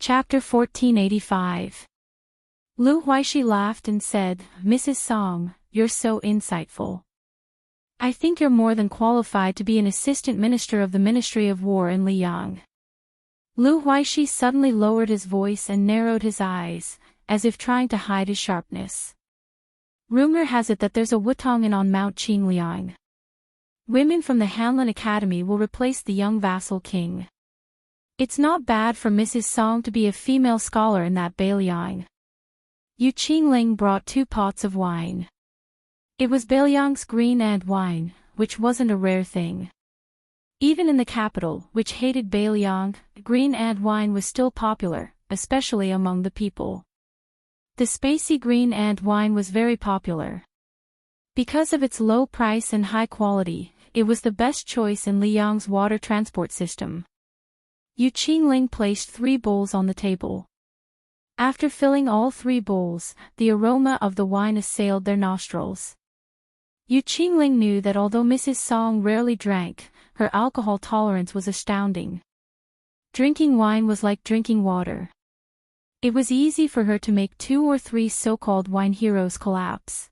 Chapter 1485. Lu Huaishi laughed and said, "Mrs. Song, you're so insightful. I think you're more than qualified to be an assistant minister of the Ministry of War in Liang." Lu Huaishi suddenly lowered his voice and narrowed his eyes, as if trying to hide his sharpness. Rumor has it that there's a Wutongin on Mount Qingliang. Women from the Hanlin Academy will replace the young vassal king. It's not bad for Mrs. Song to be a female scholar in that Beiliang. Yu Qingling brought 2 pots of wine. It was Beiliang's green and wine, which wasn't a rare thing. Even in the capital, which hated Beiliang, green and wine was still popular, especially among the people. The spicy green and wine was very popular. Because of its low price and high quality, it was the best choice in Liang's water transport system. Yu Qingling placed 3 bowls on the table. After filling all 3 bowls, the aroma of the wine assailed their nostrils. Yu Qingling knew that although Mrs. Song rarely drank, her alcohol tolerance was astounding. Drinking wine was like drinking water. It was easy for her to make 2 or 3 so-called wine heroes collapse.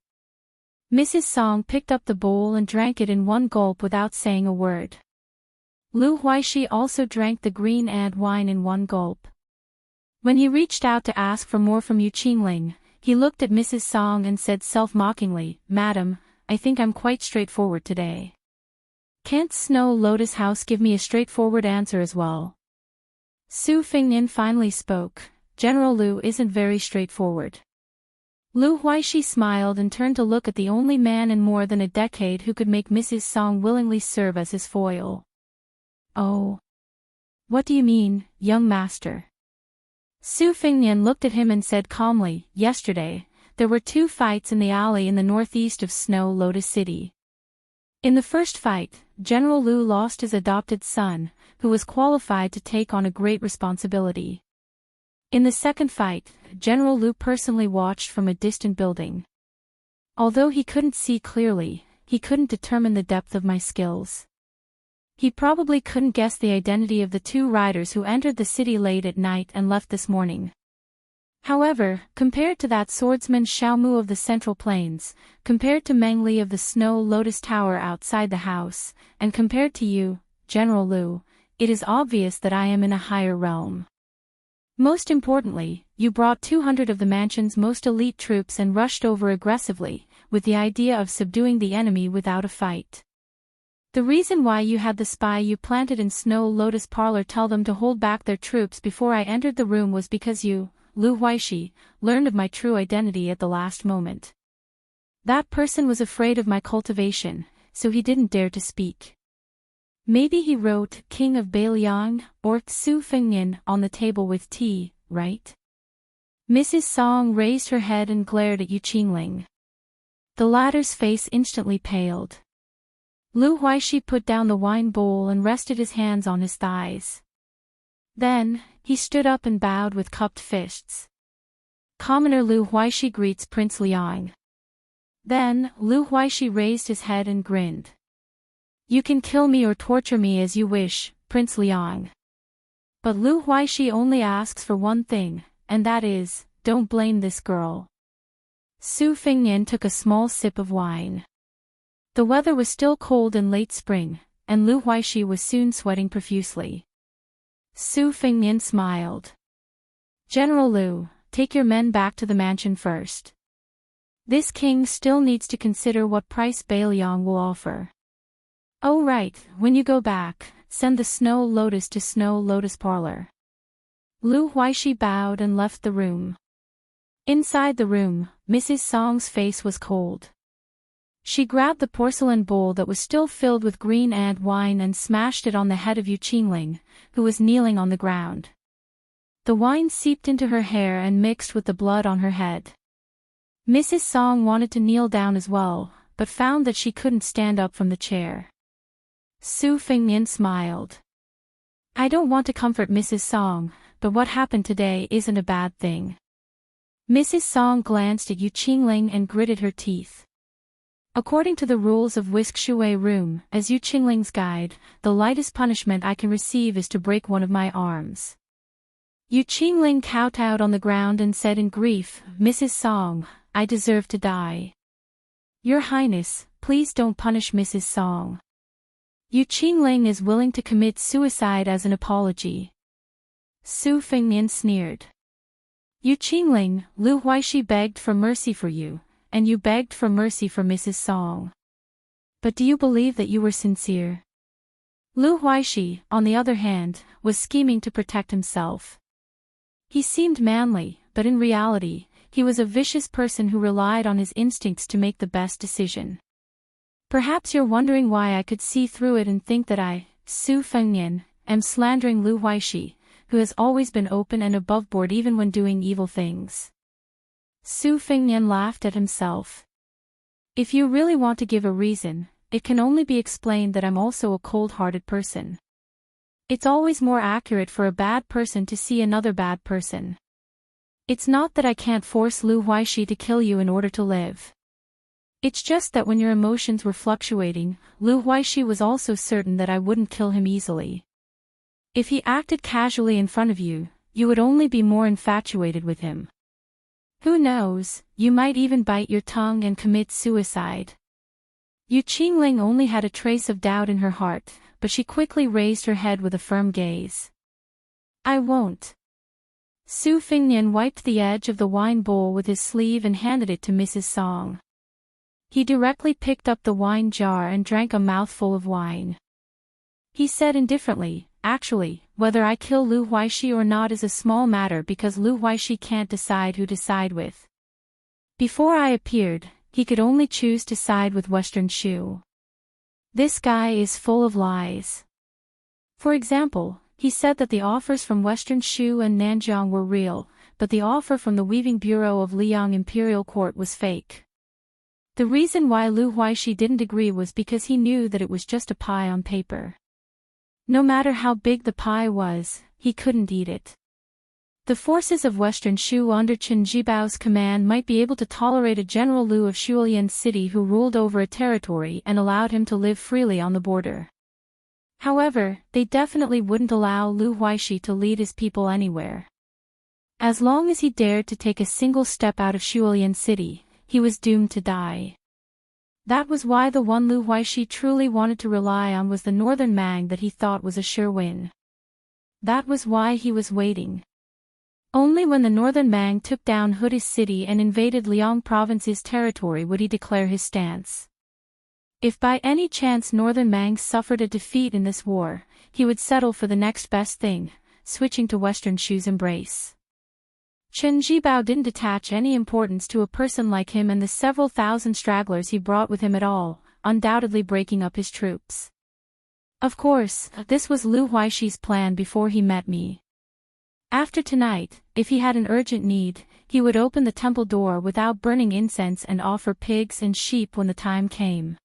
Mrs. Song picked up the bowl and drank it in 1 gulp without saying a word. Lu Huaishi also drank the green and wine in 1 gulp. When he reached out to ask for more from Yu Qingling, he looked at Mrs. Song and said self-mockingly, "Madam, I think I'm quite straightforward today. Can't Snow Lotus House give me a straightforward answer as well?" Su Fingnian finally spoke. "General Lu isn't very straightforward." Lu Huaishi smiled and turned to look at the only man in more than a decade who could make Mrs. Song willingly serve as his foil. "Oh. What do you mean, young master?" Su Fingnian looked at him and said calmly, "Yesterday, there were 2 fights in the alley in the northeast of Snow Lotus City. In the first fight, General Lu lost his adopted son, who was qualified to take on a great responsibility. In the second fight, General Lu personally watched from a distant building. Although he couldn't see clearly, he couldn't determine the depth of my skills. He probably couldn't guess the identity of the 2 riders who entered the city late at night and left this morning. However, compared to that swordsman Xiaomu of the Central Plains, compared to Meng Li of the Snow Lotus Tower outside the house, and compared to you, General Lu, it is obvious that I am in a higher realm. Most importantly, you brought 200 of the mansion's most elite troops and rushed over aggressively, with the idea of subduing the enemy without a fight. The reason why you had the spy you planted in Snow Lotus Parlor tell them to hold back their troops before I entered the room was because you, Lu Huaishi, learned of my true identity at the last moment. That person was afraid of my cultivation, so he didn't dare to speak. Maybe he wrote King of Beiliang or Su Fingnian on the table with tea, right?" Mrs. Song raised her head and glared at Yu Qingling. The latter's face instantly paled. Lu Huaishi put down the wine bowl and rested his hands on his thighs. Then, he stood up and bowed with cupped fists. "Commoner Lu Huaishi greets Prince Liang." Then, Lu Huaishi raised his head and grinned. "You can kill me or torture me as you wish, Prince Liang. But Lu Huaishi only asks for one thing, and that is, don't blame this girl." Su Fingnian took a small sip of wine. The weather was still cold in late spring, and Lu Huaishi was soon sweating profusely. Su Fingnian smiled. "General Lu, take your men back to the mansion first. This king still needs to consider what price Beiliang will offer. Oh right, when you go back, send the Snow Lotus to Snow Lotus Parlor." Lu Huaishi bowed and left the room. Inside the room, Mrs. Song's face was cold. She grabbed the porcelain bowl that was still filled with green and wine and smashed it on the head of Yu Qingling, who was kneeling on the ground. The wine seeped into her hair and mixed with the blood on her head. Mrs. Song wanted to kneel down as well, but found that she couldn't stand up from the chair. Su Fingnian smiled. "I don't want to comfort Mrs. Song, but what happened today isn't a bad thing." Mrs. Song glanced at Yu Qingling and gritted her teeth. According to the rules of Whisk Shui Room, as Yu Qingling's guide, the lightest punishment I can receive is to break one of my arms. Yu Qingling kowtowed on the ground and said in grief, Mrs. Song, I deserve to die. Your Highness, please don't punish Mrs. Song. Yu Qingling is willing to commit suicide as an apology. Su Fengnian sneered. Yu Qingling, Lu Huaishi begged for mercy for you, and you begged for mercy for Mrs. Song. But do you believe that you were sincere? Lu Huaishi, on the other hand, was scheming to protect himself. He seemed manly, but in reality, he was a vicious person who relied on his instincts to make the best decision. Perhaps you're wondering why I could see through it and think that I, Su Fengnian, am slandering Lu Huaishi, who has always been open and aboveboard even when doing evil things. Su Fengnian laughed at himself. If you really want to give a reason, it can only be explained that I'm also a cold-hearted person. It's always more accurate for a bad person to see another bad person. It's not that I can't force Lu Huaishi to kill you in order to live. It's just that when your emotions were fluctuating, Lu Huaishi was also certain that I wouldn't kill him easily. If he acted casually in front of you, you would only be more infatuated with him. Who knows, you might even bite your tongue and commit suicide. Yu Qingling only had a trace of doubt in her heart, but she quickly raised her head with a firm gaze. I won't. Su Fengnian wiped the edge of the wine bowl with his sleeve and handed it to Mrs. Song. He directly picked up the wine jar and drank a mouthful of wine. He said indifferently, actually, whether I kill Lu Huaishi or not is a small matter because Lu Huaishi can't decide who to side with. Before I appeared, he could only choose to side with Western Shu. This guy is full of lies. For example, he said that the offers from Western Shu and Nanjiang were real, but the offer from the Weaving Bureau of Liang Imperial Court was fake. The reason why Lu Huaishi didn't agree was because he knew that it was just a pie on paper. No matter how big the pie was, he couldn't eat it. The forces of Western Shu under Chen Jibao's command might be able to tolerate a General Lu of Shuolian City who ruled over a territory and allowed him to live freely on the border. However, they definitely wouldn't allow Lu Huaishi to lead his people anywhere. As long as he dared to take a single step out of Shuolian City, he was doomed to die. That was why the one Lu Huaishi truly wanted to rely on was the northern Mang that he thought was a sure win. That was why he was waiting. Only when the northern Mang took down Hudi's city and invaded Liang province's territory would he declare his stance. If by any chance northern Mang suffered a defeat in this war, he would settle for the next best thing, switching to Western Shu's embrace. Chen Jibao didn't attach any importance to a person like him and the several thousand stragglers he brought with him at all, undoubtedly breaking up his troops. Of course, this was Lu Huaishi's plan before he met me. After tonight, if he had an urgent need, he would open the temple door without burning incense and offer pigs and sheep when the time came.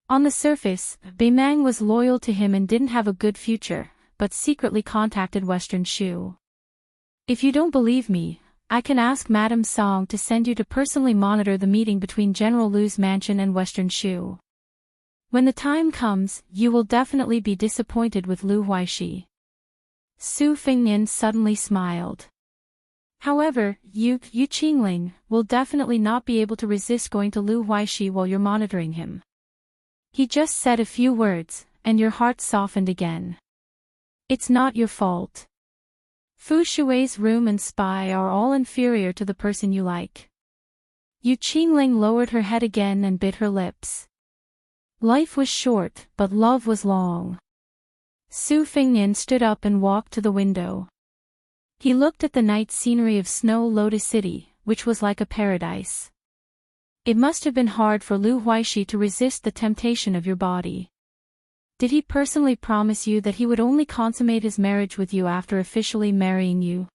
On the surface, Beimang was loyal to him and didn't have a good future, but secretly contacted Western Shu. If you don't believe me, I can ask Madame Song to send you to personally monitor the meeting between General Lu's mansion and Western Shu. When the time comes, you will definitely be disappointed with Lu Huaishi. Su Fengnian suddenly smiled. However, Yu Qingling will definitely not be able to resist going to Lu Huaishi while you're monitoring him. He just said a few words, and your heart softened again. It's not your fault. Fu Shui's room and spy are all inferior to the person you like. Yu Qingling lowered her head again and bit her lips. Life was short, but love was long. Su Fengnian stood up and walked to the window. He looked at the night scenery of Snow Lotus City, which was like a paradise. It must have been hard for Lu Huaishi to resist the temptation of your body. Did he personally promise you that he would only consummate his marriage with you after officially marrying you?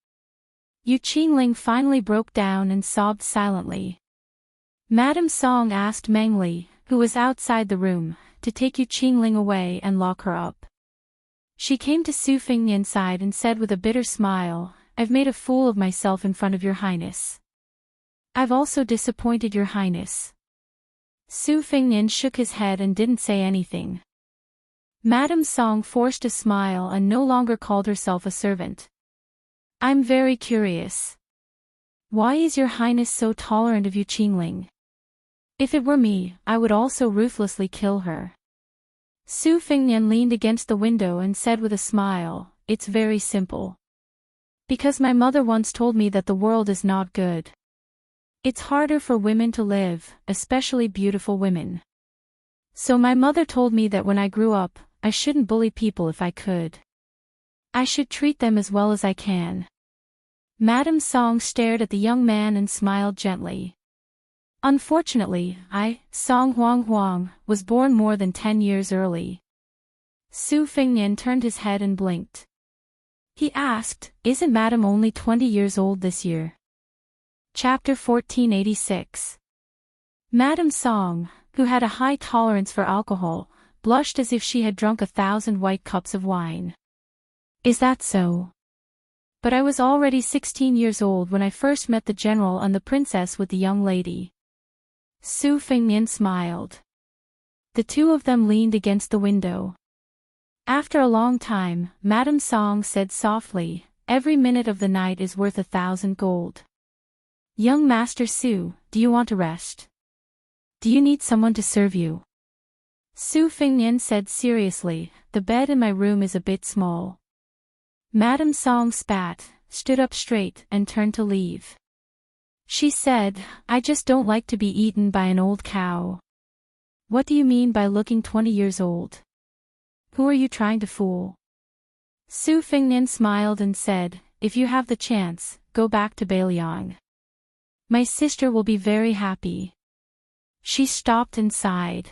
Yu Qingling finally broke down and sobbed silently. Madame Song asked Meng Li, who was outside the room, to take Yu Qingling away and lock her up. She came to Su Fengnian's side and said with a bitter smile, I've made a fool of myself in front of your highness. I've also disappointed your highness. Su Fengnian shook his head and didn't say anything. Madame Song forced a smile and no longer called herself a servant. I'm very curious. Why is your highness so tolerant of Yu Qingling? If it were me, I would also ruthlessly kill her. Su Fengnian leaned against the window and said with a smile, it's very simple. Because my mother once told me that the world is not good. It's harder for women to live, especially beautiful women. So my mother told me that when I grew up, I shouldn't bully people if I could. I should treat them as well as I can. Madame Song stared at the young man and smiled gently. Unfortunately, I, Song Huang, was born more than 10 years early. Su Fengnian turned his head and blinked. He asked, isn't Madame only 20 years old this year? Chapter 1486. Madame Song, who had a high tolerance for alcohol, blushed as if she had drunk 1,000 white cups of wine. Is that so? But I was already 16 years old when I first met the general and the princess with the young lady. Su Fengnian smiled. The two of them leaned against the window. After a long time, Madame Song said softly, every minute of the night is worth 1,000 gold. Young Master Su, do you want to rest? Do you need someone to serve you? Su Fengnian said seriously, the bed in my room is a bit small. Madame Song spat, stood up straight, and turned to leave. She said, I just don't like to be eaten by an old cow. What do you mean by looking 20 years old? Who are you trying to fool? Su Fengnian smiled and said, if you have the chance, go back to Beiliang. My sister will be very happy. She stopped and sighed.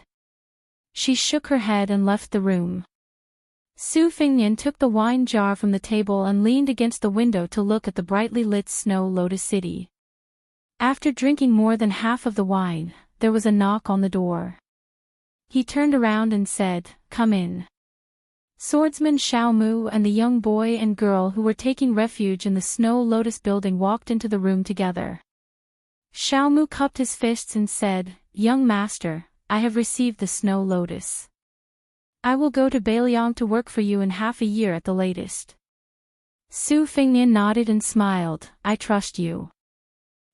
She shook her head and left the room. Su Fengnian took the wine jar from the table and leaned against the window to look at the brightly lit Snow Lotus City. After drinking more than half of the wine, there was a knock on the door. He turned around and said, come in. Swordsman Xiao Mu and the young boy and girl who were taking refuge in the Snow Lotus building walked into the room together. Xiao Mu cupped his fists and said, young master, I have received the Snow Lotus. I will go to Beiliang to work for you in half a year at the latest. Su Fengnian nodded and smiled, I trust you.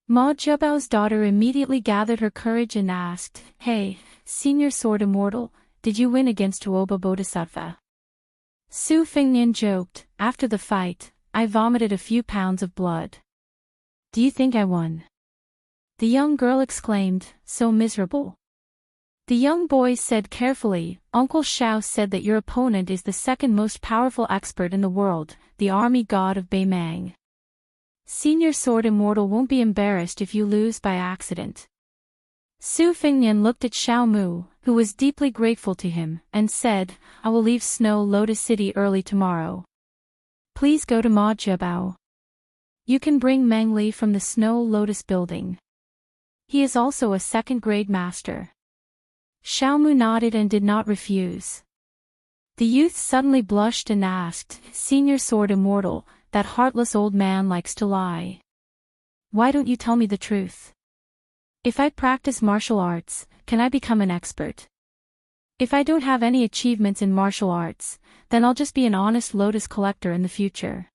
Ma Zhebao's daughter immediately gathered her courage and asked, hey, Senior Sword Immortal, did you win against Huoba Bodhisattva? Su Fengnian joked, after the fight, I vomited a few pounds of blood. Do you think I won? The young girl exclaimed, so miserable. The young boy said carefully, Uncle Xiao said that your opponent is the second most powerful expert in the world, the army god of Beimang. Senior Sword Immortal won't be embarrassed if you lose by accident. Su Fengnian looked at Xiao Mu, who was deeply grateful to him, and said, I will leave Snow Lotus City early tomorrow. Please go to Ma Zhebao. You can bring Meng Li from the Snow Lotus building. He is also a second-grade master. Xiao Mu nodded and did not refuse. The youth suddenly blushed and asked, Senior Sword Immortal, that heartless old man likes to lie. Why don't you tell me the truth? If I practice martial arts, can I become an expert? If I don't have any achievements in martial arts, then I'll just be an honest lotus collector in the future.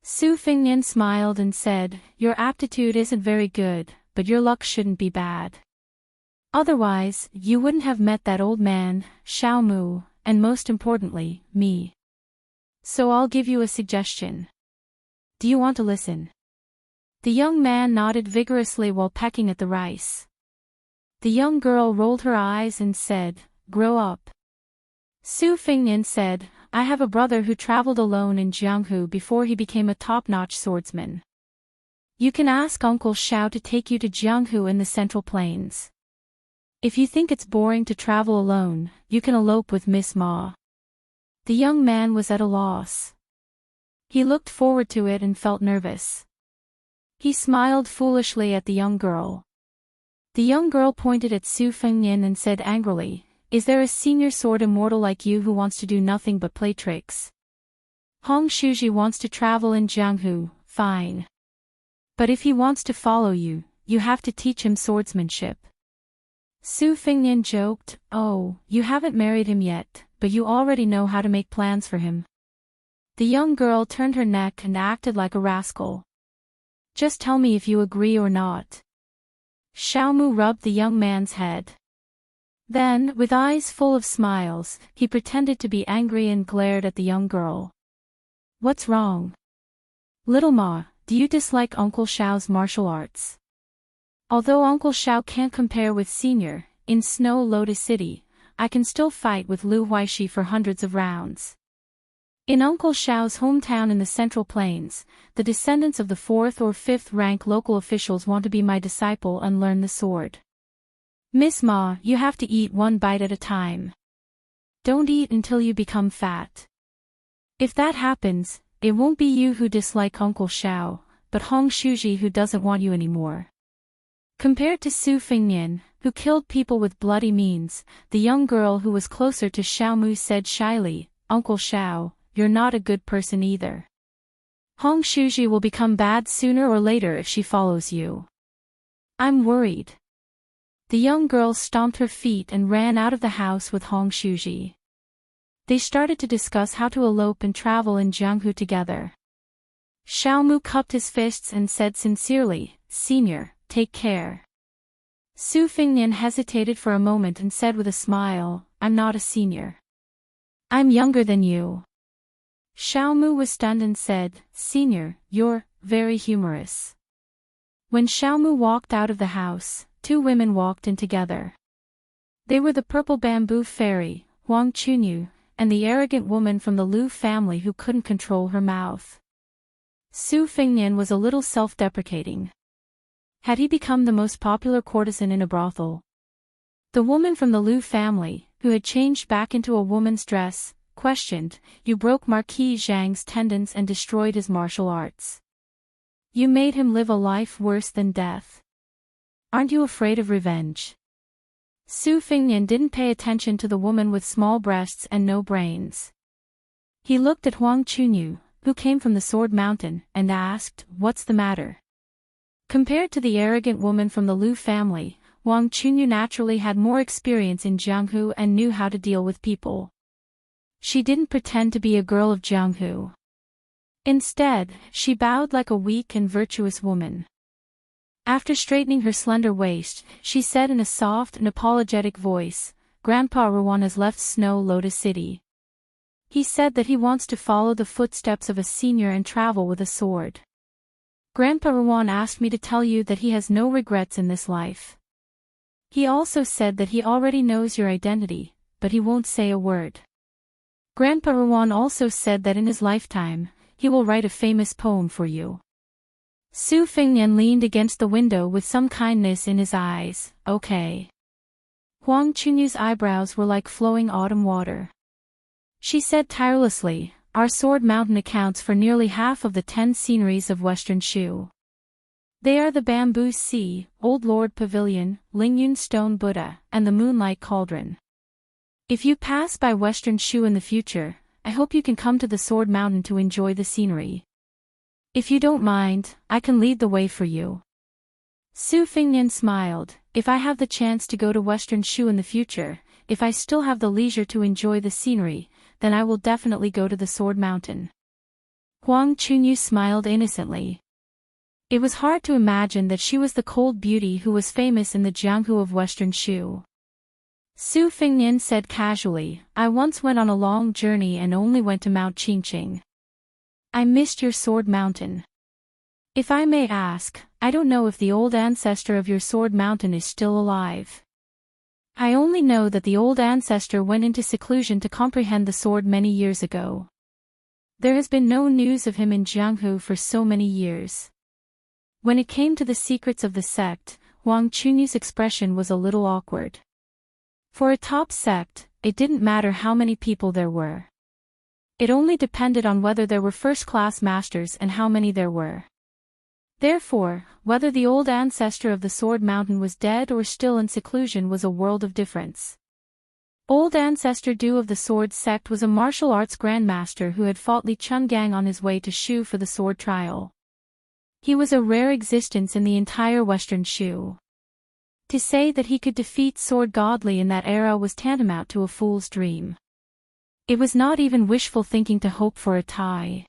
Su Fengnian smiled and said, your aptitude isn't very good, but your luck shouldn't be bad. Otherwise, you wouldn't have met that old man, Xiao Mu, and most importantly, me. So I'll give you a suggestion. Do you want to listen? The young man nodded vigorously while pecking at the rice. The young girl rolled her eyes and said, grow up. Su Fengnian said, I have a brother who traveled alone in Jianghu before he became a top-notch swordsman. You can ask Uncle Xiao to take you to Jianghu in the Central Plains. If you think it's boring to travel alone, you can elope with Miss Ma. The young man was at a loss. He looked forward to it and felt nervous. He smiled foolishly at the young girl. The young girl pointed at Su Fengnian and said angrily, is there a senior sword immortal like you who wants to do nothing but play tricks? Hong Shuji wants to travel in Jianghu, fine. But if he wants to follow you, you have to teach him swordsmanship. Su Fengnian joked, oh, you haven't married him yet, but you already know how to make plans for him. The young girl turned her neck and acted like a rascal. Just tell me if you agree or not. Xiaomu rubbed the young man's head. Then, with eyes full of smiles, he pretended to be angry and glared at the young girl. What's wrong? Little Ma, do you dislike Uncle Xiao's martial arts? Although Uncle Xiao can't compare with Senior, in Snow Lotus City, I can still fight with Lu Huaishi for hundreds of rounds. In Uncle Xiao's hometown in the Central Plains, the descendants of the 4th or 5th rank local officials want to be my disciple and learn the sword. Miss Ma, you have to eat one bite at a time. Don't eat until you become fat. If that happens, it won't be you who dislike Uncle Xiao, but Hong Shuji who doesn't want you anymore. Compared to Su Fingnian, who killed people with bloody means, the young girl who was closer to Xiaomu said shyly, Uncle Xiao, you're not a good person either. Hong Shuji will become bad sooner or later if she follows you. I'm worried. The young girl stomped her feet and ran out of the house with Hong Shuji. They started to discuss how to elope and travel in Jianghu together. Xiaomu cupped his fists and said sincerely, Senior, take care. Su Fingnian hesitated for a moment and said with a smile, I'm not a senior. I'm younger than you. Xiaomu was stunned and said, Senior, you're very humorous. When Xiaomu walked out of the house, two women walked in together. They were the purple bamboo fairy, Huang Chunyu, and the arrogant woman from the Lu family who couldn't control her mouth. Su Fingnian was a little self-deprecating. Had he become the most popular courtesan in a brothel? The woman from the Lu family, who had changed back into a woman's dress, questioned, You broke Marquis Zhang's tendons and destroyed his martial arts. You made him live a life worse than death. Aren't you afraid of revenge? Su Fingnian didn't pay attention to the woman with small breasts and no brains. He looked at Huang Chunyu, who came from the Sword Mountain, and asked, What's the matter? Compared to the arrogant woman from the Lu family, Huang Chunyu naturally had more experience in Jianghu and knew how to deal with people. She didn't pretend to be a girl of Jianghu. Instead, she bowed like a weak and virtuous woman. After straightening her slender waist, she said in a soft and apologetic voice, Grandpa Rowan has left Snow Lotus City. He said that he wants to follow the footsteps of a senior and travel with a sword. Grandpa Rowan asked me to tell you that he has no regrets in this life. He also said that he already knows your identity, but he won't say a word. Grandpa Rowan also said that in his lifetime, he will write a famous poem for you. Su Fingnian leaned against the window with some kindness in his eyes, Okay. Huang Chunyu's eyebrows were like flowing autumn water. She said tirelessly, Our Sword Mountain accounts for nearly half of the 10 sceneries of Western Shu. They are the Bamboo Sea, Old Lord Pavilion, Lingyun Stone Buddha, and the Moonlight Cauldron. If you pass by Western Shu in the future, I hope you can come to the Sword Mountain to enjoy the scenery. If you don't mind, I can lead the way for you. Su Fingnian smiled, If I have the chance to go to Western Shu in the future, if I still have the leisure to enjoy the scenery, then I will definitely go to the Sword Mountain. Huang Chunyu smiled innocently. It was hard to imagine that she was the cold beauty who was famous in the Jianghu of Western Shu. Su Fingnian said casually, I once went on a long journey and only went to Mount Qingqing. I missed your Sword Mountain. If I may ask, I don't know if the old ancestor of your Sword Mountain is still alive. I only know that the old ancestor went into seclusion to comprehend the sword many years ago. There has been no news of him in Jianghu for so many years. When it came to the secrets of the sect, Huang Chunyu's expression was a little awkward. For a top sect, it didn't matter how many people there were. It only depended on whether there were first-class masters and how many there were. Therefore, whether the old ancestor of the Sword Mountain was dead or still in seclusion was a world of difference. Old Ancestor Du of the Sword Sect was a martial arts grandmaster who had fought Li Chungang on his way to Shu for the sword trial. He was a rare existence in the entire Western Shu. To say that he could defeat Sword Godly in that era was tantamount to a fool's dream. It was not even wishful thinking to hope for a tie.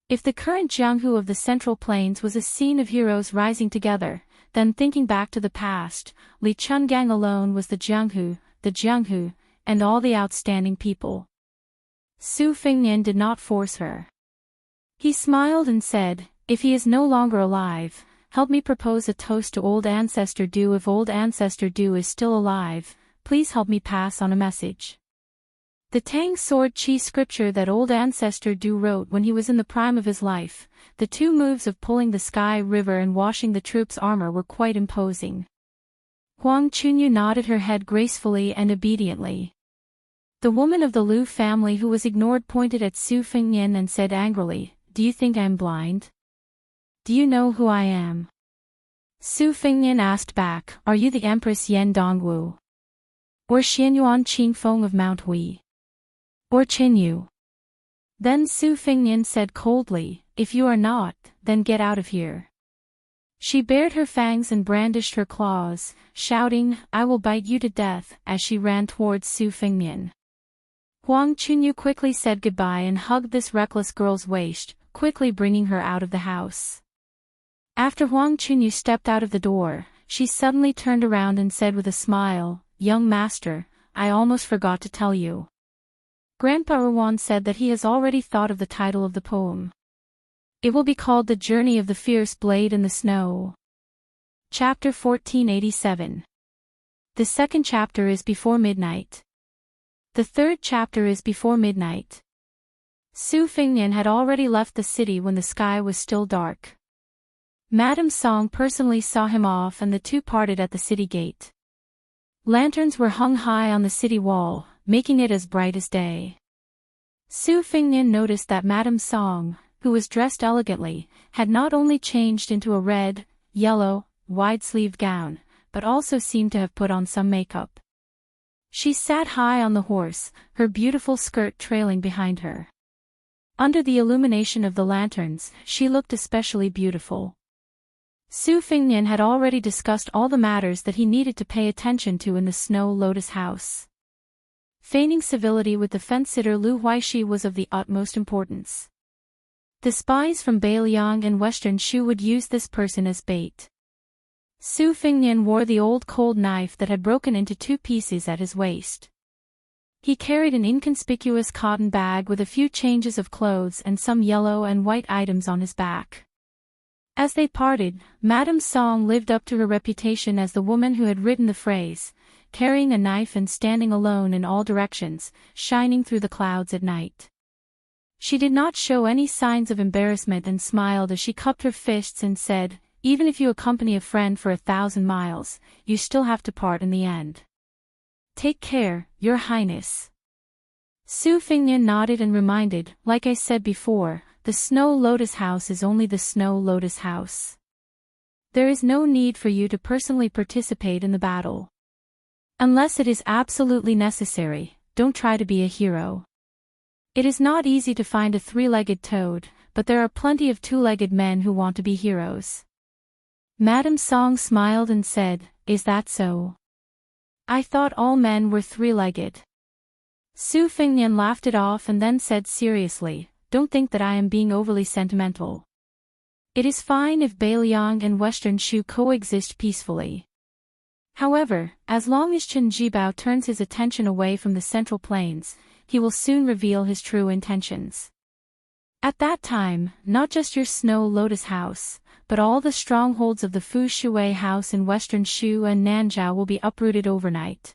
If the current Jianghu of the Central Plains was a scene of heroes rising together, then thinking back to the past, Li Chungang alone was the Jianghu, and all the outstanding people. Su Fengnian did not force her. He smiled and said, "If he is no longer alive, help me propose a toast to Old Ancestor Du. If Old Ancestor Du is still alive, please help me pass on a message." The Tang Sword Chi scripture that Old Ancestor Du wrote when he was in the prime of his life, the two moves of pulling the Sky River and washing the troops' armor were quite imposing. Huang Chunyu nodded her head gracefully and obediently. The woman of the Liu family who was ignored pointed at Su Fengnian and said angrily, "Do you think I'm blind? Do you know who I am?" Su Fengnian asked back, "Are you the Empress Yan Dongwu? Or Xianyuan Qingfeng of Mount Hui? Or Qinyu?" Then Su Fengnian said coldly, "If you are not, then get out of here." She bared her fangs and brandished her claws, shouting, "I will bite you to death," as she ran towards Su Fengnian. Huang Chunyu quickly said goodbye and hugged this reckless girl's waist, quickly bringing her out of the house. After Huang Chunyu stepped out of the door, she suddenly turned around and said with a smile, "Young master, I almost forgot to tell you. Grandpa Erwan said that he has already thought of the title of the poem. It will be called The Journey of the Fierce Blade in the Snow." Chapter 1487. The second chapter is before midnight. The third chapter is before midnight. Su Fengnian had already left the city when the sky was still dark. Madame Song personally saw him off and the two parted at the city gate. Lanterns were hung high on the city wall, making it as bright as day. Su Fengnian noticed that Madame Song, who was dressed elegantly, had not only changed into a red, yellow, wide-sleeved gown, but also seemed to have put on some makeup. She sat high on the horse, her beautiful skirt trailing behind her. Under the illumination of the lanterns, she looked especially beautiful. Su Fengnian had already discussed all the matters that he needed to pay attention to in the Snow Lotus House. Feigning civility with the fence-sitter Lu Huaishi was of the utmost importance. The spies from Beiliang and Western Shu would use this person as bait. Su Fengnian wore the old cold knife that had broken into two pieces at his waist. He carried an inconspicuous cotton bag with a few changes of clothes and some yellow and white items on his back. As they parted, Madame Song lived up to her reputation as the woman who had written the phrase, carrying a knife and standing alone in all directions, shining through the clouds at night. She did not show any signs of embarrassment and smiled as she cupped her fists and said, "Even if you accompany a friend for 1,000 miles, you still have to part in the end. Take care, Your Highness." Su Fengnian nodded and reminded, "Like I said before, the Snow Lotus House is only the Snow Lotus House. There is no need for you to personally participate in the battle. Unless it is absolutely necessary, don't try to be a hero. It is not easy to find a three-legged toad, but there are plenty of two-legged men who want to be heroes." Madame Song smiled and said, "Is that so? I thought all men were three-legged." Su Fengnian laughed it off and then said seriously, "Don't think that I am being overly sentimental. It is fine if Beiliang and Western Shu coexist peacefully. However, as long as Chen Jibao turns his attention away from the Central Plains, he will soon reveal his true intentions. At that time, not just your Snow Lotus House, but all the strongholds of the Fu Shui House in Western Shu and Nanzhao will be uprooted overnight.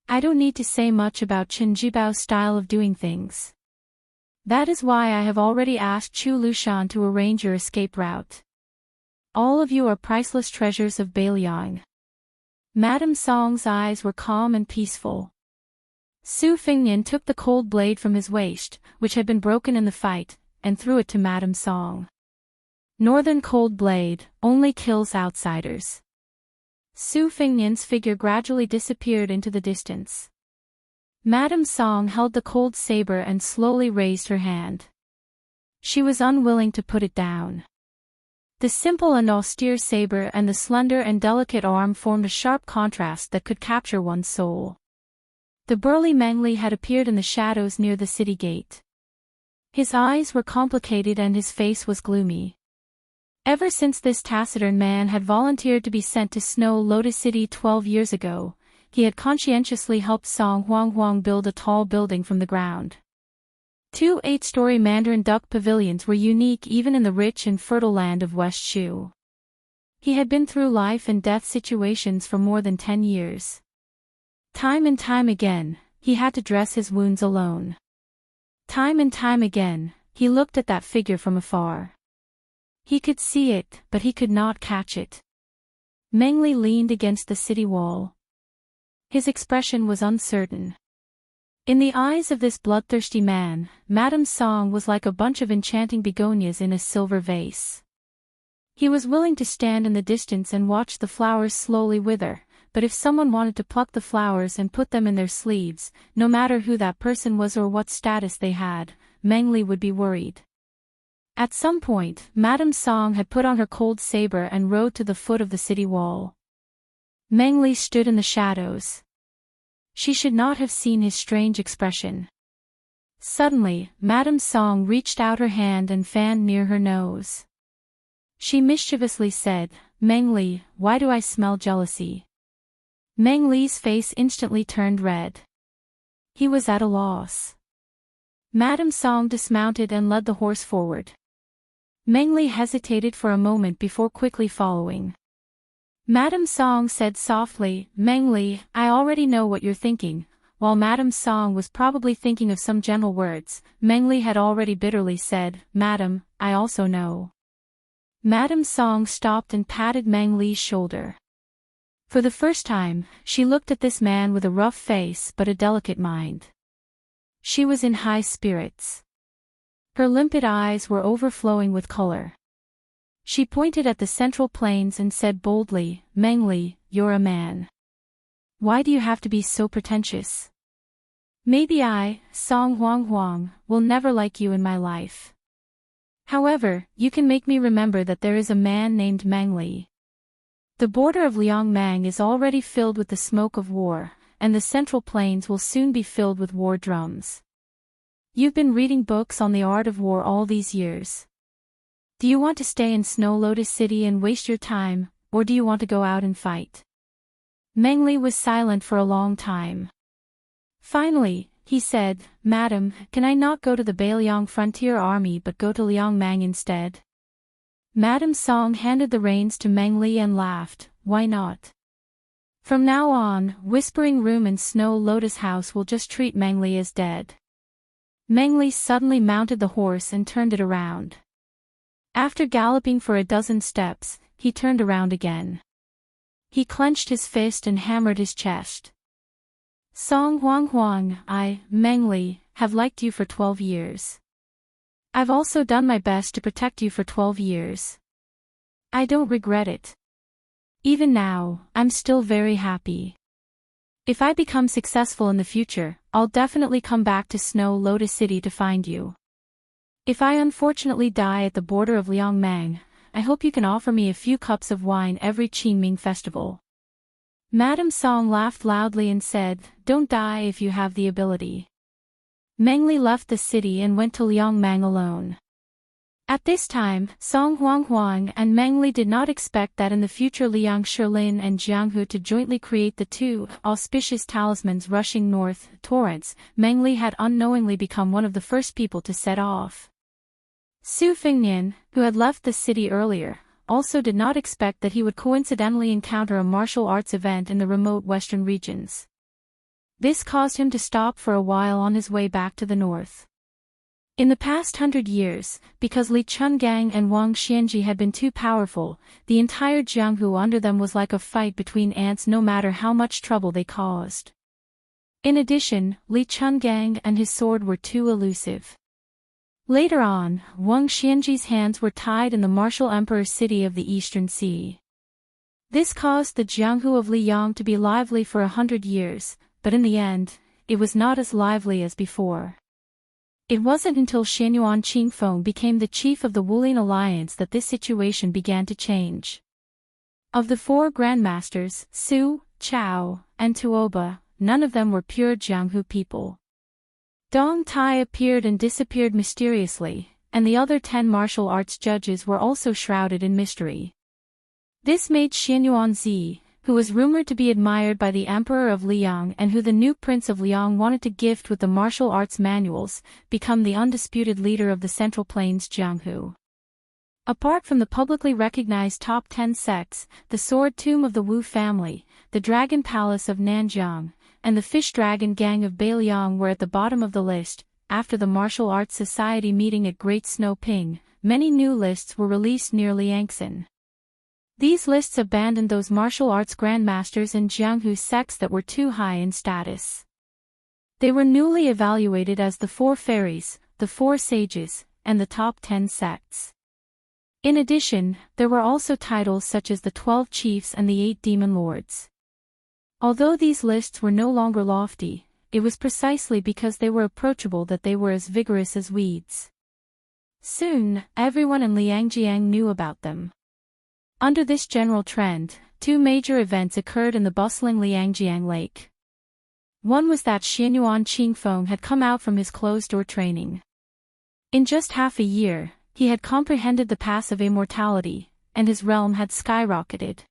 I don't need to say much about Chen Jibao's style of doing things. That is why I have already asked Chu Lushan to arrange your escape route. All of you are priceless treasures of Beiliang." Madame Song's eyes were calm and peaceful. Su Fengnian took the cold blade from his waist, which had been broken in the fight, and threw it to Madame Song. "Northern Cold Blade only kills outsiders." Su Fengnian's figure gradually disappeared into the distance. Madame Song held the cold saber and slowly raised her hand. She was unwilling to put it down. The simple and austere saber and the slender and delicate arm formed a sharp contrast that could capture one's soul. The burly Meng Li had appeared in the shadows near the city gate. His eyes were complicated and his face was gloomy. Ever since this taciturn man had volunteered to be sent to Snow Lotus City 12 years ago, he had conscientiously helped Song Huang build a tall building from the ground. 2 8-story Mandarin duck pavilions were unique even in the rich and fertile land of West Shu. He had been through life and death situations for more than 10 years. Time and time again, he had to dress his wounds alone. Time and time again, he looked at that figure from afar. He could see it, but he could not catch it. Meng Li leaned against the city wall. His expression was uncertain. In the eyes of this bloodthirsty man, Madame Song was like a bunch of enchanting begonias in a silver vase. He was willing to stand in the distance and watch the flowers slowly wither, but if someone wanted to pluck the flowers and put them in their sleeves, no matter who that person was or what status they had, Meng Li would be worried. At some point, Madame Song had put on her cold saber and rode to the foot of the city wall. Meng Li stood in the shadows. She should not have seen his strange expression. Suddenly, Madame Song reached out her hand and fanned near her nose. She mischievously said, "Meng Li, why do I smell jealousy?" Meng Li's face instantly turned red. He was at a loss. Madame Song dismounted and led the horse forward. Meng Li hesitated for a moment before quickly following. Madame Song said softly, "Meng Li, I already know what you're thinking." While Madame Song was probably thinking of some gentle words, Meng Li had already bitterly said, "Madame, I also know." Madame Song stopped and patted Meng Li's shoulder. For the first time, she looked at this man with a rough face but a delicate mind. She was in high spirits. Her limpid eyes were overflowing with color. She pointed at the central plains and said boldly, "Meng Li, you're a man. Why do you have to be so pretentious? Maybe I, Song Huang, will never like you in my life. However, you can make me remember that there is a man named Meng Li. The border of Liangmang is already filled with the smoke of war, and the central plains will soon be filled with war drums. You've been reading books on the art of war all these years. Do you want to stay in Snow Lotus City and waste your time, or do you want to go out and fight?" Meng Li was silent for a long time. Finally, he said, "Madam, can I not go to the Beiliang frontier army but go to Liangmang instead?" Madame Song handed the reins to Meng Li and laughed, "Why not? From now on, Whispering Room and Snow Lotus House will just treat Meng Li as dead." Meng Li suddenly mounted the horse and turned it around. After galloping for a dozen steps, he turned around again. He clenched his fist and hammered his chest. "Song Huang, I, Meng Li, have liked you for 12 years. I've also done my best to protect you for 12 years. I don't regret it. Even now, I'm still very happy. If I become successful in the future, I'll definitely come back to Snow Lotus City to find you. If I unfortunately die at the border of Liangmang, I hope you can offer me a few cups of wine every Qingming festival." Madame Song laughed loudly and said, "Don't die if you have the ability." Meng Li left the city and went to Liangmang alone. At this time, Song Huang and Meng Li did not expect that in the future Liang Shilin and Jianghu to jointly create the 2 auspicious talismans rushing north, torrents. Meng Li had unknowingly become one of the first people to set off. Su Fingnian, who had left the city earlier, also did not expect that he would coincidentally encounter a martial arts event in the remote western regions. This caused him to stop for a while on his way back to the north. In the past 100 years, because Li Chungang and Wang Xianji had been too powerful, the entire Jianghu under them was like a fight between ants no matter how much trouble they caused. In addition, Li Chungang and his sword were too elusive. Later on, Wang Xianji's hands were tied in the martial emperor city of the Eastern Sea. This caused the Jianghu of Liyang to be lively for 100 years, but in the end, it was not as lively as before. It wasn't until Xianyuan Qingfeng became the chief of the Wulin alliance that this situation began to change. Of the 4 grandmasters, Su, Chao, and Tuoba, none of them were pure Jianghu people. Dong Tai appeared and disappeared mysteriously, and the other 10 martial arts judges were also shrouded in mystery. This made Xianyuanzi, who was rumored to be admired by the Emperor of Liang and who the new Prince of Liang wanted to gift with the martial arts manuals, become the undisputed leader of the Central Plains Jianghu. Apart from the publicly recognized top 10 sects, the Sword Tomb of the Wu family, the Dragon Palace of Nanjiang, and the Fish Dragon Gang of Beiliang were at the bottom of the list. After the Martial Arts Society meeting at Great Snow Ping, many new lists were released near Liangsan. These lists abandoned those martial arts grandmasters and Jianghu sects that were too high in status. They were newly evaluated as the 4 fairies, the 4 sages, and the top 10 sects. In addition, there were also titles such as the 12 chiefs and the 8 demon lords. Although these lists were no longer lofty, it was precisely because they were approachable that they were as vigorous as weeds. Soon, everyone in Liangjiang knew about them. Under this general trend, 2 major events occurred in the bustling Liangjiang Lake. One was that Xianyuan Qingfeng had come out from his closed-door training. In just half a year, he had comprehended the path of immortality, and his realm had skyrocketed.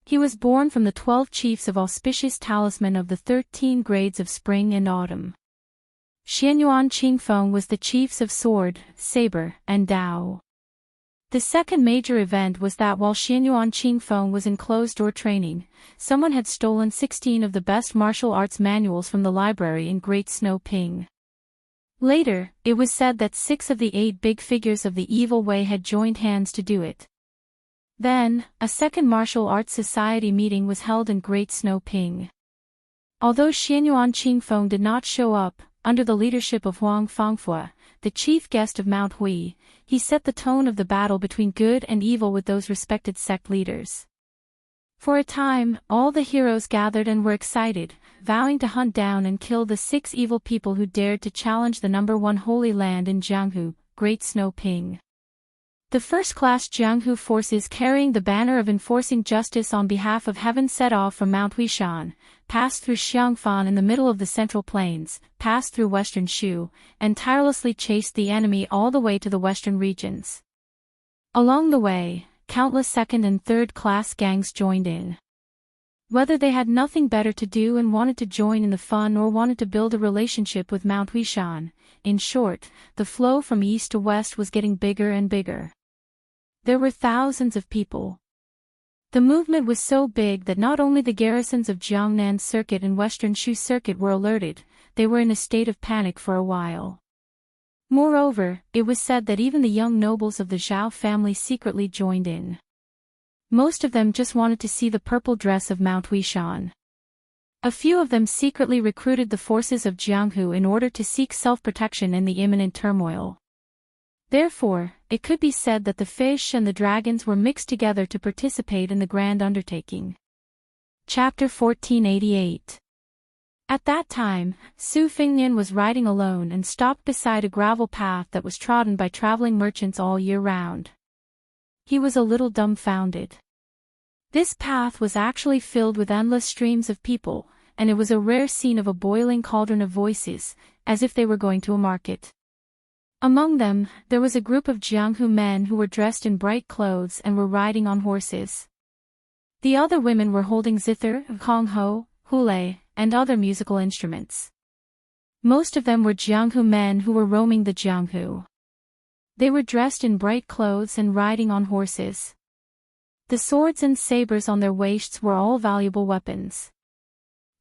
He was born from the 12 chiefs of auspicious talisman of the 13 grades of spring and autumn. Xianyuan Qingfeng was the chiefs of sword, saber, and Dao. The second major event was that while Xianyuan Qingfeng was in closed-door training, someone had stolen 16 of the best martial arts manuals from the library in Great Snow Ping. Later, it was said that 6 of the 8 big figures of the evil way had joined hands to do it. Then, a second martial arts society meeting was held in Great Snow Ping. Although Xianyuan Qingfeng did not show up, under the leadership of Huang Fangfua, the chief guest of Mount Hui, he set the tone of the battle between good and evil with those respected sect leaders. For a time, all the heroes gathered and were excited, vowing to hunt down and kill the 6 evil people who dared to challenge the #1 holy land in Jianghu, Great Snow Ping. The first-class Jianghu forces carrying the banner of enforcing justice on behalf of heaven set off from Mount Huishan, passed through Xiangfan in the middle of the Central Plains, passed through western Shu, and tirelessly chased the enemy all the way to the western regions. Along the way, countless second- and third-class gangs joined in. Whether they had nothing better to do and wanted to join in the fun or wanted to build a relationship with Mount Huishan, in short, the flow from east to west was getting bigger and bigger. There were thousands of people. The movement was so big that not only the garrisons of Jiangnan Circuit and Western Shu Circuit were alerted, they were in a state of panic for a while. Moreover, it was said that even the young nobles of the Zhao family secretly joined in. Most of them just wanted to see the purple dress of Mount Huishan. A few of them secretly recruited the forces of Jianghu in order to seek self-protection in the imminent turmoil. Therefore, it could be said that the fish and the dragons were mixed together to participate in the grand undertaking. Chapter 1488. At that time, Su Fingnian was riding alone and stopped beside a gravel path that was trodden by traveling merchants all year round. He was a little dumbfounded. This path was actually filled with endless streams of people, and it was a rare scene of a boiling cauldron of voices, as if they were going to a market. Among them, there was a group of Jianghu men who were dressed in bright clothes and were riding on horses. The other women were holding zither, gongho, hule, and other musical instruments. Most of them were Jianghu men who were roaming the Jianghu. They were dressed in bright clothes and riding on horses. The swords and sabers on their waists were all valuable weapons.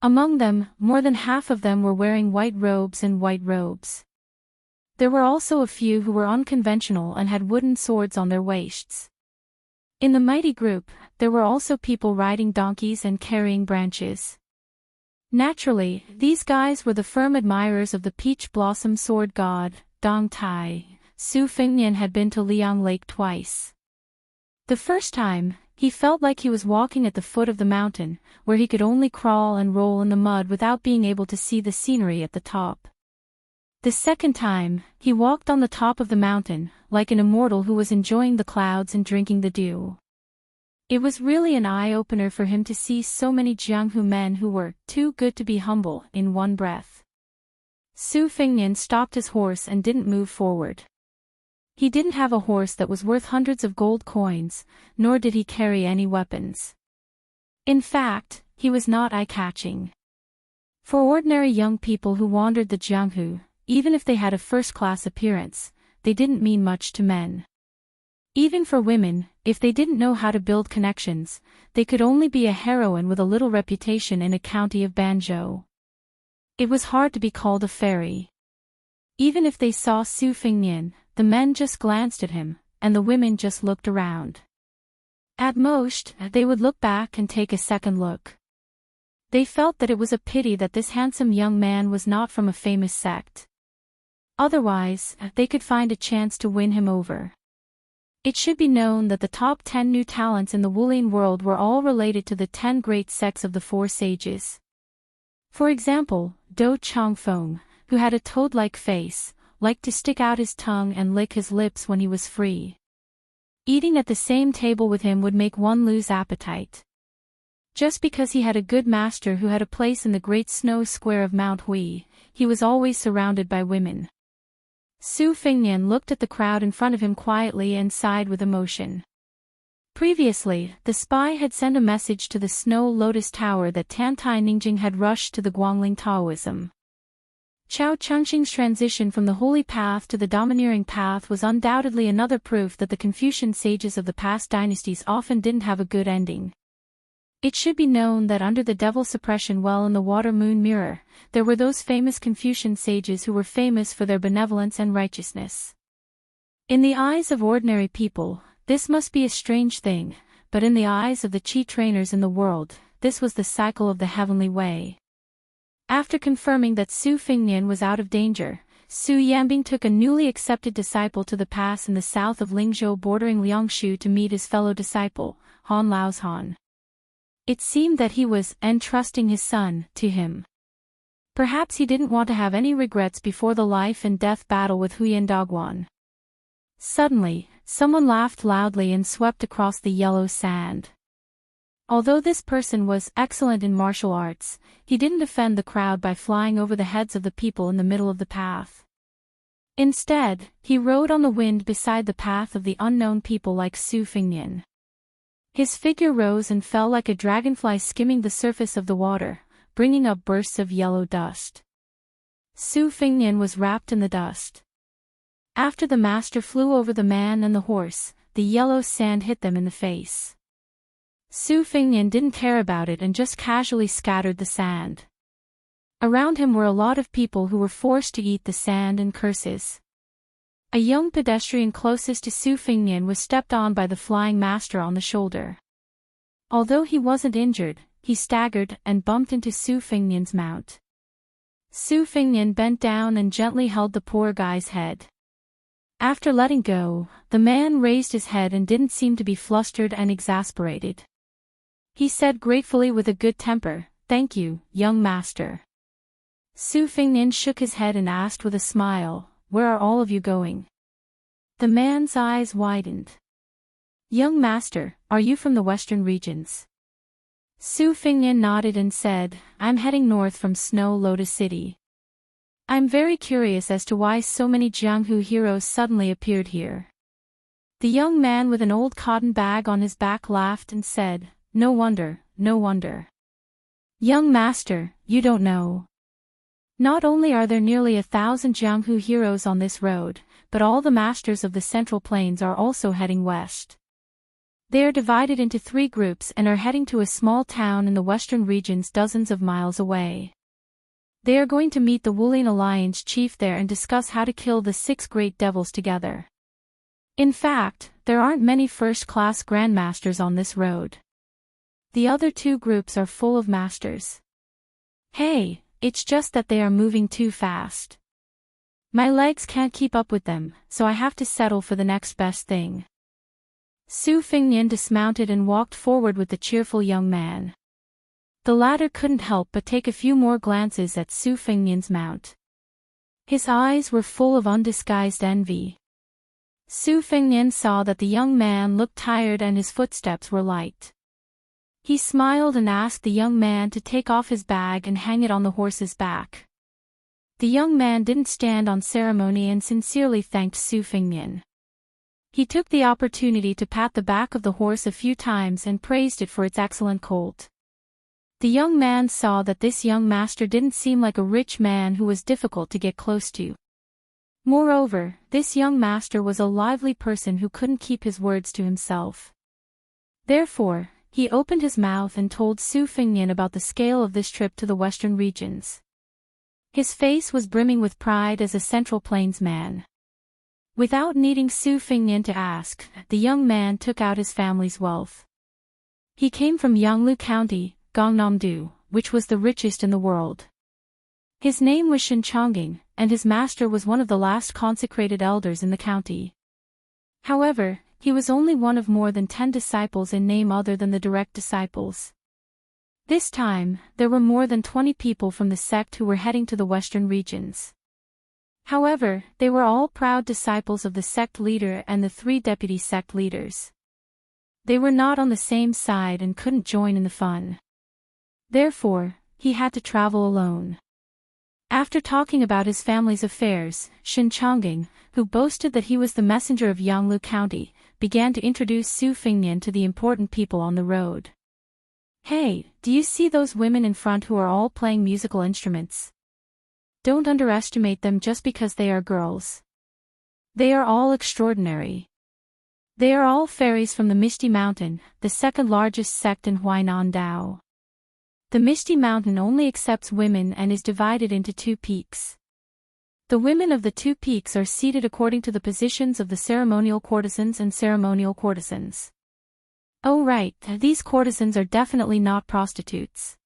Among them, more than half of them were wearing white robes and white robes. There were also a few who were unconventional and had wooden swords on their waists. In the mighty group, there were also people riding donkeys and carrying branches. Naturally, these guys were the firm admirers of the peach blossom sword god, Dong Tai. Su Fingnian had been to Liang Lake twice. The first time, he felt like he was walking at the foot of the mountain, where he could only crawl and roll in the mud without being able to see the scenery at the top. The second time, he walked on the top of the mountain, like an immortal who was enjoying the clouds and drinking the dew. It was really an eye-opener for him to see so many Jianghu men who were too good to be humble in one breath. Su Fengnian stopped his horse and didn't move forward. He didn't have a horse that was worth hundreds of gold coins, nor did he carry any weapons. In fact, he was not eye-catching. For ordinary young people who wandered the Jianghu, even if they had a first-class appearance, they didn't mean much to men. Even for women, if they didn't know how to build connections, they could only be a heroine with a little reputation in a county of Banzhou. It was hard to be called a fairy. Even if they saw Su Fengnian, the men just glanced at him, and the women just looked around. At most, they would look back and take a second look. They felt that it was a pity that this handsome young man was not from a famous sect. Otherwise, they could find a chance to win him over. It should be known that the top 10 new talents in the Wulian world were all related to the 10 great sects of the Four Sages. For example, Dou Changfeng, who had a toad-like face, liked to stick out his tongue and lick his lips when he was free. Eating at the same table with him would make one lose appetite. Just because he had a good master who had a place in the great snow square of Mount Hui, he was always surrounded by women. Su Fengnian looked at the crowd in front of him quietly and sighed with emotion. Previously, the spy had sent a message to the Snow Lotus Tower that Tantai Ningjing had rushed to the Guangling Taoism. Chao Chengxing's transition from the holy path to the domineering path was undoubtedly another proof that the Confucian sages of the past dynasties often didn't have a good ending. It should be known that under the devil suppression well in the water moon mirror, there were those famous Confucian sages who were famous for their benevolence and righteousness. In the eyes of ordinary people, this must be a strange thing, but in the eyes of the Qi trainers in the world, this was the cycle of the heavenly way. After confirming that Su Fengnian was out of danger, Su Yanbing took a newly accepted disciple to the pass in the south of Lingzhou bordering Liangshu to meet his fellow disciple, Han Laozhan. It seemed that he was entrusting his son to him. Perhaps he didn't want to have any regrets before the life and death battle with Huyan Dogwan. Suddenly, someone laughed loudly and swept across the yellow sand. Although this person was excellent in martial arts, he didn't offend the crowd by flying over the heads of the people in the middle of the path. Instead, he rode on the wind beside the path of the unknown people like Su Fengnian. His figure rose and fell like a dragonfly skimming the surface of the water, bringing up bursts of yellow dust. Su Fengnian was wrapped in the dust. After the master flew over the man and the horse, the yellow sand hit them in the face. Su Fengnian didn't care about it and just casually scattered the sand. Around him were a lot of people who were forced to eat the sand and curses. A young pedestrian closest to Su Fengnian was stepped on by the flying master on the shoulder. Although he wasn't injured, he staggered and bumped into Su Fengnian's mount. Su Fengnian bent down and gently held the poor guy's head. After letting go, the man raised his head and didn't seem to be flustered and exasperated. He said gratefully with a good temper, "Thank you, young master." Su Fengnian shook his head and asked with a smile, "Where are all of you going?" The man's eyes widened. "Young master, are you from the western regions?" Su Fengnian nodded and said, "I'm heading north from Snow Lotus City. I'm very curious as to why so many Jianghu heroes suddenly appeared here." The young man with an old cotton bag on his back laughed and said, "No wonder, no wonder. Young master, you don't know. Not only are there nearly 1,000 Jianghu heroes on this road, but all the masters of the Central Plains are also heading west. They are divided into 3 groups and are heading to a small town in the western regions dozens of miles away. They are going to meet the Wulian Alliance chief there and discuss how to kill the 6 great devils together. In fact, there aren't many first-class grandmasters on this road. The other 2 groups are full of masters. Hey! It's just that they are moving too fast. My legs can't keep up with them, so I have to settle for the next best thing." Su Fengnian dismounted and walked forward with the cheerful young man. The latter couldn't help but take a few more glances at Su Fengnian's mount. His eyes were full of undisguised envy. Su Fengnian saw that the young man looked tired and his footsteps were light. He smiled and asked the young man to take off his bag and hang it on the horse's back. The young man didn't stand on ceremony and sincerely thanked Su Fengnian. He took the opportunity to pat the back of the horse a few times and praised it for its excellent colt. The young man saw that this young master didn't seem like a rich man who was difficult to get close to. Moreover, this young master was a lively person who couldn't keep his words to himself. Therefore, he opened his mouth and told Su Fengnian about the scale of this trip to the western regions. His face was brimming with pride as a Central Plains man. Without needing Su Fengnian to ask, the young man took out his family's wealth. He came from Yanglu County, Gangnam-do, which was the richest in the world. His name was Shin Chongging, and his master was one of the last consecrated elders in the county. However, he was only one of more than 10 disciples in name other than the direct disciples. This time, there were more than 20 people from the sect who were heading to the western regions. However, they were all proud disciples of the sect leader and the 3 deputy sect leaders. They were not on the same side and couldn't join in the fun. Therefore, he had to travel alone. After talking about his family's affairs, Shin Chongging, who boasted that he was the messenger of Yanglu County, began to introduce Su Fengnian to the important people on the road. "Hey, do you see those women in front who are all playing musical instruments? Don't underestimate them just because they are girls. They are all extraordinary. They are all fairies from the Misty Mountain, the second largest sect in Huainan Dao. The Misty Mountain only accepts women and is divided into 2 peaks. The women of the 2 peaks are seated according to the positions of the ceremonial courtesans and ceremonial courtesans. Oh right, these courtesans are definitely not prostitutes.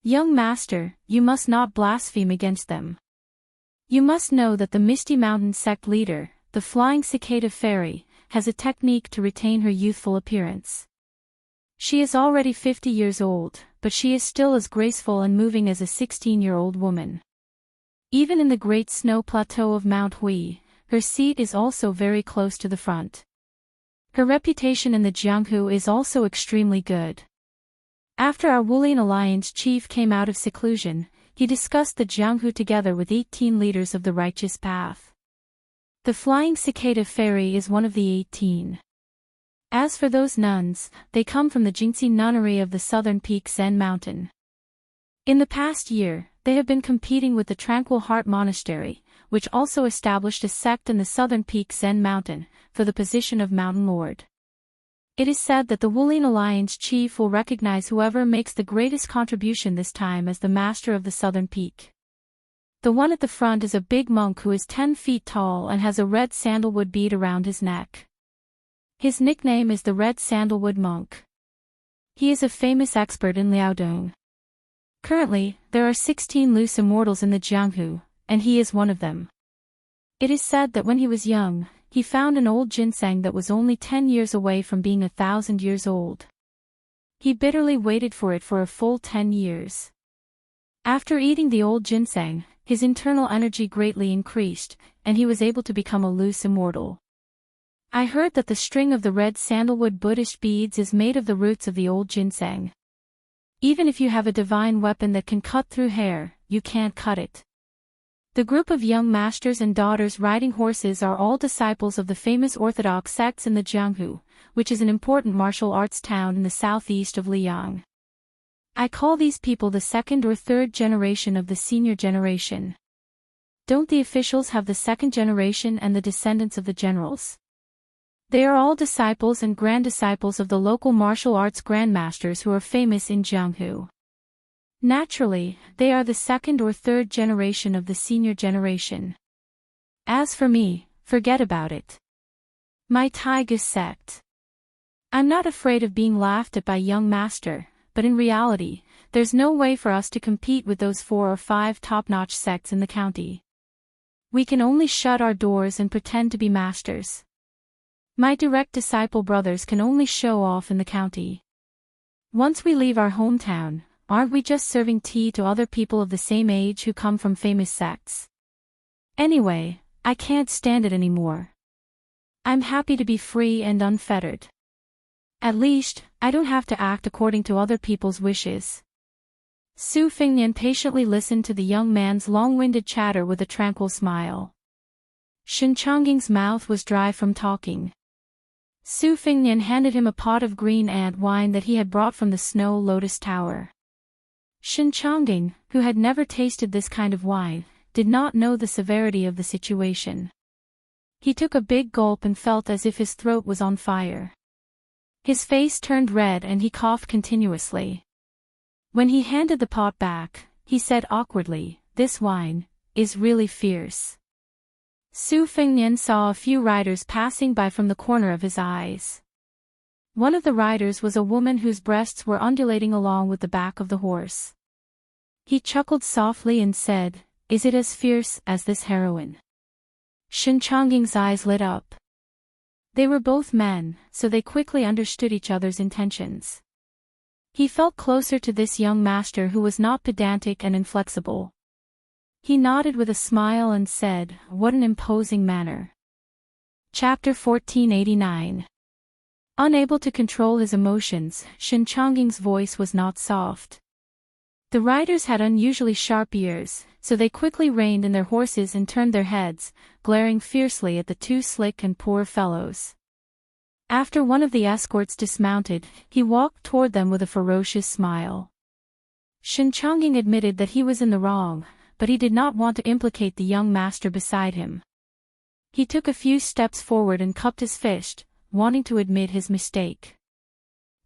Young master, you must not blaspheme against them. You must know that the Misty Mountain sect leader, the Flying Cicada Fairy, has a technique to retain her youthful appearance. She is already 50 years old, but she is still as graceful and moving as a 16-year-old woman. Even in the Great Snow Plateau of Mount Hui, her seat is also very close to the front. Her reputation in the Jianghu is also extremely good. After our Wulian Alliance chief came out of seclusion, he discussed the Jianghu together with 18 leaders of the righteous path. The Flying Cicada Fairy is one of the 18. As for those nuns, they come from the Jingxi nunnery of the southern peak Zen Mountain. In the past year, they have been competing with the Tranquil Heart Monastery, which also established a sect in the southern peak Zen Mountain, for the position of Mountain Lord. It is said that the Wulian Alliance chief will recognize whoever makes the greatest contribution this time as the master of the southern peak. The one at the front is a big monk who is 10 feet tall and has a red sandalwood bead around his neck. His nickname is the Red Sandalwood Monk. He is a famous expert in Liaodong. Currently, there are 16 loose immortals in the Jianghu, and he is one of them. It is said that when he was young, he found an old ginseng that was only 10 years away from being 1,000 years old. He bitterly waited for it for a full 10 years. After eating the old ginseng, his internal energy greatly increased, and he was able to become a loose immortal. I heard that the string of the red sandalwood Buddhist beads is made of the roots of the old ginseng. Even if you have a divine weapon that can cut through hair, you can't cut it. The group of young masters and daughters riding horses are all disciples of the famous Orthodox sects in the Jianghu, which is an important martial arts town in the southeast of Liang. I call these people the 2nd or 3rd generation of the senior generation. Don't the officials have the 2nd generation and the descendants of the generals? They are all disciples and grand-disciples of the local martial arts grandmasters who are famous in Jianghu. Naturally, they are the 2nd or 3rd generation of the senior generation. As for me, forget about it. My Taiga sect. I'm not afraid of being laughed at by young master, but in reality, there's no way for us to compete with those 4 or 5 top-notch sects in the county. We can only shut our doors and pretend to be masters. My direct disciple brothers can only show off in the county. Once we leave our hometown, aren't we just serving tea to other people of the same age who come from famous sects? Anyway, I can't stand it anymore. I'm happy to be free and unfettered. At least, I don't have to act according to other people's wishes. Su Fengnian patiently listened to the young man's long-winded chatter with a tranquil smile. Shen Changjing's mouth was dry from talking. Su Fengnian handed him a pot of green ant wine that he had brought from the Snow Lotus Tower. Shen Changjing, who had never tasted this kind of wine, did not know the severity of the situation. He took a big gulp and felt as if his throat was on fire. His face turned red and he coughed continuously. When he handed the pot back, he said awkwardly, "This wine is really fierce." Su Fengnian saw a few riders passing by from the corner of his eyes. One of the riders was a woman whose breasts were undulating along with the back of the horse. He chuckled softly and said, "Is it as fierce as this heroine?" Shen Changjing's eyes lit up. They were both men, so they quickly understood each other's intentions. He felt closer to this young master who was not pedantic and inflexible. He nodded with a smile and said, "What an imposing manner." Chapter 1489. Unable to control his emotions, Shen Changjing's voice was not soft. The riders had unusually sharp ears, so they quickly reined in their horses and turned their heads, glaring fiercely at the two slick and poor fellows. After one of the escorts dismounted, he walked toward them with a ferocious smile. Shen Changjing admitted that he was in the wrong, but he did not want to implicate the young master beside him. He took a few steps forward and cupped his fist, wanting to admit his mistake.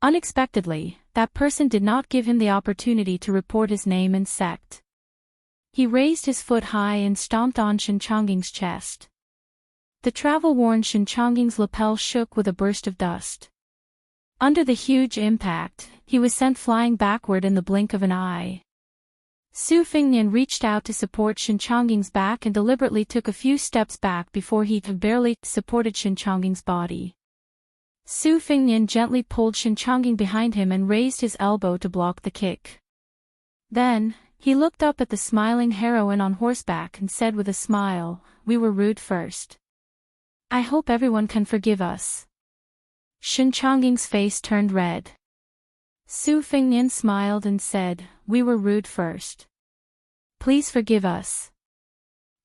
Unexpectedly, that person did not give him the opportunity to report his name and sect. He raised his foot high and stomped on Shen Changjing's chest. The travel-worn Shen Changjing's lapel shook with a burst of dust. Under the huge impact, he was sent flying backward in the blink of an eye. Su Fengnian reached out to support Shen Changjing's back and deliberately took a few steps back before he barely supported Shen Changjing's body. Su Fengnian gently pulled Shen Changjing behind him and raised his elbow to block the kick. Then, he looked up at the smiling heroine on horseback and said with a smile, "We were rude first. I hope everyone can forgive us." Shen Changjing's face turned red. Su Fengnian smiled and said, "We were rude first. Please forgive us."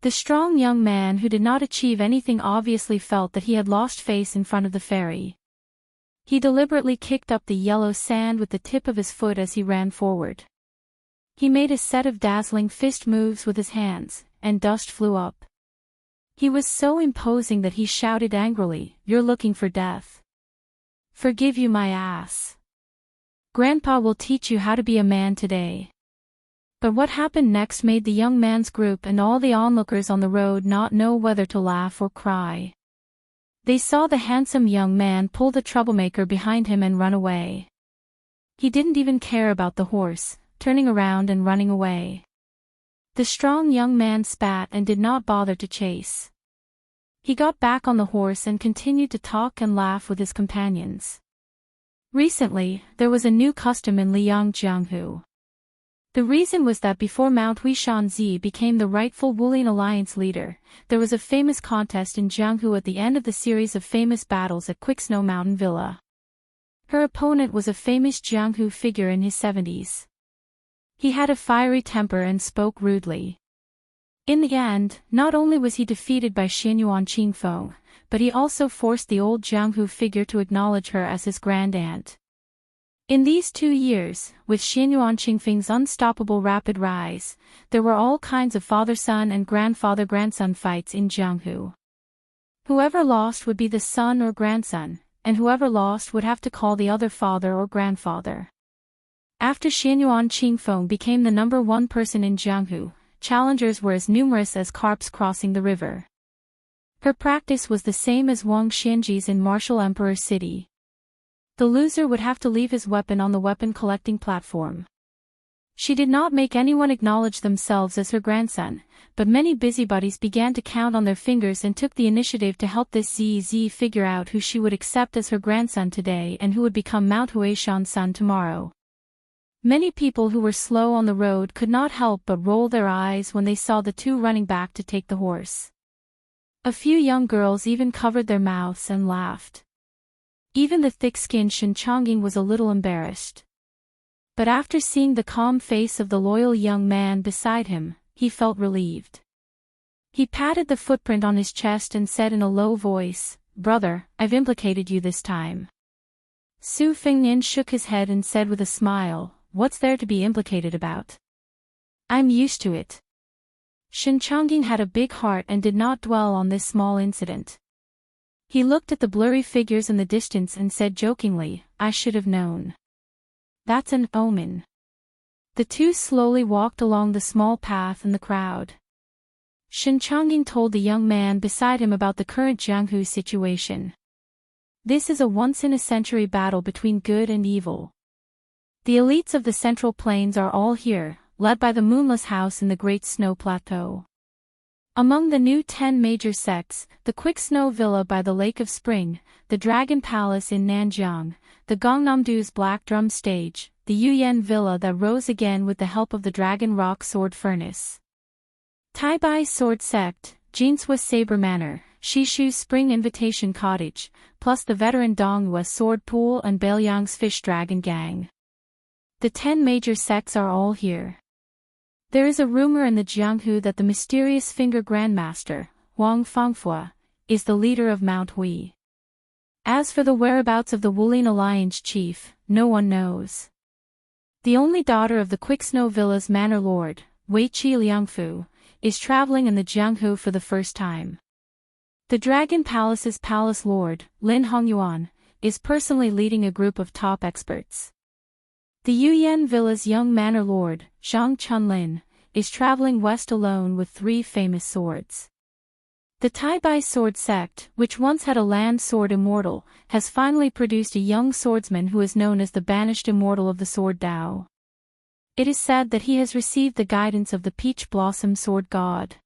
The strong young man who did not achieve anything obviously felt that he had lost face in front of the ferry. He deliberately kicked up the yellow sand with the tip of his foot as he ran forward. He made a set of dazzling fist moves with his hands, and dust flew up. He was so imposing that he shouted angrily, "You're looking for death. Forgive you my ass. Grandpa will teach you how to be a man today." But what happened next made the young man's group and all the onlookers on the road not know whether to laugh or cry. They saw the handsome young man pull the troublemaker behind him and run away. He didn't even care about the horse, turning around and running away. The strong young man spat and did not bother to chase. He got back on the horse and continued to talk and laugh with his companions. Recently, there was a new custom in Liang Jianghu. The reason was that before Mount Huishanzi became the rightful Wulian Alliance leader, there was a famous contest in Jianghu at the end of the series of famous battles at Quicksnow Mountain Villa. Her opponent was a famous Jianghu figure in his 70s. He had a fiery temper and spoke rudely. In the end, not only was he defeated by Xianyuan Qingfeng, but he also forced the old Jianghu figure to acknowledge her as his grand-aunt. In these 2 years, with Xianyuan Qingfeng's unstoppable rapid rise, there were all kinds of father-son and grandfather-grandson fights in Jianghu. Whoever lost would be the son or grandson, and whoever lost would have to call the other father or grandfather. After Xianyuan Qingfeng became the number 1 person in Jianghu, challengers were as numerous as carps crossing the river. Her practice was the same as Wang Xianji's in Martial Emperor City. The loser would have to leave his weapon on the weapon-collecting platform. She did not make anyone acknowledge themselves as her grandson, but many busybodies began to count on their fingers and took the initiative to help this ZZ figure out who she would accept as her grandson today and who would become Mount Huishan's son tomorrow. Many people who were slow on the road could not help but roll their eyes when they saw the two running back to take the horse. A few young girls even covered their mouths and laughed. Even the thick-skinned Shen Chongying was a little embarrassed. But after seeing the calm face of the loyal young man beside him, he felt relieved. He patted the footprint on his chest and said in a low voice, "Brother, I've implicated you this time." Su Fengnian shook his head and said with a smile, "What's there to be implicated about? I'm used to it." Shen Chongying had a big heart and did not dwell on this small incident. He looked at the blurry figures in the distance and said jokingly, "I should have known. That's an omen." The two slowly walked along the small path in the crowd. Shen Chongying told the young man beside him about the current Jianghu situation. This is a once-in-a-century battle between good and evil. The elites of the Central Plains are all here, led by the Moonless House in the Great Snow Plateau. Among the new 10 major sects, the Quick Snow Villa by the Lake of Spring, the Dragon Palace in Nanjiang, the Gangnamdo's Black Drum Stage, the Yuyan Villa that rose again with the help of the Dragon Rock Sword Furnace, Taibai Sword Sect, Jinswa Saber Manor, Shishu Spring Invitation Cottage, plus the veteran Donghua Sword Pool and Bailyang's Fish Dragon Gang. The 10 major sects are all here. There is a rumor in the Jianghu that the mysterious Finger Grandmaster, Wang Fangfua, is the leader of Mount Hui. As for the whereabouts of the Wulin Alliance chief, no one knows. The only daughter of the Quick Snow Villa's manor lord, Wei Qi Liangfu, is traveling in the Jianghu for the first time. The Dragon Palace's palace lord, Lin Hongyuan, is personally leading a group of top experts. The Yuyan Villa's young manor lord, Zhang Chunlin, is traveling west alone with 3 famous swords. The Taibai Sword Sect, which once had a land sword Immortal, has finally produced a young swordsman who is known as the banished Immortal of the Sword Dao. It is said that he has received the guidance of the Peach Blossom Sword God.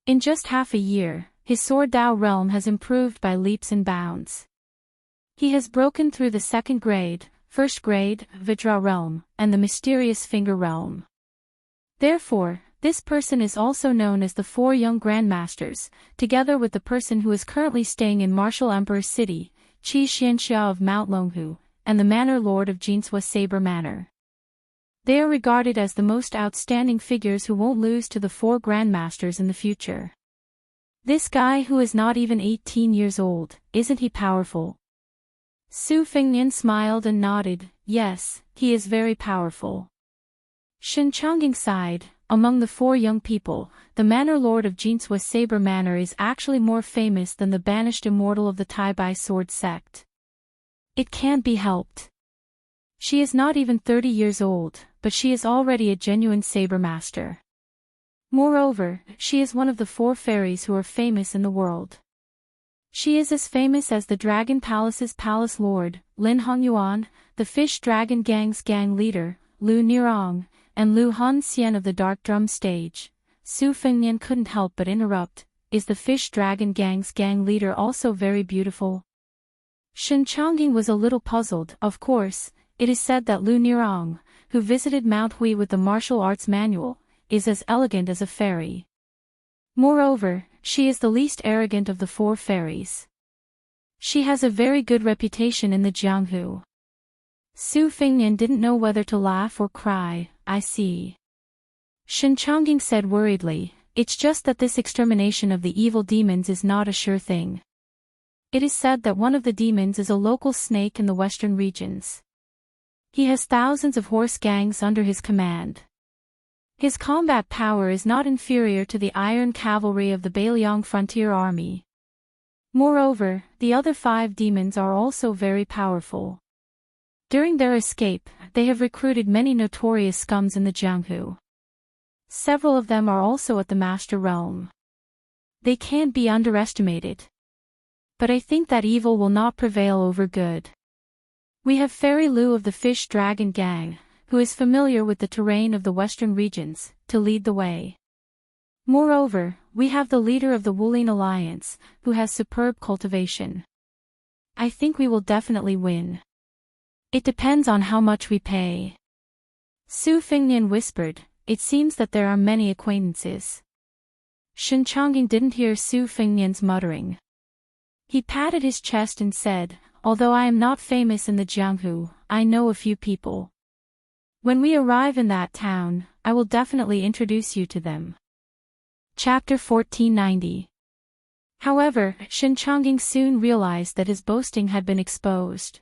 In just half a year, his Sword Dao realm has improved by leaps and bounds. He has broken through the second grade, first grade, Vajra realm, and the mysterious Finger realm. Therefore, this person is also known as the 4 young grandmasters, together with the person who is currently staying in Martial Emperor City, Qi Xianxia of Mount Longhu, and the manor lord of Jinswa Saber Manor. They are regarded as the most outstanding figures who won't lose to the 4 grandmasters in the future. This guy who is not even 18 years old, isn't he powerful? Su Fengnian smiled and nodded, yes, he is very powerful. Shen Chongying sighed, among the 4 young people, the manor lord of Jinswa Saber Manor is actually more famous than the banished Immortal of the Taibai Sword Sect. It can't be helped. She is not even 30 years old, but she is already a genuine saber master. Moreover, she is one of the 4 fairies who are famous in the world. She is as famous as the Dragon Palace's palace lord, Lin Hongyuan, the Fish Dragon Gang's gang leader, Lu Nirong, and Lu Han Xian of the Dark Drum Stage. Su Fengnian couldn't help but interrupt, is the Fish Dragon Gang's gang leader also very beautiful? Shen Chongying was a little puzzled. Of course, it is said that Lu Nirong, who visited Mount Hui with the martial arts manual, is as elegant as a fairy. Moreover, she is the least arrogant of the 4 fairies. She has a very good reputation in the Jianghu. Su Fengnian didn't know whether to laugh or cry. I see. Shen Chongying said worriedly, it's just that this extermination of the evil demons is not a sure thing. It is said that one of the demons is a local snake in the western regions. He has thousands of horse gangs under his command. His combat power is not inferior to the iron cavalry of the Bailyang frontier army. Moreover, the other 5 demons are also very powerful. During their escape, they have recruited many notorious scums in the Jianghu. Several of them are also at the Master Realm. They can't be underestimated. But I think that evil will not prevail over good. We have Fairy Lu of the Fish Dragon Gang, who is familiar with the terrain of the western regions, to lead the way. Moreover, we have the leader of the Wulin Alliance, who has superb cultivation. I think we will definitely win. It depends on how much we pay. Su Fengnian whispered, it seems that there are many acquaintances. Shen Chongying didn't hear Su Fengnian's muttering. He patted his chest and said, "Although I am not famous in the Jianghu, I know a few people. When we arrive in that town, I will definitely introduce you to them." Chapter 1490. However, Shen Chongying soon realized that his boasting had been exposed.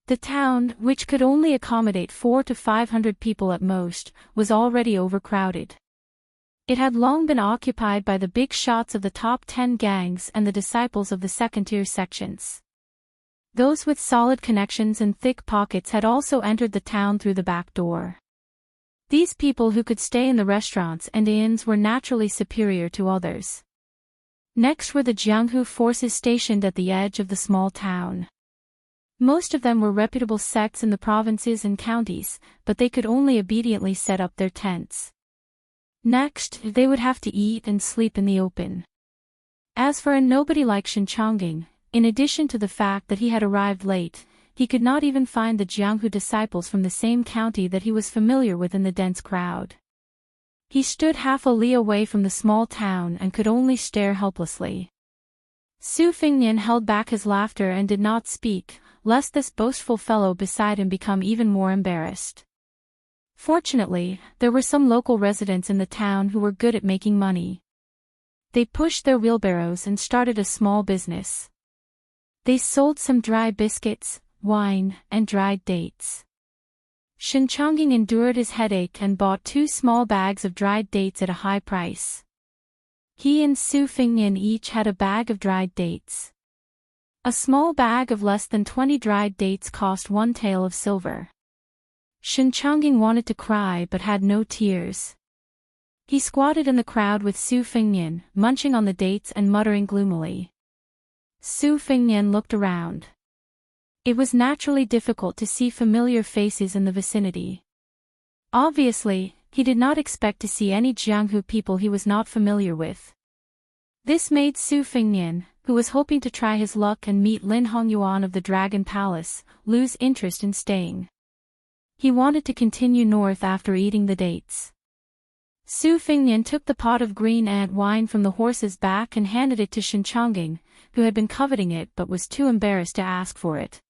The town, which could only accommodate 400 to 500 people at most, was already overcrowded. It had long been occupied by the big shots of the top 10 gangs and the disciples of the second-tier sections. Those with solid connections and thick pockets had also entered the town through the back door. These people who could stay in the restaurants and inns were naturally superior to others. Next were the Jianghu forces stationed at the edge of the small town. Most of them were reputable sects in the provinces and counties, but they could only obediently set up their tents. Next, they would have to eat and sleep in the open. As for a nobody like Shen Chongying, in addition to the fact that he had arrived late, he could not even find the Jianghu disciples from the same county that he was familiar with in the dense crowd. He stood half a li away from the small town and could only stare helplessly. Su Fengnian held back his laughter and did not speak, lest this boastful fellow beside him become even more embarrassed. Fortunately, there were some local residents in the town who were good at making money. They pushed their wheelbarrows and started a small business. They sold some dry biscuits, wine, and dried dates. Shen Chongying endured his headache and bought 2 small bags of dried dates at a high price. He and Su Fengnian each had a bag of dried dates. A small bag of less than 20 dried dates cost 1 tael of silver. Shen Chongying wanted to cry but had no tears. He squatted in the crowd with Su Fengnian, munching on the dates and muttering gloomily. Su Fengnian looked around. It was naturally difficult to see familiar faces in the vicinity. Obviously, he did not expect to see any Jianghu people he was not familiar with. This made Su Fengnian, who was hoping to try his luck and meet Lin Hongyuan of the Dragon Palace, lose interest in staying. He wanted to continue north after eating the dates. Su Fengnian took the pot of green ant wine from the horse's back and handed it to Shen Chongying, who had been coveting it but was too embarrassed to ask for it.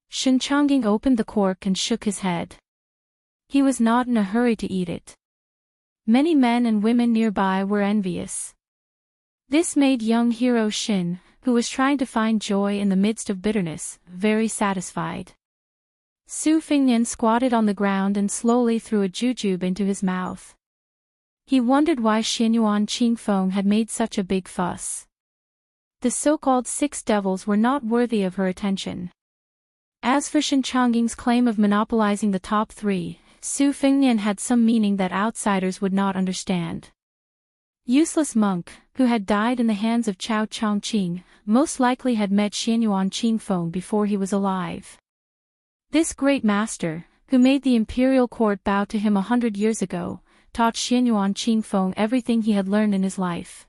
Shen Chongying opened the cork and shook his head. He was not in a hurry to eat it. Many men and women nearby were envious. This made young hero Shin, who was trying to find joy in the midst of bitterness, very satisfied. Su Fengnian squatted on the ground and slowly threw a jujube into his mouth. He wondered why Xianyuan Qingfeng had made such a big fuss. The so-called 6 devils were not worthy of her attention. As for Shen Chongying's claim of monopolizing the top 3, Su Fengnian had some meaning that outsiders would not understand. Useless monk, who had died in the hands of Chao Chongqing, most likely had met Xianyuan Qingfeng before he was alive. This great master, who made the imperial court bow to him 100 years ago, taught Xianyuan Qingfeng everything he had learned in his life.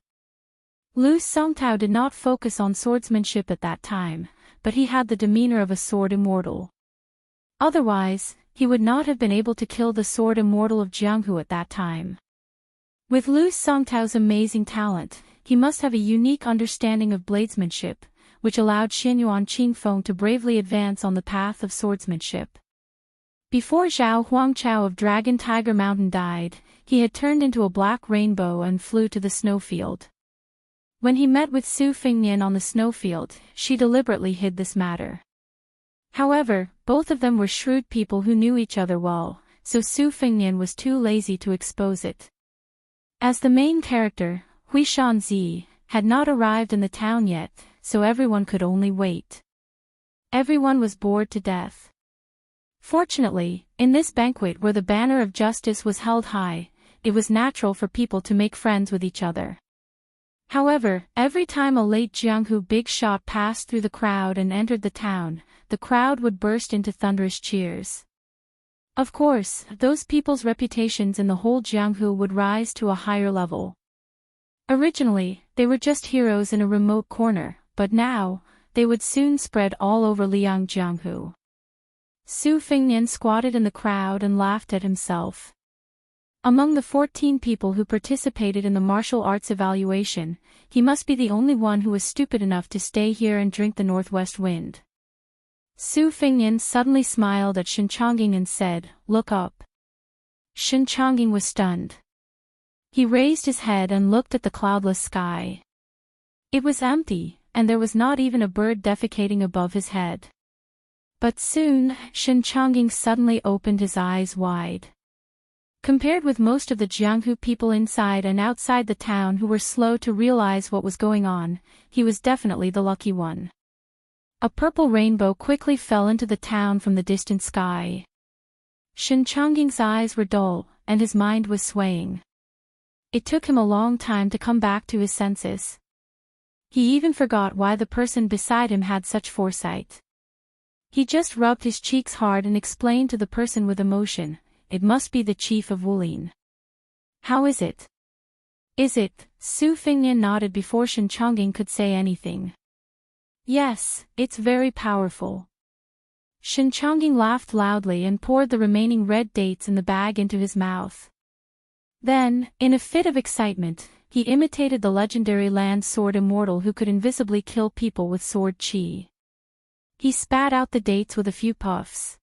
Lu Songtao did not focus on swordsmanship at that time, but he had the demeanor of a sword immortal. Otherwise, he would not have been able to kill the sword immortal of Jianghu at that time. With Lu Songtao's amazing talent, he must have a unique understanding of bladesmanship, which allowed Xianyuan Qingfeng to bravely advance on the path of swordsmanship. Before Zhao Huangchao of Dragon Tiger Mountain died, he had turned into a black rainbow and flew to the snowfield. When he met with Su Fengnian on the snowfield, she deliberately hid this matter. However, both of them were shrewd people who knew each other well, so Su Fengnian was too lazy to expose it. As the main character, Hui Shanzi, had not arrived in the town yet, so everyone could only wait. Everyone was bored to death. Fortunately, in this banquet where the banner of justice was held high, it was natural for people to make friends with each other. However, every time a late Jianghu big shot passed through the crowd and entered the town, the crowd would burst into thunderous cheers. Of course, those people's reputations in the whole Jianghu would rise to a higher level. Originally, they were just heroes in a remote corner, but now, they would soon spread all over Liang Jianghu. Su Fengnian squatted in the crowd and laughed at himself. Among the 14 people who participated in the martial arts evaluation, he must be the only one who was stupid enough to stay here and drink the northwest wind. Su Fengnian suddenly smiled at Shen Chongying and said, "Look up." Shen Chongying was stunned. He raised his head and looked at the cloudless sky. It was empty, and there was not even a bird defecating above his head. But soon, Shen Chongying suddenly opened his eyes wide. Compared with most of the Jianghu people inside and outside the town who were slow to realize what was going on, he was definitely the lucky one. A purple rainbow quickly fell into the town from the distant sky. Shen Chongying's eyes were dull, and his mind was swaying. It took him a long time to come back to his senses. He even forgot why the person beside him had such foresight. He just rubbed his cheeks hard and explained to the person with emotion, "It must be the chief of Wulin." "How is it?" "Is it?" Su Fengnian nodded before Shen Chongying could say anything. "Yes, it's very powerful." Shen Chongying laughed loudly and poured the remaining red dates in the bag into his mouth. Then, in a fit of excitement, he imitated the legendary land sword Immortal who could invisibly kill people with sword chi. He spat out the dates with a few puffs.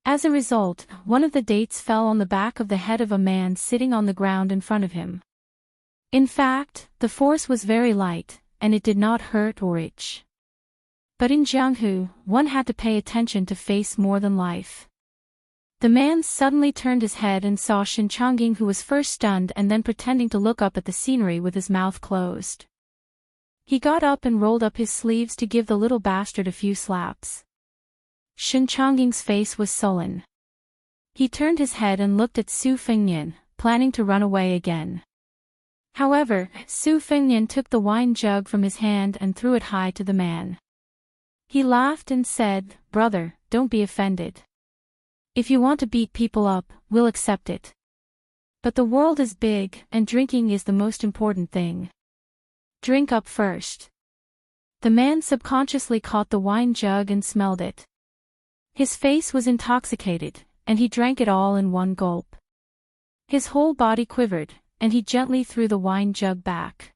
As a result, one of the dates fell on the back of the head of a man sitting on the ground in front of him. In fact, the force was very light, and it did not hurt or itch. But in Jianghu, one had to pay attention to face more than life. The man suddenly turned his head and saw Shen Chongying, who was first stunned and then pretending to look up at the scenery with his mouth closed. He got up and rolled up his sleeves to give the little bastard a few slaps. Shen Chongying's face was sullen. He turned his head and looked at Su Fengnian, planning to run away again. However, Su Fengnian took the wine jug from his hand and threw it high to the man. He laughed and said, "Brother, don't be offended. If you want to beat people up, we'll accept it. But the world is big, and drinking is the most important thing. Drink up first." The man subconsciously caught the wine jug and smelled it. His face was intoxicated, and he drank it all in one gulp. His whole body quivered, and he gently threw the wine jug back.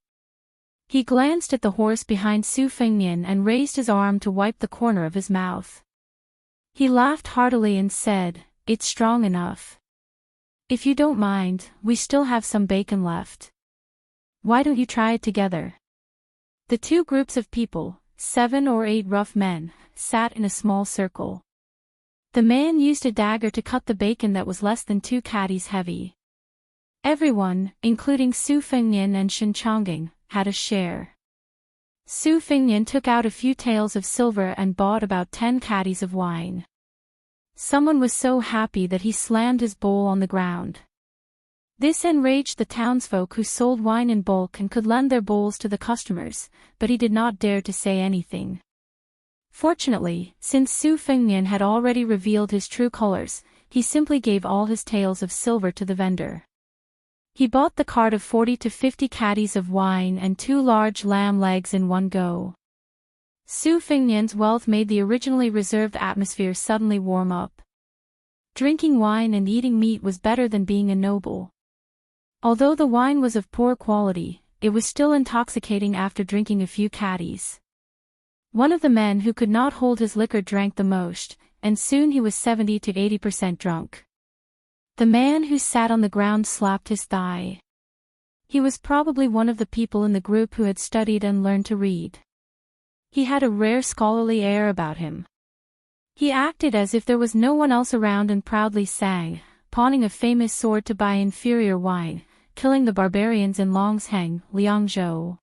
He glanced at the horse behind Su Fengnian and raised his arm to wipe the corner of his mouth. He laughed heartily and said, "It's strong enough. If you don't mind, we still have some bacon left. Why don't you try it together?" The two groups of people, 7 or 8 rough men, sat in a small circle. The man used a dagger to cut the bacon that was less than 2 caddies heavy. Everyone, including Su Fengnian and Shen Chongying, had a share. Su Fengnian took out a few taels of silver and bought about 10 caddies of wine. Someone was so happy that he slammed his bowl on the ground. This enraged the townsfolk who sold wine in bulk and could lend their bowls to the customers, but he did not dare to say anything. Fortunately, since Su Fengnian had already revealed his true colors, he simply gave all his taels of silver to the vendor. He bought the cart of 40 to 50 caddies of wine and 2 large lamb legs in one go. Su Fengnian's wealth made the originally reserved atmosphere suddenly warm up. Drinking wine and eating meat was better than being a noble. Although the wine was of poor quality, it was still intoxicating after drinking a few caddies. One of the men who could not hold his liquor drank the most, and soon he was 70 to 80% drunk. The man who sat on the ground slapped his thigh. He was probably one of the people in the group who had studied and learned to read. He had a rare scholarly air about him. He acted as if there was no one else around and proudly sang, pawning a famous sword to buy inferior wine, killing the barbarians in Longsheng, Liangzhou.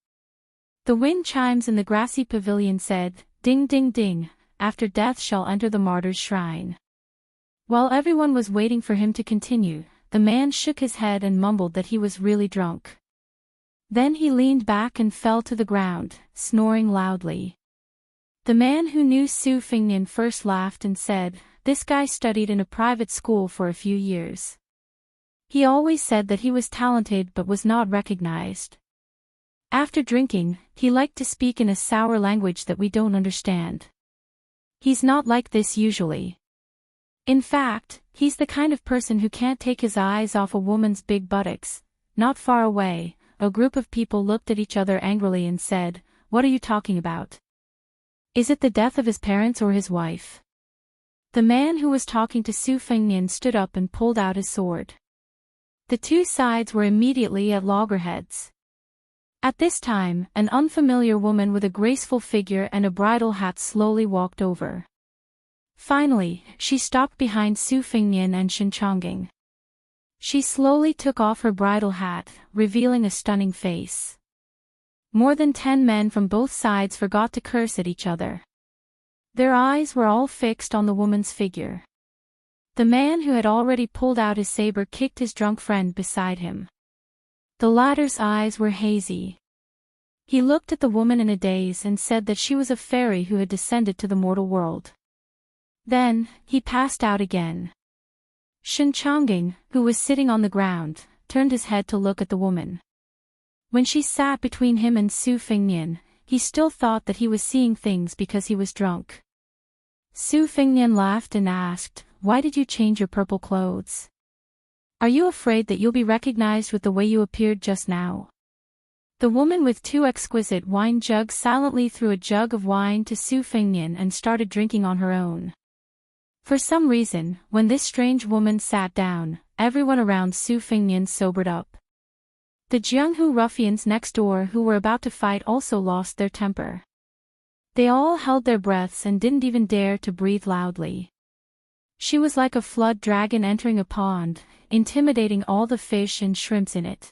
The wind chimes in the grassy pavilion said, "Ding ding ding, after death shall enter the martyr's shrine." While everyone was waiting for him to continue, the man shook his head and mumbled that he was really drunk. Then he leaned back and fell to the ground, snoring loudly. The man who knew Su Fengnian first laughed and said, "This guy studied in a private school for a few years. He always said that he was talented but was not recognized. After drinking, he liked to speak in a sour language that we don't understand. He's not like this usually. In fact, He's the kind of person who can't take his eyes off a woman's big buttocks. Not far away, a group of people looked at each other angrily and said, "What are you talking about? Is it the death of his parents or his wife?" The man who was talking to Su Fengnian stood up and pulled out his sword. The two sides were immediately at loggerheads. At this time, an unfamiliar woman with a graceful figure and a bridal hat slowly walked over. Finally, she stopped behind Su Fengnian and Shen Chongging. She slowly took off her bridal hat, revealing a stunning face. More than 10 men from both sides forgot to curse at each other. Their eyes were all fixed on the woman's figure. The man who had already pulled out his saber kicked his drunk friend beside him. The latter's eyes were hazy. He looked at the woman in a daze and said that she was a fairy who had descended to the mortal world. Then, he passed out again. Shen Chongging, who was sitting on the ground, turned his head to look at the woman. When she sat between him and Su Fengnian, he still thought that he was seeing things because he was drunk. Su Fengnian laughed and asked, "Why did you change your purple clothes? Are you afraid that you'll be recognized with the way you appeared just now?" The woman with 2 exquisite wine jugs silently threw a jug of wine to Su Fengnian and started drinking on her own. For some reason, when this strange woman sat down, everyone around Su Fengnian sobered up. The Jianghu ruffians next door who were about to fight also lost their temper. They all held their breaths and didn't even dare to breathe loudly. She was like a flood dragon entering a pond, intimidating all the fish and shrimps in it.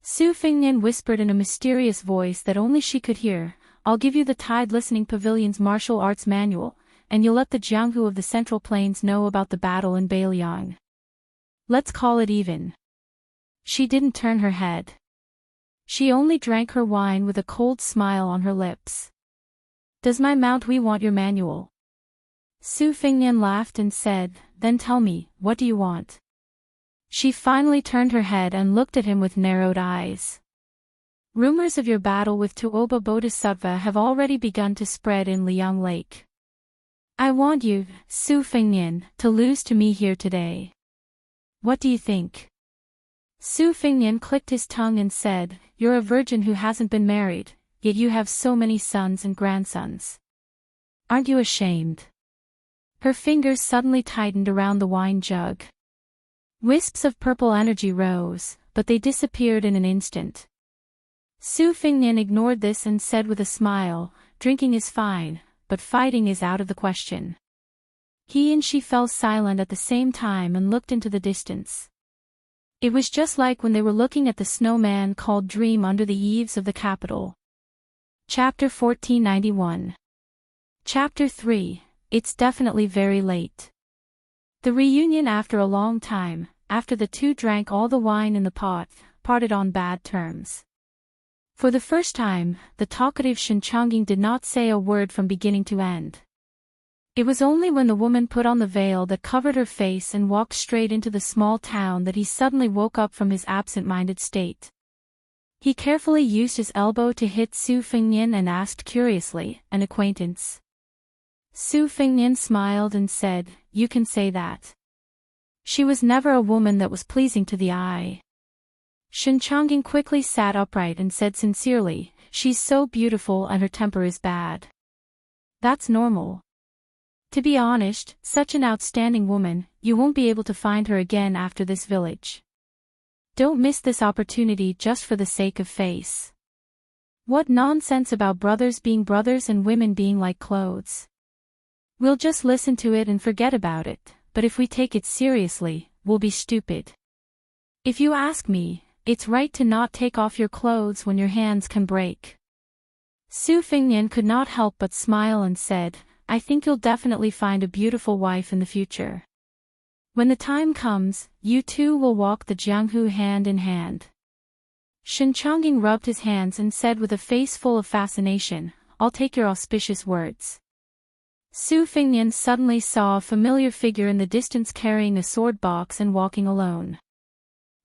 Su Fengnian whispered in a mysterious voice that only she could hear, "I'll give you the Tide Listening Pavilion's martial arts manual, and you'll let the Jianghu of the Central Plains know about the battle in Beiliang. Let's call it even." She didn't turn her head. She only drank her wine with a cold smile on her lips. "Does my Mount Wei want your manual?" Su Fengnian laughed and said, "Then tell me, what do you want?" She finally turned her head and looked at him with narrowed eyes. "Rumors of your battle with Tuoba Bodhisattva have already begun to spread in Liang Lake. I want you, Su Fengnian, to lose to me here today. What do you think?" Su Fengnian clicked his tongue and said, "You're a virgin who hasn't been married, yet you have so many sons and grandsons. Aren't you ashamed?" Her fingers suddenly tightened around the wine jug. Wisps of purple energy rose, but they disappeared in an instant. Su Fengnian ignored this and said with a smile, "Drinking is fine, but fighting is out of the question." He and she fell silent at the same time and looked into the distance. It was just like when they were looking at the snowman called Dream under the eaves of the capital. Chapter 1491. Chapter 3, It's definitely very late. The reunion after a long time, after the two drank all the wine in the pot, parted on bad terms. For the first time, the talkative Shen Chongging did not say a word from beginning to end. It was only when the woman put on the veil that covered her face and walked straight into the small town that he suddenly woke up from his absent-minded state. He carefully used his elbow to hit Su Fengnian and asked curiously, "An acquaintance?" Su Fengnian smiled and said, "You can say that." She was never a woman that was pleasing to the eye. Shen Chongging quickly sat upright and said sincerely, "She's so beautiful and her temper is bad." "That's normal. To be honest, such an outstanding woman, you won't be able to find her again after this village. Don't miss this opportunity just for the sake of face. What nonsense about brothers being brothers and women being like clothes. We'll just listen to it and forget about it, but if we take it seriously, we'll be stupid. If you ask me, it's right to not take off your clothes when your hands can break." Su Fengnian could not help but smile and said, "I think you'll definitely find a beautiful wife in the future. When the time comes, you two will walk the Jianghu hand in hand." Shen Chongging rubbed his hands and said with a face full of fascination, "I'll take your auspicious words." Su Fengnian suddenly saw a familiar figure in the distance carrying a sword box and walking alone.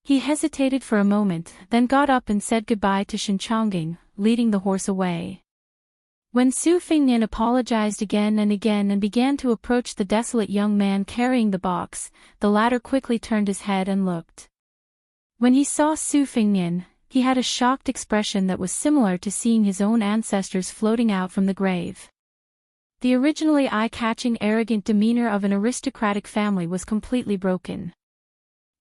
He hesitated for a moment, then got up and said goodbye to Shen Chongging, leading the horse away. When Su Fingnian apologized again and again and began to approach the desolate young man carrying the box, the latter quickly turned his head and looked. When he saw Su Fingnian, he had a shocked expression that was similar to seeing his own ancestors floating out from the grave. The originally eye-catching arrogant demeanor of an aristocratic family was completely broken.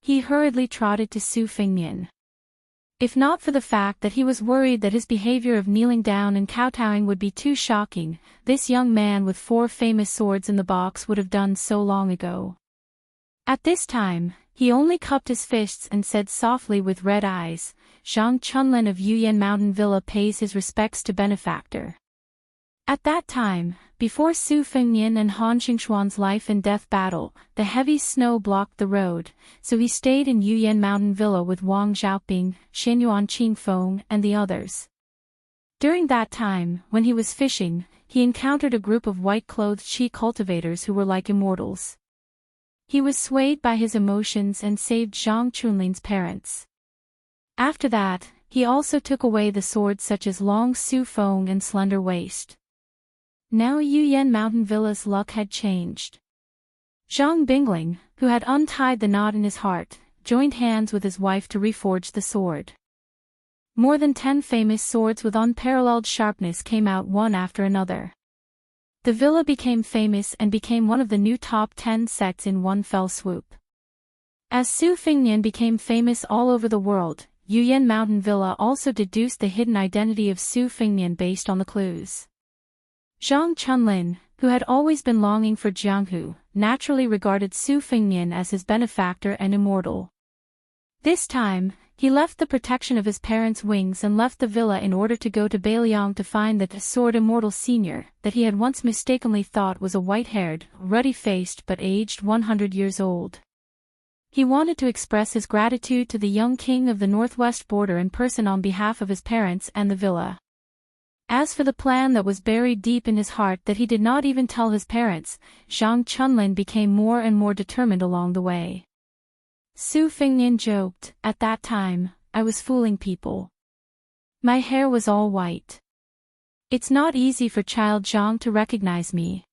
He hurriedly trotted to Su Fingnian. If not for the fact that he was worried that his behavior of kneeling down and kowtowing would be too shocking, this young man with 4 famous swords in the box would have done so long ago. At this time, he only cupped his fists and said softly with red eyes, "Zhang Chunlin of Yuyan Mountain Villa pays his respects to benefactor." At that time, before Su Fingnian and Han Xingxuan's life and death battle, the heavy snow blocked the road, so he stayed in Yuyan Mountain Villa with Wang Xiaoping, Xianyuan Qingfeng, and the others. During that time, when he was fishing, he encountered a group of white-clothed Qi cultivators who were like immortals. He was swayed by his emotions and saved Zhang Chunlin's parents. After that, he also took away the swords such as Long Su Feng and Slender Waist. Now Yuyan Mountain Villa's luck had changed. Zhang Bingling, who had untied the knot in his heart, joined hands with his wife to reforge the sword. More than 10 famous swords with unparalleled sharpness came out one after another. The villa became famous and became one of the new top 10 sects in one fell swoop. As Su Fingnian became famous all over the world, Yuyan Mountain Villa also deduced the hidden identity of Su Fingnian based on the clues. Zhang Chunlin, who had always been longing for Jianghu, naturally regarded Su Fingnian as his benefactor and immortal. This time, he left the protection of his parents' wings and left the villa in order to go to Beiliang to find the sword Immortal Senior, that he had once mistakenly thought was a white-haired, ruddy-faced but aged 100 years old. He wanted to express his gratitude to the young king of the northwest border in person on behalf of his parents and the villa. As for the plan that was buried deep in his heart that he did not even tell his parents, Zhang Chunlin became more and more determined along the way. Su Fingnian joked, "At that time, I was fooling people. My hair was all white. It's not easy for child Zhang to recognize me."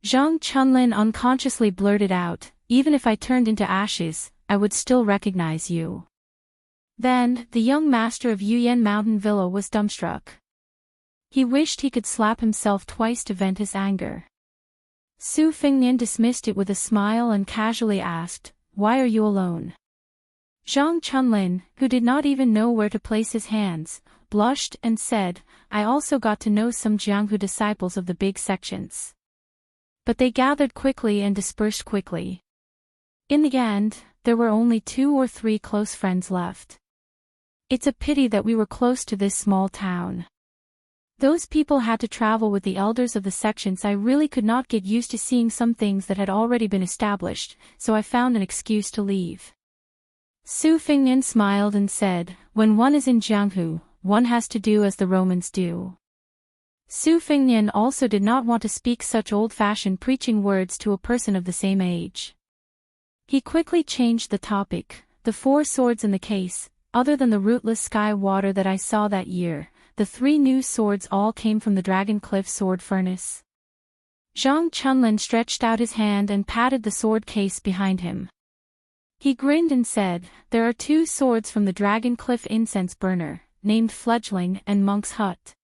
Zhang Chunlin unconsciously blurted out, "Even if I turned into ashes, I would still recognize you." Then, the young master of Yuyan Mountain Villa was dumbstruck. He wished he could slap himself twice to vent his anger. Su Fingnian dismissed it with a smile and casually asked, "Why are you alone?" Zhang Chunlin, who did not even know where to place his hands, blushed and said, "I also got to know some Jianghu disciples of the big sections. But they gathered quickly and dispersed quickly. In the end, there were only 2 or 3 close friends left. It's a pity that we were close to this small town. Those people had to travel with the elders of the sections. I really could not get used to seeing some things that had already been established, so I found an excuse to leave." Su Fingnian smiled and said, "When one is in Jianghu, one has to do as the Romans do." Su Fingnian also did not want to speak such old-fashioned preaching words to a person of the same age. He quickly changed the topic. "The 4 swords in the case, other than the rootless sky water that I saw that year, the 3 new swords all came from the Dragon Cliff sword furnace." Zhang Chunlin stretched out his hand and patted the sword case behind him. He grinned and said, "There are 2 swords from the Dragon Cliff incense burner, named Fledgling and Monk's Hut.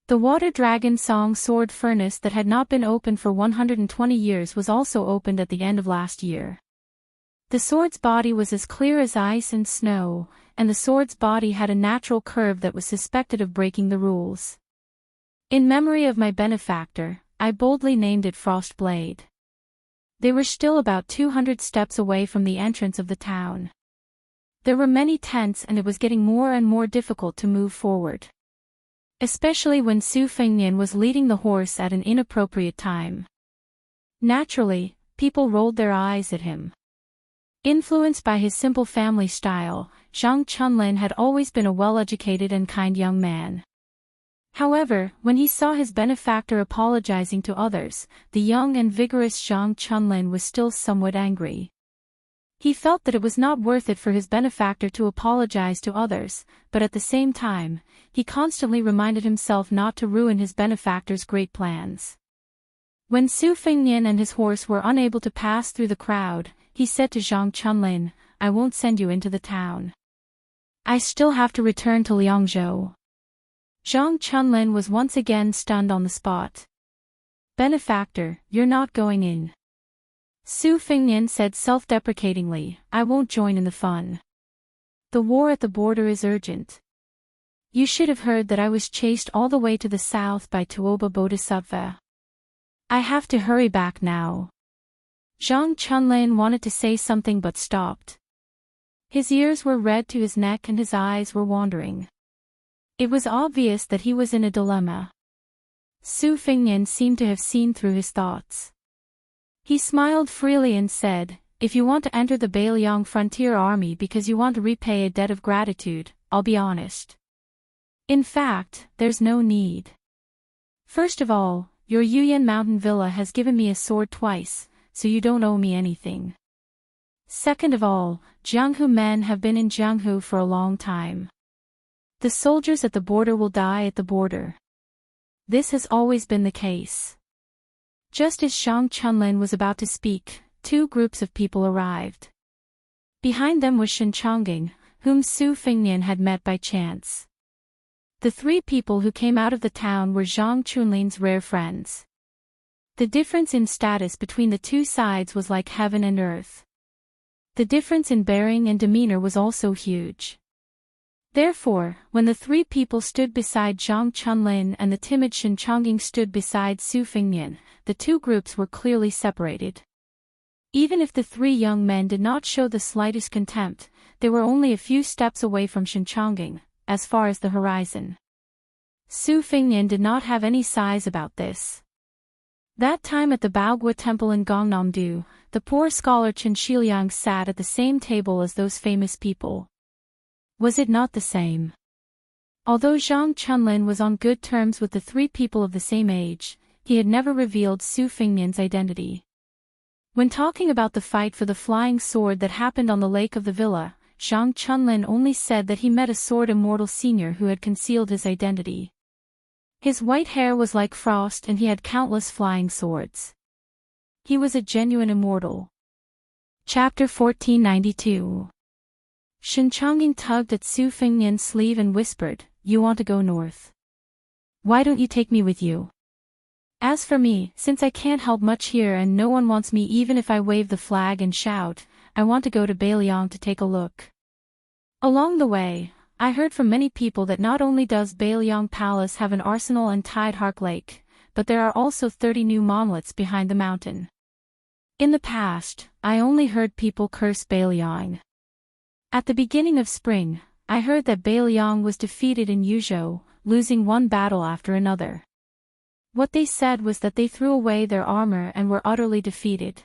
The Water Dragon Song sword furnace that had not been opened for 120 years was also opened at the end of last year. The sword's body was as clear as ice and snow, and the sword's body had a natural curve that was suspected of breaking the rules. In memory of my benefactor, I boldly named it Frost Blade." They were still about 200 steps away from the entrance of the town. There were many tents and it was getting more and more difficult to move forward. Especially when Su Fingnian was leading the horse at an inappropriate time. Naturally, people rolled their eyes at him. Influenced by his simple family style, Zhang Chunlin had always been a well-educated and kind young man. However, when he saw his benefactor apologizing to others, the young and vigorous Zhang Chunlin was still somewhat angry. He felt that it was not worth it for his benefactor to apologize to others, but at the same time, he constantly reminded himself not to ruin his benefactor's great plans. When Su Fengnian and his horse were unable to pass through the crowd, he said to Zhang Chunlin, "I won't send you into the town. I still have to return to Liangzhou." Zhang Chunlin was once again stunned on the spot. "Benefactor, you're not going in." Su Fengnian said self-deprecatingly, "I won't join in the fun. The war at the border is urgent. You should have heard that I was chased all the way to the south by Tuoba Bodhisattva. I have to hurry back now." Zhang Chunlin wanted to say something but stopped. His ears were red to his neck and his eyes were wandering. It was obvious that he was in a dilemma. Su Fengnian seemed to have seen through his thoughts. He smiled freely and said, "If you want to enter the Beiliang Frontier Army because you want to repay a debt of gratitude, I'll be honest. In fact, there's no need. First of all, your Yuyan Mountain Villa has given me a sword twice, so you don't owe me anything. Second of all, Jianghu men have been in Jianghu for a long time. The soldiers at the border will die at the border. This has always been the case." Just as Zhang Chunlin was about to speak, two groups of people arrived. Behind them was Shen Chongging, whom Su Fengnian had met by chance. The three people who came out of the town were Zhang Chunlin's rare friends. The difference in status between the two sides was like heaven and earth. The difference in bearing and demeanor was also huge. Therefore, when the three people stood beside Zhang Chunlin and the timid Shen Chongging stood beside Su Fengnian, the two groups were clearly separated. Even if the three young men did not show the slightest contempt, they were only a few steps away from Shen Chongging, as far as the horizon. Su Fengnian did not have any sighs about this. That time at the Baogua Temple in Gangnam-do, the poor scholar Chen Shiliang sat at the same table as those famous people. Was it not the same? Although Zhang Chunlin was on good terms with the three people of the same age, he had never revealed Su Fengnian's identity. When talking about the fight for the flying sword that happened on the lake of the villa, Zhang Chunlin only said that he met a sword immortal senior who had concealed his identity. His white hair was like frost and he had countless flying swords. He was a genuine immortal. Chapter 1492. Shen Chongging tugged at Su Fengnian's sleeve and whispered, "You want to go north? Why don't you take me with you? As for me, since I can't help much here and no one wants me even if I wave the flag and shout, I want to go to Beiliang to take a look. Along the way, I heard from many people that not only does Beiliang Palace have an arsenal and Tidehark Lake, but there are also 30 new monoliths behind the mountain. In the past, I only heard people curse Beiliang. At the beginning of spring, I heard that Beiliang was defeated in Yuzhou, losing one battle after another. What they said was that they threw away their armor and were utterly defeated.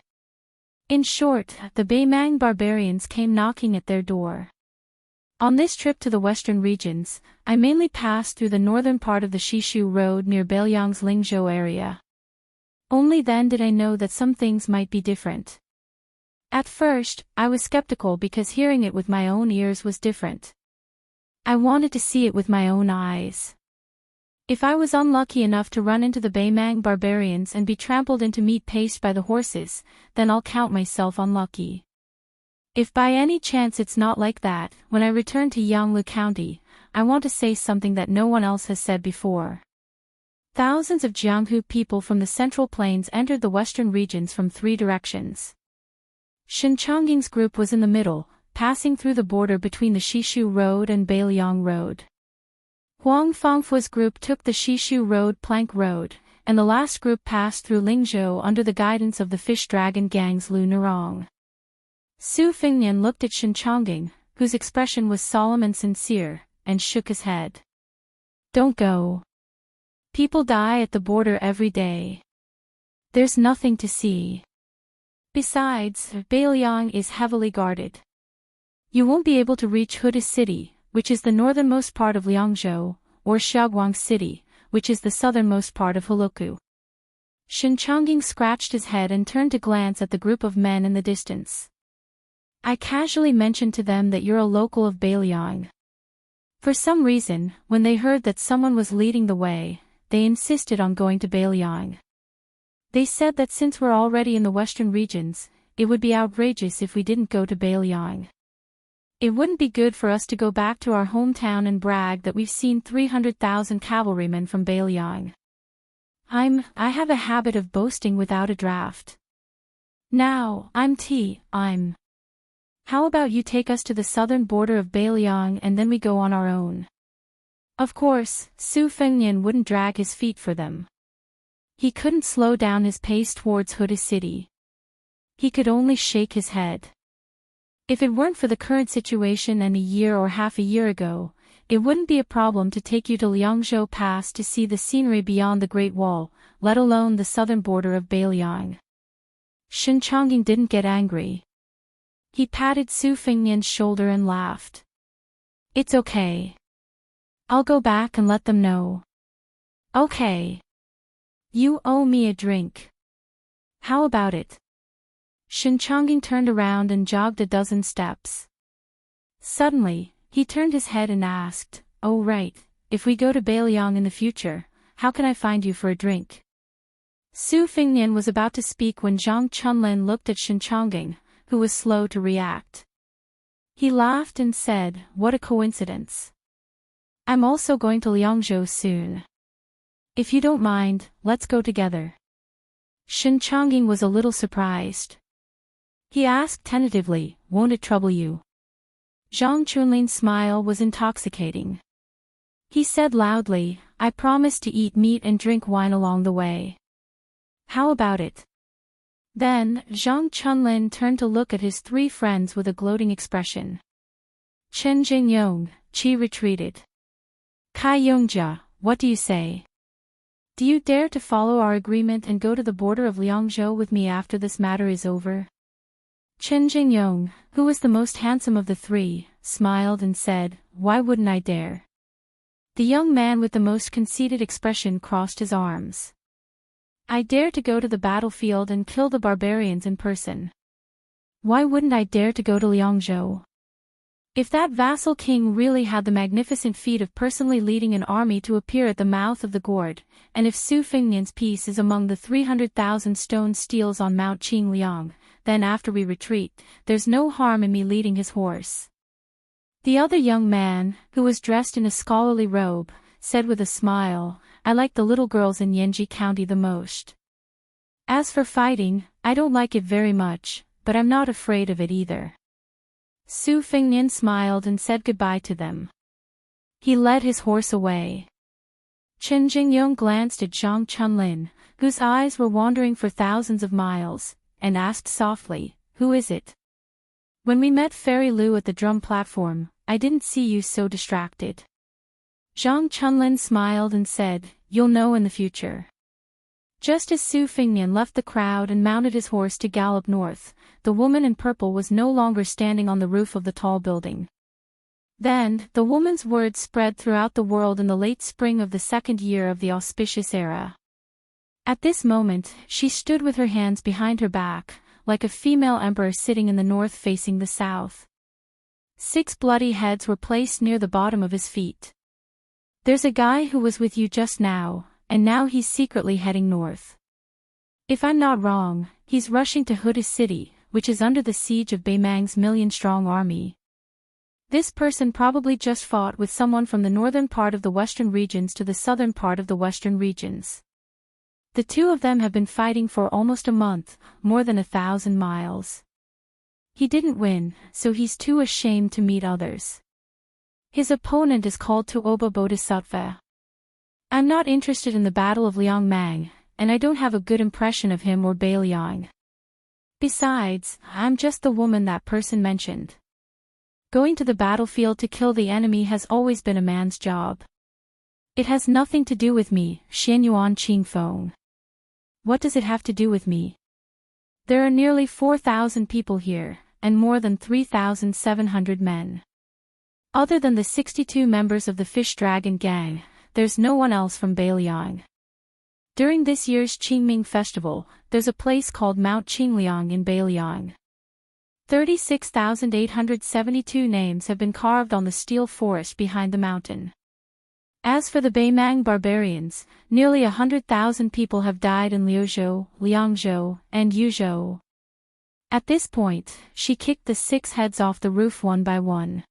In short, the Beimang barbarians came knocking at their door. On this trip to the western regions, I mainly passed through the northern part of the Shishu Road near Beiliang's Lingzhou area. Only then did I know that some things might be different. At first, I was skeptical because hearing it with my own ears was different. I wanted to see it with my own eyes. If I was unlucky enough to run into the Beimang barbarians and be trampled into meat paste by the horses, then I'll count myself unlucky. If by any chance it's not like that, when I return to Yanglu County, I want to say something that no one else has said before. Thousands of Jianghu people from the Central Plains entered the western regions from 3 directions. Shen Chongging's group was in the middle, passing through the border between the Shishu Road and Beiliang Road. Huang Fangfu's group took the Shishu Road Plank Road, and the last group passed through Lingzhou under the guidance of the Fish Dragon Gang's Lu Nerong. Su Fengnian looked at Shen Chongging, whose expression was solemn and sincere, and shook his head. "Don't go. People die at the border every day. There's nothing to see. Besides, Beiliang is heavily guarded. You won't be able to reach Huda City, which is the northernmost part of Liangzhou, or Xiaoguang City, which is the southernmost part of Heluku." Shen Chongging scratched his head and turned to glance at the group of men in the distance. I casually mentioned to them that you're a local of Beiliang. For some reason, when they heard that someone was leading the way, they insisted on going to Beiliang. They said that since we're already in the western regions, it would be outrageous if we didn't go to Beiliang. It wouldn't be good for us to go back to our hometown and brag that we've seen 300,000 cavalrymen from Beiliang. I have a habit of boasting without a draft. Now, How about you take us to the southern border of Beiliang and then we go on our own? Of course, Su Fengnian wouldn't drag his feet for them. He couldn't slow down his pace towards Huda City. He could only shake his head. If it weren't for the current situation and a year or half a year ago, it wouldn't be a problem to take you to Liangzhou Pass to see the scenery beyond the Great Wall, let alone the southern border of Beiliang. Shen Chongying didn't get angry. He patted Su Fengnian's shoulder and laughed. It's okay. I'll go back and let them know. Okay. You owe me a drink. How about it? Shen Chongying turned around and jogged a dozen steps. Suddenly, he turned his head and asked, "Oh right, if we go to Beiliang in the future, how can I find you for a drink?" Su Fengnian was about to speak when Zhang Chunlin looked at Shen Chongying, who was slow to react. He laughed and said, "What a coincidence. I'm also going to Liangzhou soon. If you don't mind, let's go together." Shen Chongying was a little surprised. He asked tentatively, "Won't it trouble you?" Zhang Chunlin's smile was intoxicating. He said loudly, "I promise to eat meat and drink wine along the way. How about it?" Then, Zhang Chunlin turned to look at his three friends with a gloating expression. Chen Jingyong, Qi retreated. Kai Yongjia, what do you say? Do you dare to follow our agreement and go to the border of Liangzhou with me after this matter is over? Chen Jingyong, who was the most handsome of the three, smiled and said, "Why wouldn't I dare?" The young man with the most conceited expression crossed his arms. "I dare to go to the battlefield and kill the barbarians in person. Why wouldn't I dare to go to Liangzhou? If that vassal king really had the magnificent feat of personally leading an army to appear at the mouth of the gourd, and if Su Fengnian's piece is among the 300,000 stone steels on Mount Qingliang, then after we retreat, there's no harm in me leading his horse." The other young man, who was dressed in a scholarly robe, said with a smile, "I like the little girls in Yanji County the most. As for fighting, I don't like it very much, but I'm not afraid of it either." Su Fengnian smiled and said goodbye to them. He led his horse away. Chen Jingyong glanced at Zhang Chunlin, whose eyes were wandering for thousands of miles, and asked softly, "Who is it? When we met Fairy Lu at the drum platform, I didn't see you so distracted." Zhang Chunlin smiled and said, "You'll know in the future." Just as Su Fengnian left the crowd and mounted his horse to gallop north, the woman in purple was no longer standing on the roof of the tall building. Then, the woman's words spread throughout the world in the late spring of the second year of the auspicious era. At this moment, she stood with her hands behind her back, like a female emperor sitting in the north facing the south. 6 bloody heads were placed near the bottom of his feet. "There's a guy who was with you just now, and now he's secretly heading north. If I'm not wrong, he's rushing to Huda City, which is under the siege of Beimang's million-strong army. This person probably just fought with someone from the northern part of the western regions to the southern part of the western regions. The two of them have been fighting for almost a month, more than 1,000 miles. He didn't win, so he's too ashamed to meet others. His opponent is called Tuoba Bodhisattva. I'm not interested in the Battle of Liangmang, and I don't have a good impression of him or Beiliang. Besides, I'm just the woman that person mentioned. Going to the battlefield to kill the enemy has always been a man's job. It has nothing to do with me, Xianyuan Qingfeng. What does it have to do with me? There are nearly 4,000 people here, and more than 3,700 men. Other than the 62 members of the Fish Dragon Gang, there's no one else from Beiliang. During this year's Qingming festival, there's a place called Mount Qingliang in Beiliang. 36,872 names have been carved on the steel forest behind the mountain. As for the Beimang barbarians, nearly 100,000 people have died in Liuzhou, Liangzhou, and Yuzhou. At this point, she kicked the 6 heads off the roof one by one.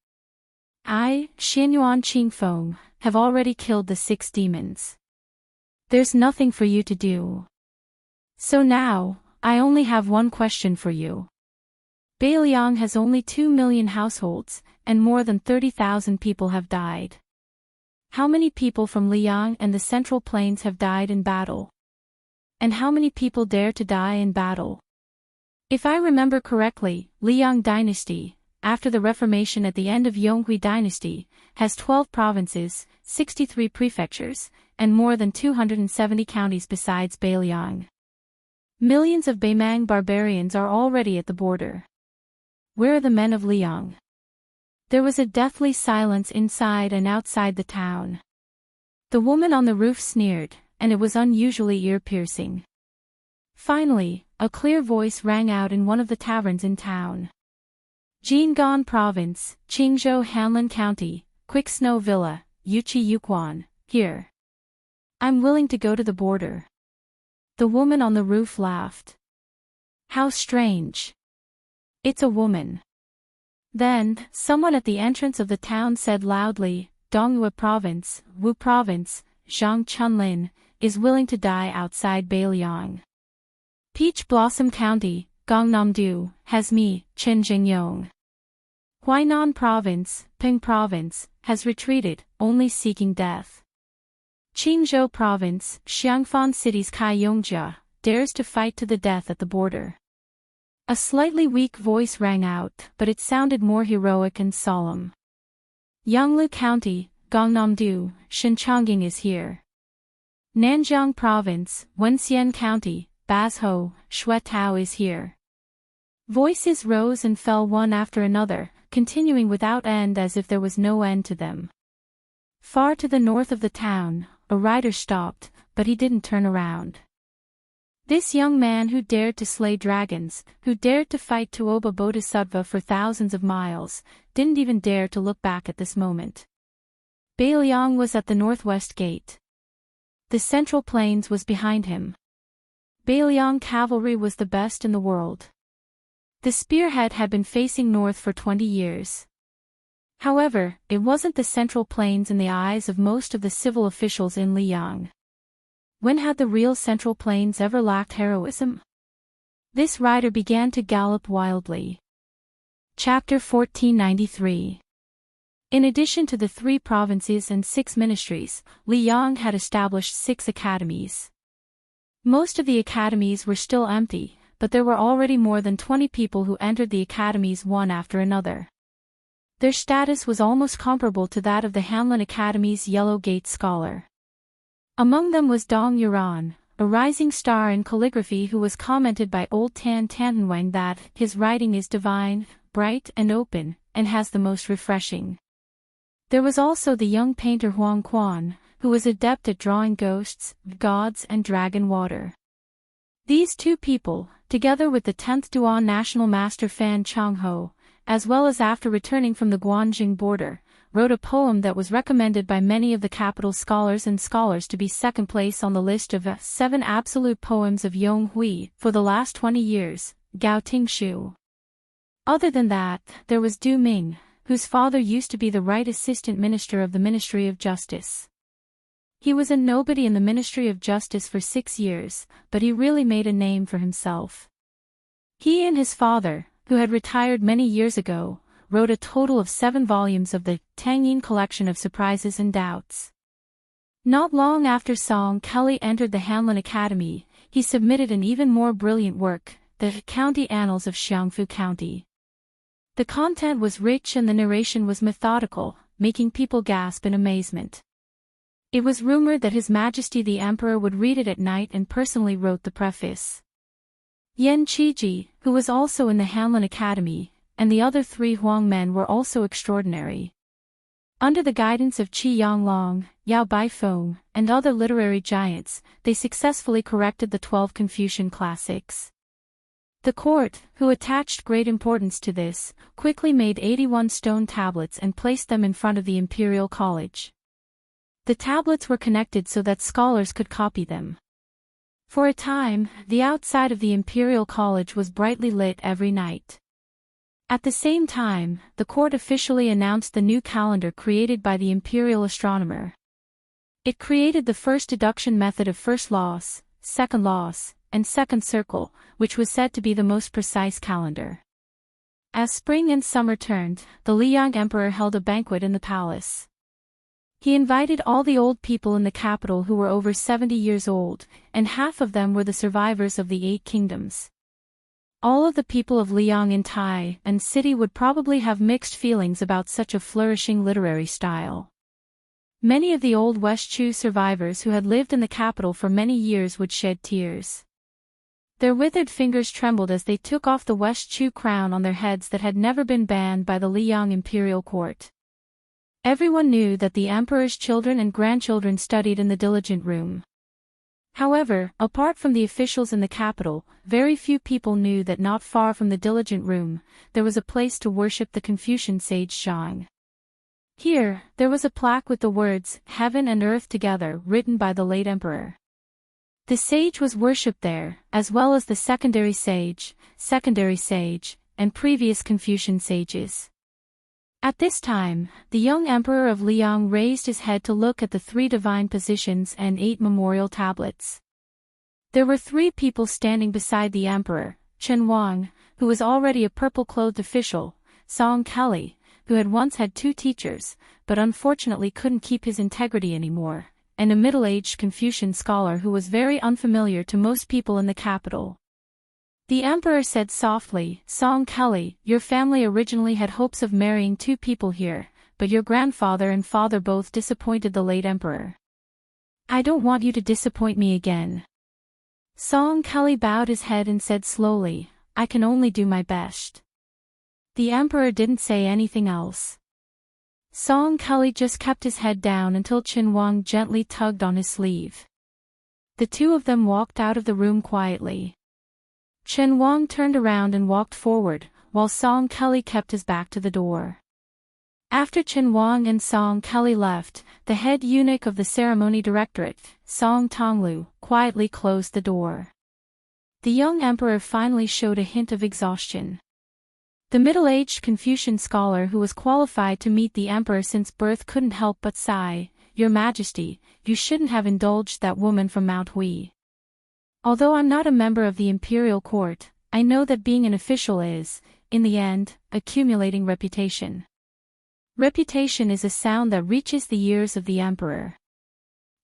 I, Xianyuan Qingfeng, have already killed the 6 demons. There's nothing for you to do. So now, I only have one question for you. Beiliang has only 2 million households, and more than 30,000 people have died. How many people from Liang and the Central Plains have died in battle? And how many people dare to die in battle? If I remember correctly, Liang dynasty, after the Reformation at the end of Yonghui dynasty, has 12 provinces, 63 prefectures, and more than 270 counties besides Beiliang. Millions of Beimang barbarians are already at the border. Where are the men of Liang? There was a deathly silence inside and outside the town. The woman on the roof sneered, and it was unusually ear-piercing. Finally, a clear voice rang out in one of the taverns in town. Jingan Province, Qingzhou Hanlin County, Quick Snow Villa, Yuqi Yuquan, here. I'm willing to go to the border. The woman on the roof laughed. How strange. It's a woman. Then, someone at the entrance of the town said loudly, Donghua Province, Wu Province, Zhang Chunlin, is willing to die outside Beiliang. Peach Blossom County, Gangnam-do, has me, Chen Jingyong. Huainan Province, Ping Province, has retreated, only seeking death. Qingzhou Province, Xiangfan City's Kai Yongjia, dares to fight to the death at the border. A slightly weak voice rang out, but it sounded more heroic and solemn. Yanglu County, Gangnam-do, Shenchongying is here. Nanjiang Province, Wenxian County, Bazhou, Shuetao is here. Voices rose and fell one after another, continuing without end as if there was no end to them. Far to the north of the town, a rider stopped, but he didn't turn around. This young man who dared to slay dragons, who dared to fight Tuoba Bodhisattva for thousands of miles, didn't even dare to look back at this moment. Beiliang was at the northwest gate. The Central Plains was behind him. Beiliang cavalry was the best in the world. The spearhead had been facing north for 20 years. However, it wasn't the Central Plains in the eyes of most of the civil officials in Liang. When had the real Central Plains ever lacked heroism? This rider began to gallop wildly. Chapter 1493. In addition to the 3 provinces and 6 ministries, Liang had established 6 academies. Most of the academies were still empty, but there were already more than 20 people who entered the academies one after another. Their status was almost comparable to that of the Hanlin Academy's Yellow Gate Scholar. Among them was Dong Yuran, a rising star in calligraphy who was commented by old Tan Tantanwang that his writing is divine, bright and open, and has the most refreshing. There was also the young painter Huang Quan, who was adept at drawing ghosts, gods and dragon water. These 2 people, together with the 10th Duan national master Fan Changho, as well as after returning from the Guanjing border, wrote a poem that was recommended by many of the capital scholars to be second place on the list of 7 absolute poems of Yonghui for the last 20 years, Gao Tingshu. Other than that, there was Du Ming, whose father used to be the right assistant minister of the Ministry of Justice. He was a nobody in the Ministry of Justice for 6 years, but he really made a name for himself. He and his father, who had retired many years ago, wrote a total of 7 volumes of the Tangyin collection of surprises and doubts. Not long after Song Kelly entered the Hanlin Academy, he submitted an even more brilliant work, the County Annals of Xiangfu County. The content was rich and the narration was methodical, making people gasp in amazement. It was rumored that His Majesty the Emperor would read it at night and personally wrote the preface. Yan Qiji, who was also in the Hanlin Academy, and the other 3 Huang men were also extraordinary. Under the guidance of Qi Yanglong, Yao Baifeng, and other literary giants, they successfully corrected the 12 Confucian classics. The court, who attached great importance to this, quickly made 81 stone tablets and placed them in front of the imperial college. The tablets were connected so that scholars could copy them. For a time, the outside of the imperial college was brightly lit every night. At the same time, the court officially announced the new calendar created by the imperial astronomer. It created the first deduction method of first loss, second loss, and second circle, which was said to be the most precise calendar. As spring and summer turned, the Liang emperor held a banquet in the palace. He invited all the old people in the capital who were over 70 years old, and half of them were the survivors of the 8 kingdoms. All of the people of Liang in Tai and city would probably have mixed feelings about such a flourishing literary style. Many of the old West Chu survivors who had lived in the capital for many years would shed tears. Their withered fingers trembled as they took off the West Chu crown on their heads that had never been banned by the Liang imperial court. Everyone knew that the emperor's children and grandchildren studied in the diligent room. However, apart from the officials in the capital, very few people knew that not far from the diligent room, there was a place to worship the Confucian sage Zhang. Here, there was a plaque with the words, "Heaven and Earth Together," written by the late emperor. The sage was worshipped there, as well as the secondary sage, and previous Confucian sages. At this time, the young emperor of Liang raised his head to look at the 3 divine positions and 8 memorial tablets. There were 3 people standing beside the emperor: Chen Wang, who was already a purple-clothed official; Song Kelly, who had once had 2 teachers, but unfortunately couldn't keep his integrity anymore, and a middle-aged Confucian scholar who was very unfamiliar to most people in the capital. The emperor said softly, "Song Kelly, your family originally had hopes of marrying 2 people here, but your grandfather and father both disappointed the late emperor. I don't want you to disappoint me again." Song Kelly bowed his head and said slowly, "I can only do my best." The emperor didn't say anything else. Song Kelly just kept his head down until Chen Wang gently tugged on his sleeve. The 2 of them walked out of the room quietly. Chen Wang turned around and walked forward, while Song Kelly kept his back to the door. After Chen Wang and Song Kelly left, the head eunuch of the ceremony directorate, Song Tonglu, quietly closed the door. The young emperor finally showed a hint of exhaustion. The middle-aged Confucian scholar who was qualified to meet the emperor since birth couldn't help but sigh, "Your Majesty, you shouldn't have indulged that woman from Mount Hui. Although I'm not a member of the imperial court, I know that being an official is, in the end, accumulating reputation. Reputation is a sound that reaches the ears of the emperor.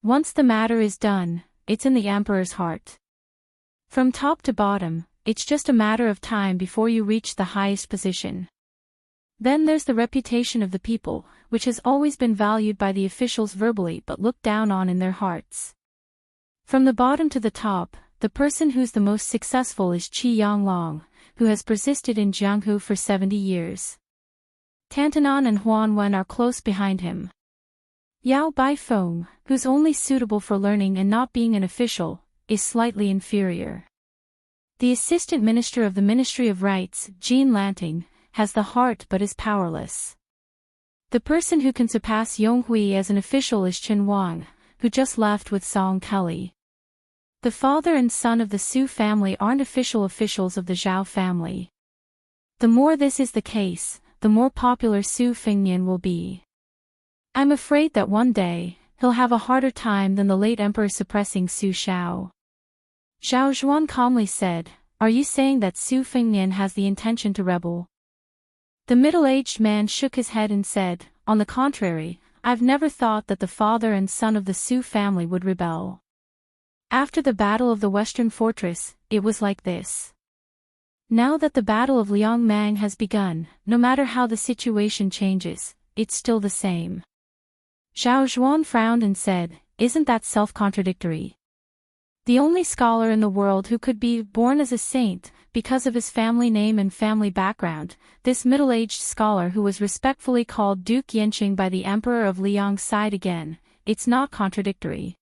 Once the matter is done, it's in the emperor's heart. From top to bottom, it's just a matter of time before you reach the highest position. Then there's the reputation of the people, which has always been valued by the officials verbally but looked down on in their hearts. From the bottom to the top, the person who's the most successful is Qi Yanglong, who has persisted in Jianghu for 70 years. Tantanan and Huan Wen are close behind him. Yao Baifeng, who's only suitable for learning and not being an official, is slightly inferior. The assistant minister of the Ministry of Rights, Jean Lanting, has the heart but is powerless. The person who can surpass Yonghui as an official is Chen Wang, who just left with Song Kelly. The father and son of the Su family aren't officials of the Zhao family. The more this is the case, the more popular Su Fengnian will be. I'm afraid that one day, he'll have a harder time than the late emperor suppressing Su Shao. Zhao Zhuan calmly said, "Are you saying that Su Fengnian has the intention to rebel?" The middle-aged man shook his head and said, "On the contrary, I've never thought that the father and son of the Su family would rebel. After the Battle of the Western Fortress, it was like this. Now that the Battle of Liangmang has begun, no matter how the situation changes, it's still the same." Zhao Zhuan frowned and said, "Isn't that self-contradictory? The only scholar in the world who could be born as a saint, because of his family name and family background, this middle-aged scholar who was respectfully called Duke Yenqing by the Emperor of Liang sighed again, it's not contradictory.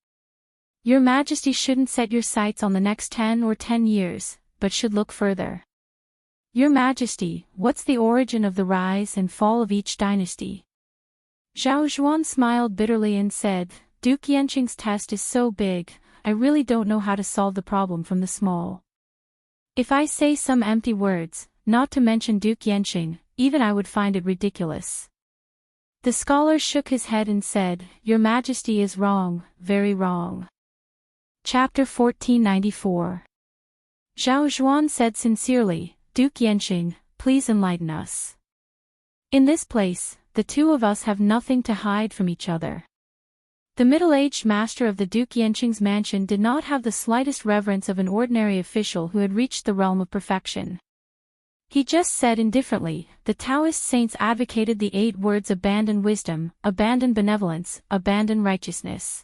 Your Majesty shouldn't set your sights on the next 10 years, but should look further." Your Majesty, what's the origin of the rise and fall of each dynasty? Zhao Zhuan smiled bitterly and said, Duke Yanqing's test is so big, I really don't know how to solve the problem from the small. If I say some empty words, not to mention Duke Yanqing, even I would find it ridiculous. The scholar shook his head and said, Your Majesty is wrong, very wrong. Chapter 1494. Zhao Zhuan said sincerely, Duke Yanqing, please enlighten us. In this place, the two of us have nothing to hide from each other. The middle-aged master of the Duke Yanqing's mansion did not have the slightest reverence of an ordinary official who had reached the realm of perfection. He just said indifferently, the Taoist saints advocated the 8 words: abandon wisdom, abandon benevolence, abandon righteousness.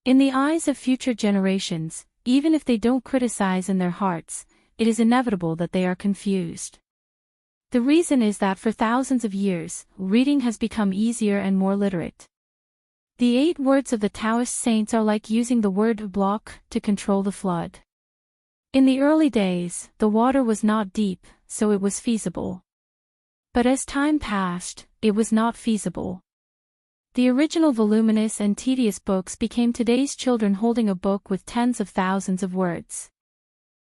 In the eyes of future generations, even if they don't criticize in their hearts, it is inevitable that they are confused. The reason is that for thousands of years, reading has become easier and more literate. The 8 words of the Taoist saints are like using the word block to control the flood. In the early days, the water was not deep, so it was feasible. But as time passed, it was not feasible. The original voluminous and tedious books became today's children holding a book with tens of thousands of words.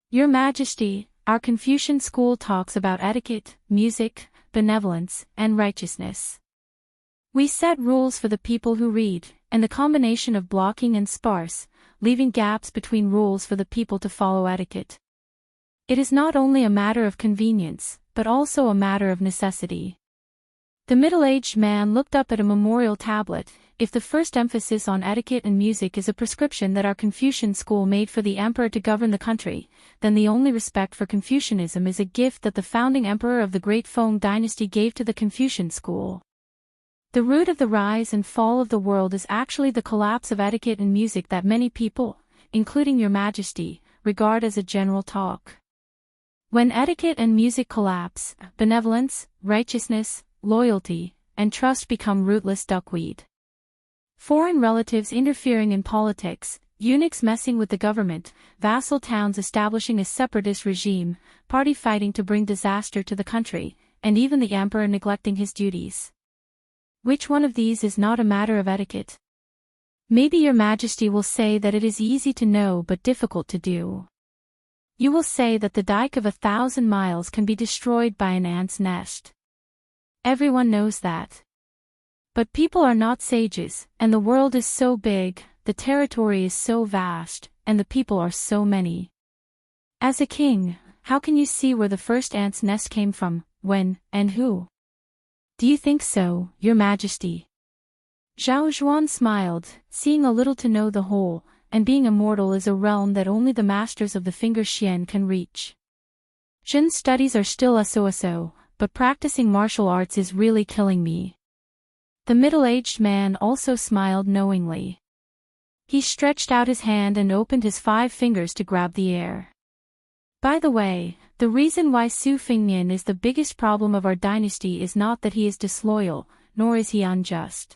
Your Majesty, our Confucian school talks about etiquette, music, benevolence, and righteousness. We set rules for the people who read, and the combination of blocking and sparse, leaving gaps between rules for the people to follow etiquette. It is not only a matter of convenience, but also a matter of necessity. The middle-aged man looked up at a memorial tablet. If the first emphasis on etiquette and music is a prescription that our Confucian school made for the emperor to govern the country, then the only respect for Confucianism is a gift that the founding emperor of the Great Feng dynasty gave to the Confucian school. The root of the rise and fall of the world is actually the collapse of etiquette and music that many people, including Your Majesty, regard as a general talk. When etiquette and music collapse, benevolence, righteousness, loyalty, and trust become rootless duckweed. Foreign relatives interfering in politics, eunuchs messing with the government, vassal towns establishing a separatist regime, party fighting to bring disaster to the country, and even the emperor neglecting his duties. Which one of these is not a matter of etiquette? Maybe Your Majesty will say that it is easy to know but difficult to do. You will say that the dike of 1,000 miles can be destroyed by an ant's nest. Everyone knows that. But people are not sages, and the world is so big, the territory is so vast, and the people are so many. As a king, how can you see where the first ant's nest came from, when, and who? Do you think so, Your Majesty? Zhao Zhuan smiled, seeing a little to know the whole, and being immortal is a realm that only the masters of the finger Xian can reach. Zhen's studies are still so, but practicing martial arts is really killing me. The middle-aged man also smiled knowingly. He stretched out his hand and opened his 5 fingers to grab the air. By the way, the reason why Su Fengnian is the biggest problem of our dynasty is not that he is disloyal, nor is he unjust.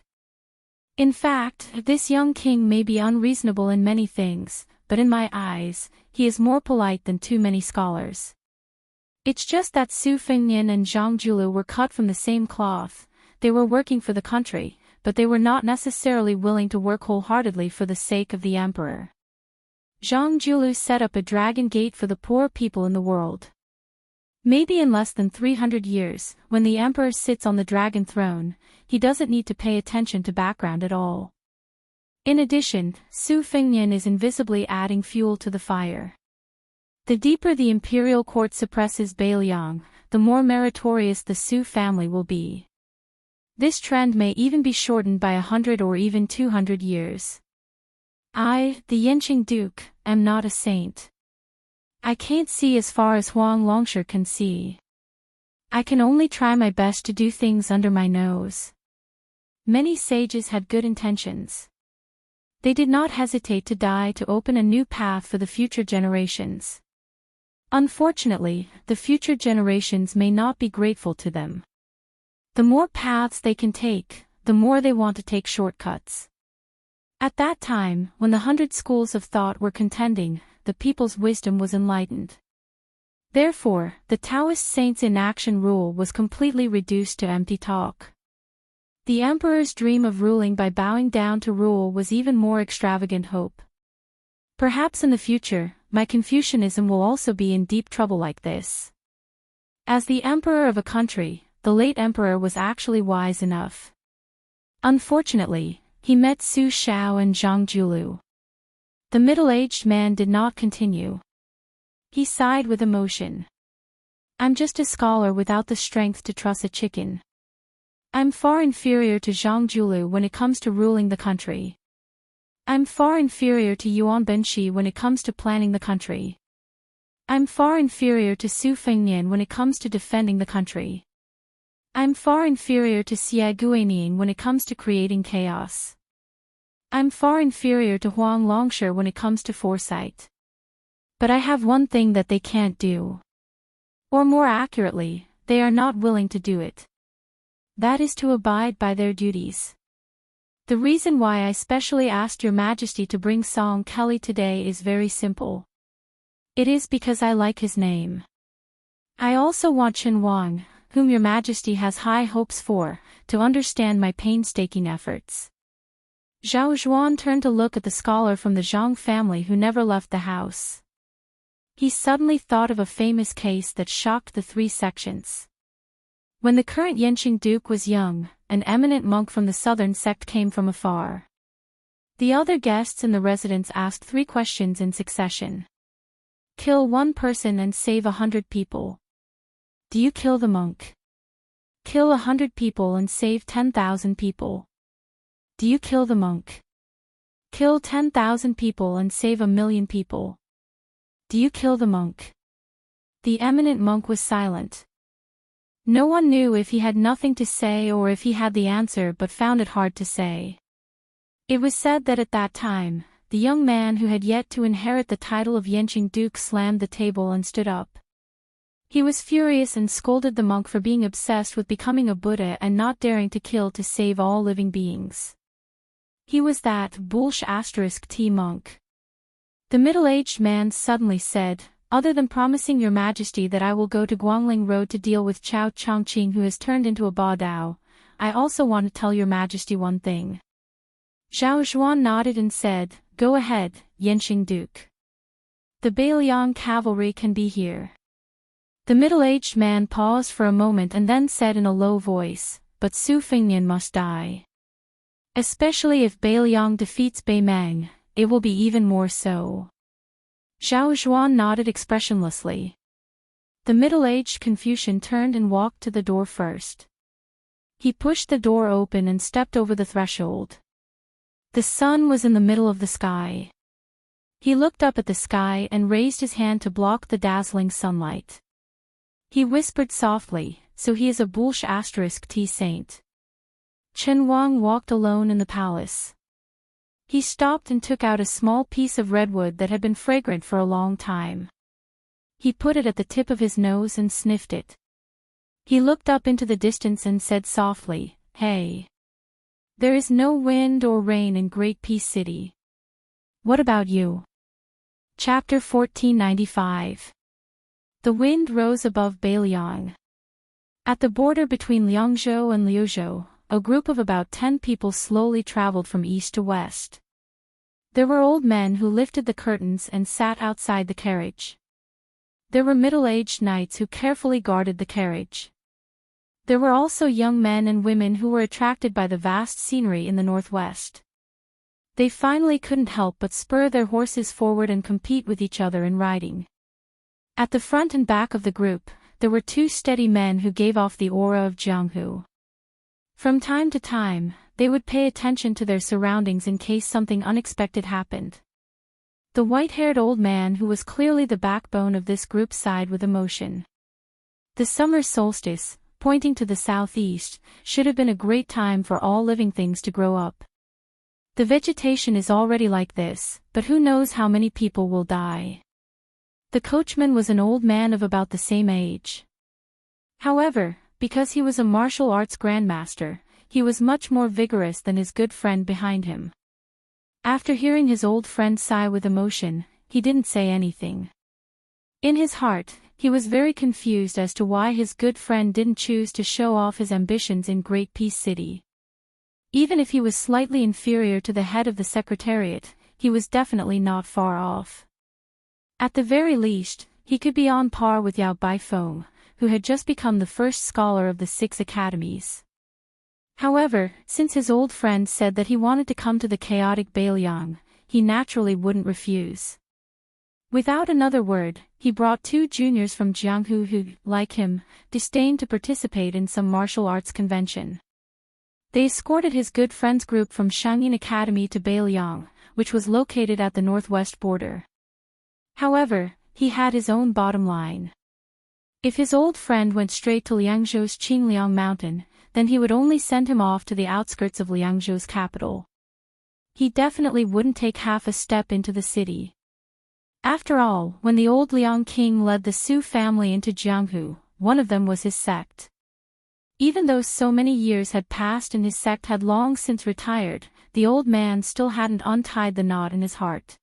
In fact, this young king may be unreasonable in many things, but in my eyes, he is more polite than too many scholars. It's just that Su Fengnian and Zhang Julu were cut from the same cloth. They were working for the country, but they were not necessarily willing to work wholeheartedly for the sake of the emperor. Zhang Julu set up a dragon gate for the poor people in the world. Maybe in less than 300 years, when the emperor sits on the dragon throne, he doesn't need to pay attention to background at all. In addition, Su Fengnian is invisibly adding fuel to the fire. The deeper the imperial court suppresses Beiliang, the more meritorious the Su family will be. This trend may even be shortened by 100 or even 200 years. I, the Yanqing Duke, am not a saint. I can't see as far as Huang Longsher can see. I can only try my best to do things under my nose. Many sages had good intentions. They did not hesitate to die to open a new path for the future generations. Unfortunately, the future generations may not be grateful to them. The more paths they can take, the more they want to take shortcuts. At that time, when the 100 schools of thought were contending, the people's wisdom was enlightened. Therefore, the Taoist saints' inaction rule was completely reduced to empty talk. The emperor's dream of ruling by bowing down to rule was even more extravagant hope. Perhaps in the future, my Confucianism will also be in deep trouble like this. As the emperor of a country, the late emperor was actually wise enough. Unfortunately, he met Su Shao and Zhang Julu. The middle-aged man did not continue. He sighed with emotion. I'm just a scholar without the strength to truss a chicken. I'm far inferior to Zhang Julu when it comes to ruling the country. I'm far inferior to Yuan Benshi when it comes to planning the country. I'm far inferior to Su Fengnian when it comes to defending the country. I'm far inferior to Xie Guanyin when it comes to creating chaos. I'm far inferior to Huang Longshi when it comes to foresight. But I have one thing that they can't do. Or more accurately, they are not willing to do it. That is to abide by their duties. The reason why I specially asked Your Majesty to bring Song Kelly today is very simple. It is because I like his name. I also want Chen Wang, whom Your Majesty has high hopes for, to understand my painstaking efforts. Zhao Zhuan turned to look at the scholar from the Zhang family who never left the house. He suddenly thought of a famous case that shocked the three sections. When the current Yenqing Duke was young, an eminent monk from the southern sect came from afar. The other guests in the residence asked 3 questions in succession. Kill 1 person and save 100 people. Do you kill the monk? Kill 100 people and save 10,000 people. Do you kill the monk? Kill 10,000 people and save 1,000,000 people. Do you kill the monk? The eminent monk was silent. No one knew if he had nothing to say or if he had the answer but found it hard to say. It was said that at that time, the young man who had yet to inherit the title of Yenqing Duke slammed the table and stood up. He was furious and scolded the monk for being obsessed with becoming a Buddha and not daring to kill to save all living beings. He was that *T monk. The middle-aged man suddenly said, other than promising Your Majesty that I will go to Guangling Road to deal with Chao Chongqing who has turned into a Ba Dao, I also want to tell Your Majesty one thing. Zhao Zhuan nodded and said, go ahead, Yenqing Duke. The Beiliang cavalry can be here. The middle-aged man paused for a moment and then said in a low voice, but Su Fengnian must die. Especially if Beiliang defeats Bei Meng, it will be even more so. Zhao Zhuan nodded expressionlessly. The middle-aged Confucian turned and walked to the door first. He pushed the door open and stepped over the threshold. The sun was in the middle of the sky. He looked up at the sky and raised his hand to block the dazzling sunlight. He whispered softly, so he is a *T saint. Chen Wang walked alone in the palace. He stopped and took out a small piece of redwood that had been fragrant for a long time. He put it at the tip of his nose and sniffed it. He looked up into the distance and said softly, hey. There is no wind or rain in Great Peace City. What about you? Chapter 1495. The wind rose above Beiliang. At the border between Liangzhou and Liuzhou, a group of about 10 people slowly traveled from east to west. There were old men who lifted the curtains and sat outside the carriage. There were middle-aged knights who carefully guarded the carriage. There were also young men and women who were attracted by the vast scenery in the northwest. They finally couldn't help but spur their horses forward and compete with each other in riding. At the front and back of the group, there were 2 steady men who gave off the aura of Jianghu. From time to time, they would pay attention to their surroundings in case something unexpected happened. The white-haired old man who was clearly the backbone of this group sighed with emotion. The summer solstice, pointing to the southeast, should have been a great time for all living things to grow up. The vegetation is already like this, but who knows how many people will die. The coachman was an old man of about the same age. However, because he was a martial arts grandmaster, he was much more vigorous than his good friend behind him. After hearing his old friend sigh with emotion, he didn't say anything. In his heart, he was very confused as to why his good friend didn't choose to show off his ambitions in Great Peace City. Even if he was slightly inferior to the head of the Secretariat, he was definitely not far off. At the very least, he could be on par with Yao Baifeng, who had just become the first scholar of the 6 academies. However, since his old friend said that he wanted to come to the chaotic Beiliang, he naturally wouldn't refuse. Without another word, he brought 2 juniors from Jianghu who, like him, disdained to participate in some martial arts convention. They escorted his good friend's group from Shangyin Academy to Beiliang, which was located at the northwest border. However, he had his own bottom line. If his old friend went straight to Liangzhou's Qingliang Mountain, then he would only send him off to the outskirts of Liangzhou's capital. He definitely wouldn't take half a step into the city. After all, when the old Liang king led the Su family into Jianghu, one of them was his sect. Even though so many years had passed and his sect had long since retired, the old man still hadn't untied the knot in his heart.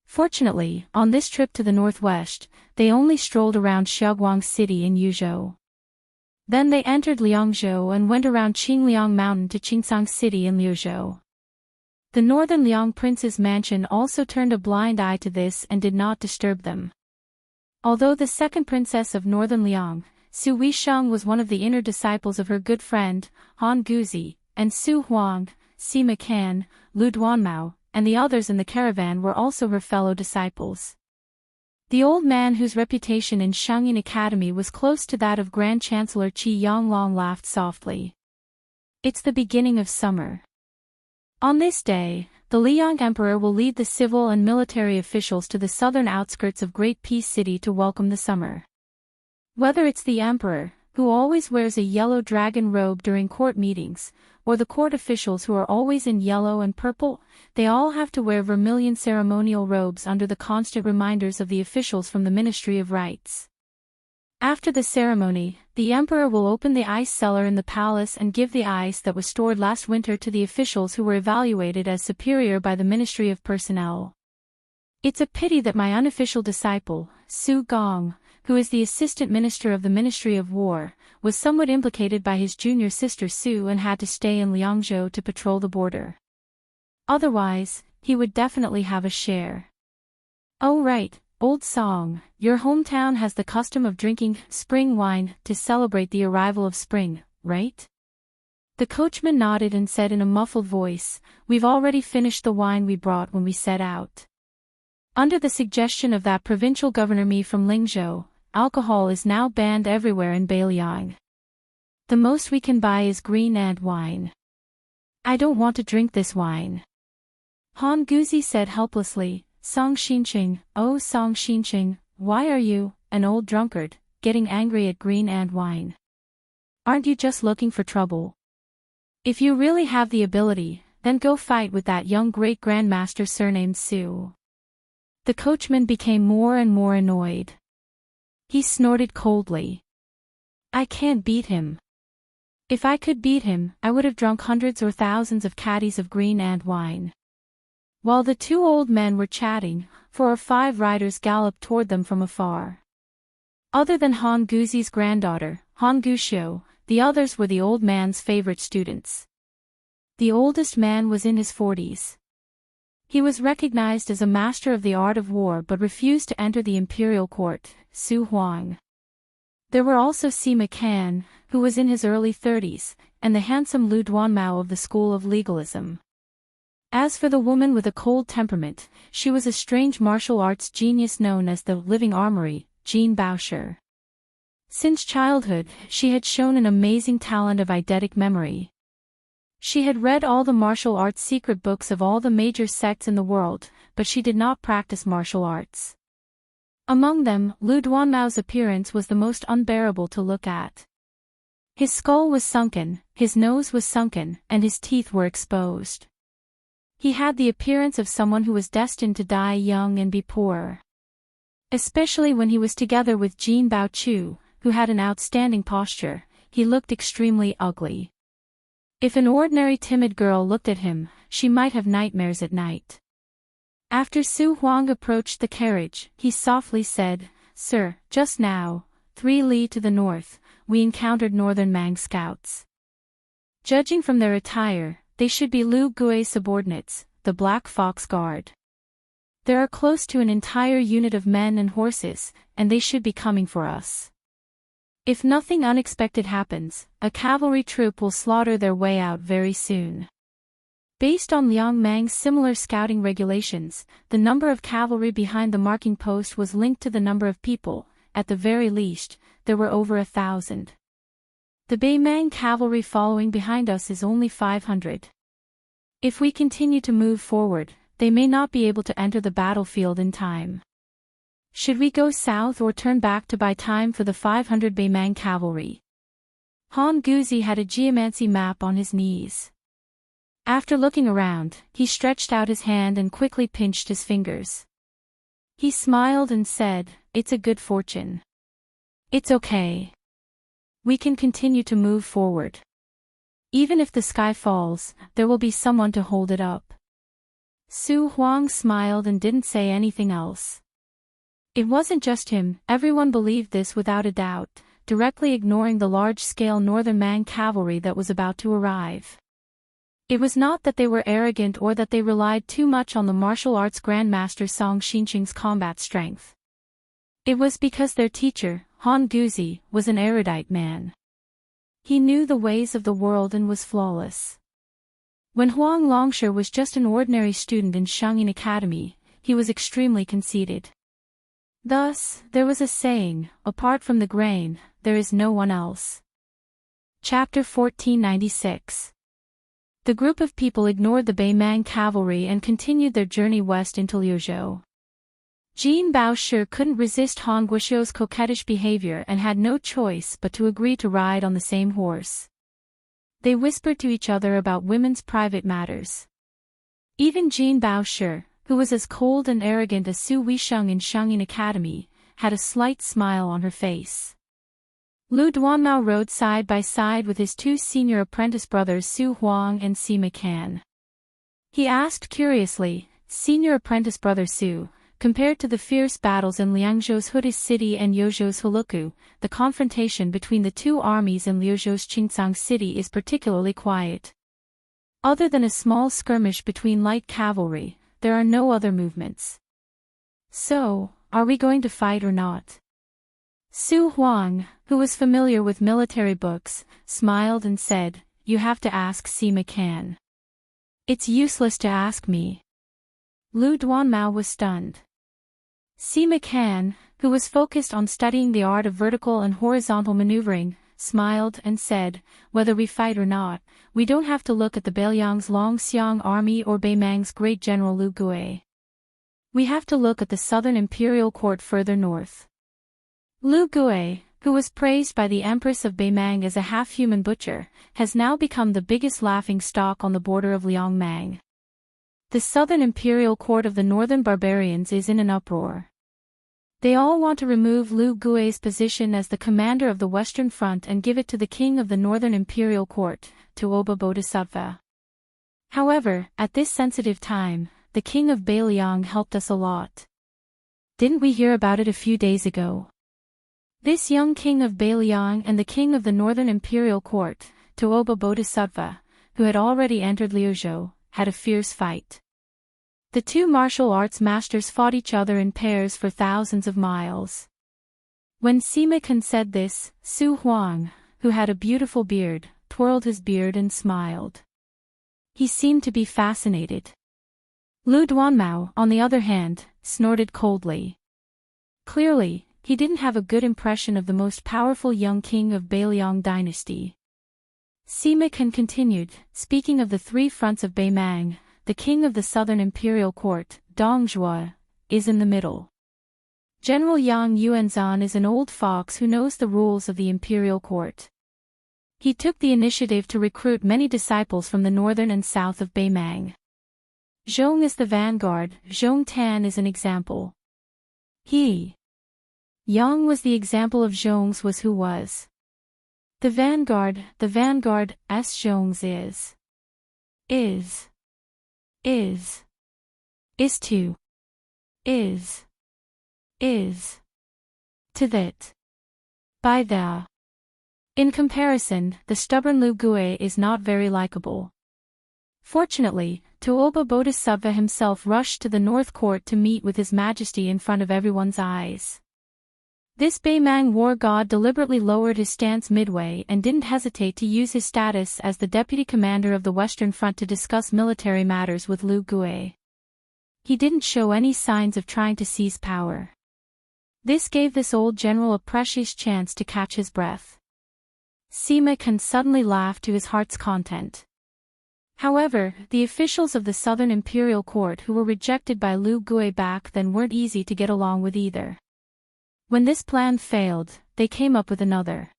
Fortunately, on this trip to the northwest, they only strolled around Xiaoguang City in Yuzhou. Then they entered Liangzhou and went around Qingliang Mountain to Qingsang City in Liuzhou. The northern Liang prince's mansion also turned a blind eye to this and did not disturb them. Although the second princess of northern Liang, Su Weisheng, was one of the inner disciples of her good friend, Han Guzi, and Su Huang, Sima Kan, Lu Duanmao, and the others in the caravan were also her fellow disciples. The old man, whose reputation in Shangyin Academy was close to that of Grand Chancellor Qi Yanglong, laughed softly. It's the beginning of summer. On this day, the Liang Emperor will lead the civil and military officials to the southern outskirts of Great Peace City to welcome the summer. Whether it's the emperor, who always wears a yellow dragon robe during court meetings, or the court officials who are always in yellow and purple, they all have to wear vermilion ceremonial robes under the constant reminders of the officials from the Ministry of Rites. After the ceremony, the emperor will open the ice cellar in the palace and give the ice that was stored last winter to the officials who were evaluated as superior by the Ministry of Personnel. It's a pity that my unofficial disciple, Su Gong, who is the assistant minister of the Ministry of War, was somewhat implicated by his junior sister Su and had to stay in Liangzhou to patrol the border. Otherwise, he would definitely have a share. Oh right, old song, your hometown has the custom of drinking spring wine to celebrate the arrival of spring, right? The coachman nodded and said in a muffled voice, we've already finished the wine we brought when we set out. Under the suggestion of that provincial governor Mi from Lingzhou, alcohol is now banned everywhere in Beiliang. The most we can buy is green and wine. I don't want to drink this wine. Han Guzi said helplessly, Song Xinqing, oh Song Xinqing, why are you, an old drunkard, getting angry at green and wine? Aren't you just looking for trouble? If you really have the ability, then go fight with that young great-grandmaster surnamed Su. The coachman became more and more annoyed. He snorted coldly. I can't beat him. If I could beat him, I would have drunk hundreds or thousands of caddies of green and wine. While the 2 old men were chatting, 4 or 5 riders galloped toward them from afar. Other than Han Guzi's granddaughter, Han Guxiu, the others were the old man's favorite students. The oldest man was in his 40s. He was recognized as a master of the art of war but refused to enter the imperial court, Su Huang. There were also Sima Kan, who was in his early 30s, and the handsome Lu Duanmao of the school of legalism. As for the woman with a cold temperament, she was a strange martial arts genius known as the Living Armory, Jean Bauscher. Since childhood, she had shown an amazing talent of eidetic memory. She had read all the martial arts secret books of all the major sects in the world, but she did not practice martial arts. Among them, Lu Duanmao's appearance was the most unbearable to look at. His skull was sunken, his nose was sunken, and his teeth were exposed. He had the appearance of someone who was destined to die young and be poor. Especially when he was together with Jin Baochu, who had an outstanding posture, he looked extremely ugly. If an ordinary timid girl looked at him, she might have nightmares at night. After Su Huang approached the carriage, he softly said, "Sir, just now, 3 li to the north, we encountered northern Mang scouts. Judging from their attire, they should be Lu Gui's subordinates, the Black Fox Guard. There are close to an entire unit of men and horses, and they should be coming for us. If nothing unexpected happens, a cavalry troop will slaughter their way out very soon." Based on Liang Mang's similar scouting regulations, the number of cavalry behind the marking post was linked to the number of people. At the very least, there were over 1,000. The Beimang cavalry following behind us is only 500. If we continue to move forward, they may not be able to enter the battlefield in time. Should we go south or turn back to buy time for the 500 Beimang cavalry? Han Guzi had a geomancy map on his knees. After looking around, he stretched out his hand and quickly pinched his fingers. He smiled and said, "It's a good fortune. It's okay. We can continue to move forward. Even if the sky falls, there will be someone to hold it up." Su Huang smiled and didn't say anything else. It wasn't just him, everyone believed this without a doubt, directly ignoring the large-scale northern Mang cavalry that was about to arrive. It was not that they were arrogant or that they relied too much on the martial arts grandmaster Song Xinqing's combat strength. It was because their teacher, Han Guzi, was an erudite man. He knew the ways of the world and was flawless. When Huang Longshe was just an ordinary student in Shangyin Academy, he was extremely conceited. Thus, there was a saying, "Apart from the grain, there is no one else." Chapter 1496. The group of people ignored the Beimang cavalry and continued their journey west into Liuzhou. Jin Baoshi couldn't resist Han Guoxiu's coquettish behavior and had no choice but to agree to ride on the same horse. They whispered to each other about women's private matters. Even Jin Baoshi, who was as cold and arrogant as Su Weisheng in Shangyin Academy, had a slight smile on her face. Lu Duanmao rode side by side with his 2 senior apprentice brothers Su Huang and Sima Can. He asked curiously, "Senior apprentice brother Su, compared to the fierce battles in Liangzhou's Hudis city and Yozhou's Huluku, the confrontation between the 2 armies in Liuzhou's Qingcang city is particularly quiet. Other than a small skirmish between light cavalry, there are no other movements. So, are we going to fight or not?" Su Huang, who was familiar with military books, smiled and said, "You have to ask Sima Can. It's useless to ask me." Lu Duanmao was stunned. Sima Can, who was focused on studying the art of vertical and horizontal maneuvering, smiled and said, "Whether we fight or not, we don't have to look at the Beiliang's Longxiang army or Beimang's great general Lu Gui. We have to look at the southern imperial court further north." Lu Gui, who was praised by the Empress of Beimang as a half-human butcher, has now become the biggest laughing-stock on the border of Liangmang. The southern imperial court of the northern barbarians is in an uproar. They all want to remove Lu Gui's position as the commander of the Western Front and give it to the king of the northern imperial court, Tuoba Bodhisattva. However, at this sensitive time, the king of Beiliang helped us a lot. Didn't we hear about it a few days ago? This young king of Beiliang and the king of the northern imperial court, Tuoba Bodhisattva, who had already entered Liuzhou, had a fierce fight. The 2 martial arts masters fought each other in pairs for thousands of miles. When Sima Can said this, Su Huang, who had a beautiful beard, twirled his beard and smiled. He seemed to be fascinated. Lu Duanmao, on the other hand, snorted coldly. Clearly, he didn't have a good impression of the most powerful young king of Beiliang dynasty. Sima Can continued, speaking of the 3 fronts of Beimang, the king of the southern imperial court, Dong Zhuo, is in the middle. General Yang Yuanzhan is an old fox who knows the rules of the imperial court. He took the initiative to recruit many disciples from the northern and south of Beimang. Zhong is the vanguard, Zhong Tan is an example. Yang was the example of Zhong's was who was. The vanguard S Zhong's is To that. By the. In comparison, the stubborn Lu Gue is not very likable. Fortunately, Tuoba Bodhisattva himself rushed to the North Court to meet with His Majesty in front of everyone's eyes. This Beimang war god deliberately lowered his stance midway and didn't hesitate to use his status as the deputy commander of the Western Front to discuss military matters with Lu Gue. He didn't show any signs of trying to seize power. This gave this old general a precious chance to catch his breath. Sima Can suddenly laughed to his heart's content. However, the officials of the Southern Imperial Court who were rejected by Lu Gue back then weren't easy to get along with either. When this plan failed, they came up with another.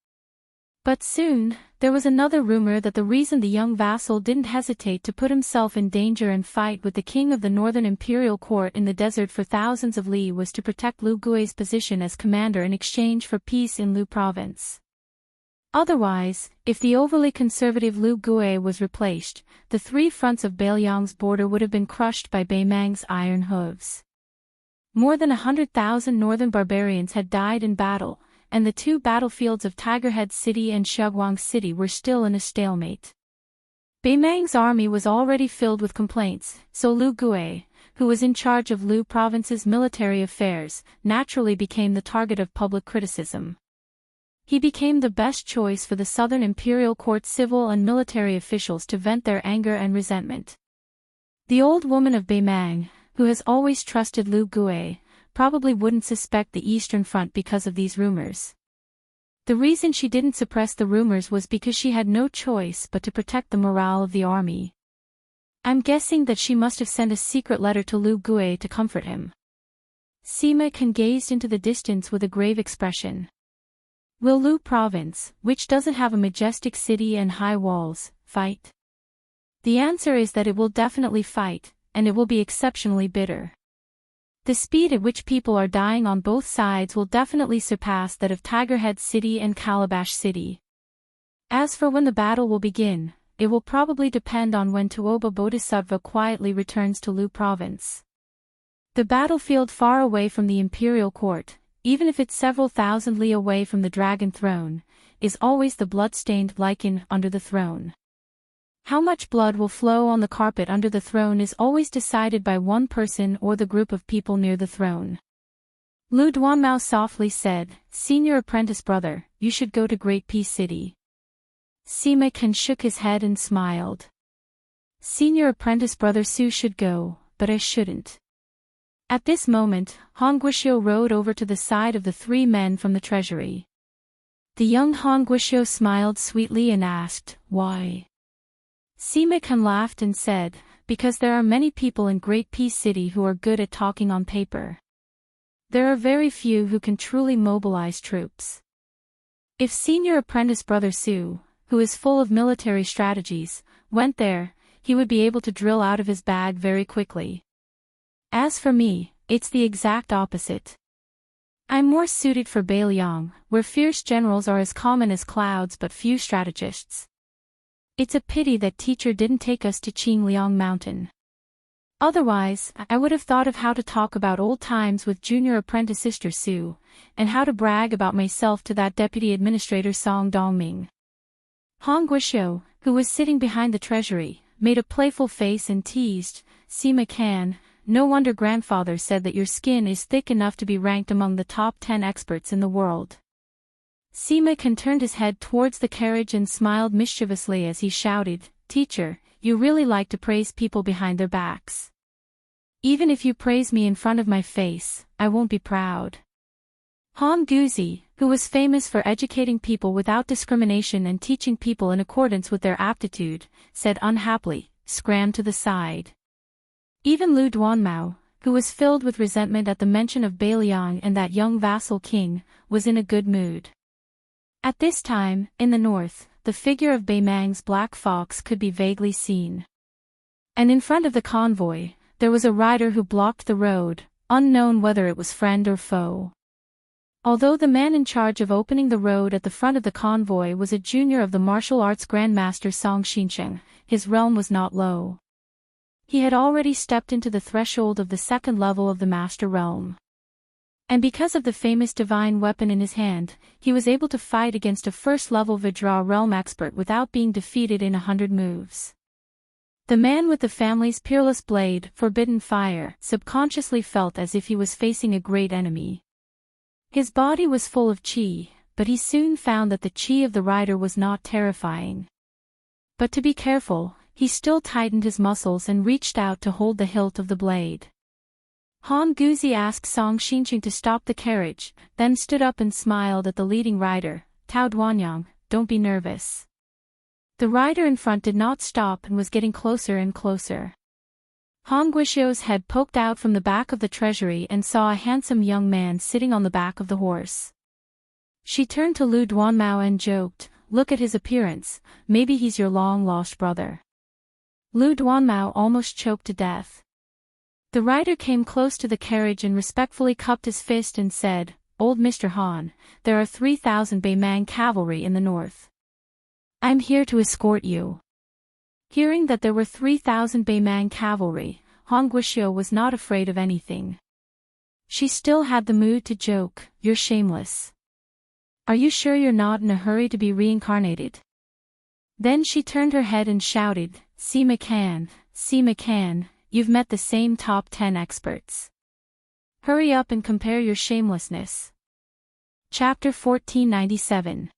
But soon, there was another rumor that the reason the young vassal didn't hesitate to put himself in danger and fight with the king of the Northern Imperial Court in the desert for thousands of li was to protect Lu Gui's position as commander in exchange for peace in Lu province. Otherwise, if the overly conservative Lu Gue was replaced, the three fronts of Beiliang's border would have been crushed by Beimang's iron hooves. More than 100,000 northern barbarians had died in battle, and the two battlefields of Tigerhead City and Shaguang City were still in a stalemate. Beimang's army was already filled with complaints, so Lu Gue, who was in charge of Lu province's military affairs, naturally became the target of public criticism. He became the best choice for the Southern Imperial Court civil and military officials to vent their anger and resentment. The old woman of Beimang, who has always trusted Lu Gue, probably wouldn't suspect the Eastern Front because of these rumors. The reason she didn't suppress the rumors was because she had no choice but to protect the morale of the army. I'm guessing that she must have sent a secret letter to Lu Gue to comfort him. Sima Can gazed into the distance with a grave expression. Will Lu province, which doesn't have a majestic city and high walls, fight? The answer is that it will definitely fight, and it will be exceptionally bitter. The speed at which people are dying on both sides will definitely surpass that of Tigerhead City and Calabash City. As for when the battle will begin, it will probably depend on when Tuoba Bodhisattva quietly returns to Lu province. The battlefield far away from the Imperial Court, even if it's several thousand li away from the Dragon Throne, is always the blood-stained lichen under the throne. How much blood will flow on the carpet under the throne is always decided by one person or the group of people near the throne. Lu Duanmao softly said, "Senior apprentice brother, you should go to Great Peace City." Sima Can shook his head and smiled. Senior apprentice brother Su should go, but I shouldn't. At this moment, Han Guishio rode over to the side of the three men from the treasury. The young Han Guishio smiled sweetly and asked, "Why?" Sima Can laughed and said, "Because there are many people in Great Peace City who are good at talking on paper. There are very few who can truly mobilize troops. If senior apprentice brother Su, who is full of military strategies, went there, he would be able to drill out of his bag very quickly. As for me, it's the exact opposite. I'm more suited for Beiliang, where fierce generals are as common as clouds but few strategists. It's a pity that teacher didn't take us to Qingliang Mountain. Otherwise, I would have thought of how to talk about old times with junior apprentice sister Su, and how to brag about myself to that deputy administrator Song Dongming." Han Guishio, who was sitting behind the treasury, made a playful face and teased, "Sima Can, no wonder grandfather said that your skin is thick enough to be ranked among the top 10 experts in the world." Sima Can turned his head towards the carriage and smiled mischievously as he shouted, "Teacher, you really like to praise people behind their backs. Even if you praise me in front of my face, I won't be proud." Han Guzi, who was famous for educating people without discrimination and teaching people in accordance with their aptitude, said unhappily, "Scram to the side." Even Lu Duanmao, who was filled with resentment at the mention of Beiliang and that young vassal king, was in a good mood. At this time, in the north, the figure of Beimang's black fox could be vaguely seen. And in front of the convoy, there was a rider who blocked the road, unknown whether it was friend or foe. Although the man in charge of opening the road at the front of the convoy was a junior of the martial arts grandmaster Song Xinsheng, his realm was not low. He had already stepped into the threshold of the second level of the master realm. And because of the famous divine weapon in his hand, he was able to fight against a first-level Vidra realm expert without being defeated in 100 moves. The man with the family's peerless blade, Forbidden Fire, subconsciously felt as if he was facing a great enemy. His body was full of chi, but he soon found that the chi of the rider was not terrifying. But to be careful, he still tightened his muscles and reached out to hold the hilt of the blade. Han Guzi asked Song Xinqing to stop the carriage, then stood up and smiled at the leading rider. Tao Duanyang, don't be nervous. The rider in front did not stop and was getting closer and closer. Han Guixiu's head poked out from the back of the treasury and saw a handsome young man sitting on the back of the horse. She turned to Lu Duanmao and joked, "Look at his appearance, maybe he's your long-lost brother." Lu Duanmao almost choked to death. The rider came close to the carriage and respectfully cupped his fist and said, "Old Mr. Han, there are 3,000 Beimang cavalry in the north. I'm here to escort you." Hearing that there were 3,000 Beimang cavalry, Han Guixiu was not afraid of anything. She still had the mood to joke, "You're shameless. Are you sure you're not in a hurry to be reincarnated?" Then she turned her head and shouted, "See McCann, you've met the same top 10 experts. Hurry up and compare your shamelessness." Chapter 1497.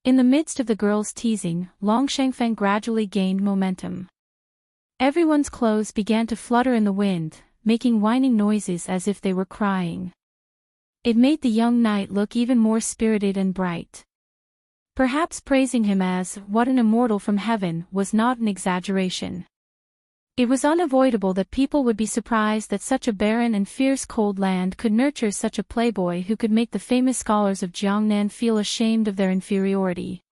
In the midst of the girls' teasing, Long Shengfeng gradually gained momentum. Everyone's clothes began to flutter in the wind, making whining noises as if they were crying. It made the young knight look even more spirited and bright. Perhaps praising him as, "What an immortal from heaven," was not an exaggeration. It was unavoidable that people would be surprised that such a barren and fierce cold land could nurture such a playboy who could make the famous scholars of Jiangnan feel ashamed of their inferiority.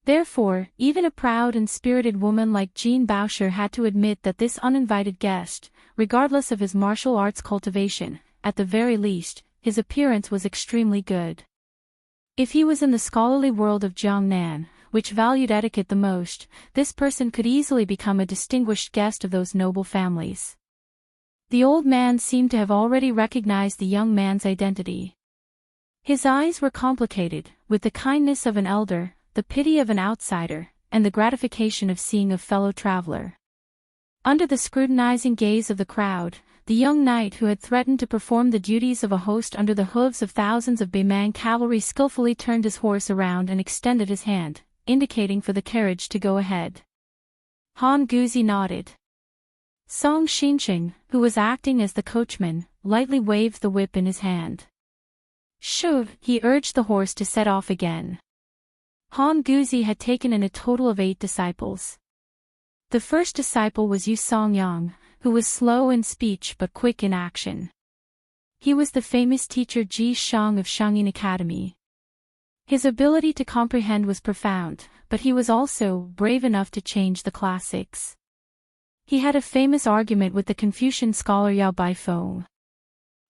Therefore, even a proud and spirited woman like Jean Bauscher had to admit that this uninvited guest, regardless of his martial arts cultivation, at the very least, his appearance was extremely good. If he was in the scholarly world of Jiangnan, which valued etiquette the most, this person could easily become a distinguished guest of those noble families. The old man seemed to have already recognized the young man's identity. His eyes were complicated, with the kindness of an elder, the pity of an outsider, and the gratification of seeing a fellow traveler. Under the scrutinizing gaze of the crowd, the young knight who had threatened to perform the duties of a host under the hooves of thousands of Beimang cavalry skillfully turned his horse around and extended his hand, indicating for the carriage to go ahead. Han Guzi nodded. Song Xinqing, who was acting as the coachman, lightly waved the whip in his hand. "Shoo!" he urged the horse to set off again. Han Guzi had taken in a total of 8 disciples. The first disciple was Yu Songyang, who was slow in speech but quick in action. He was the famous teacher Ji Shang of Shangyin Academy. His ability to comprehend was profound, but he was also brave enough to change the classics. He had a famous argument with the Confucian scholar Yao Baifeng.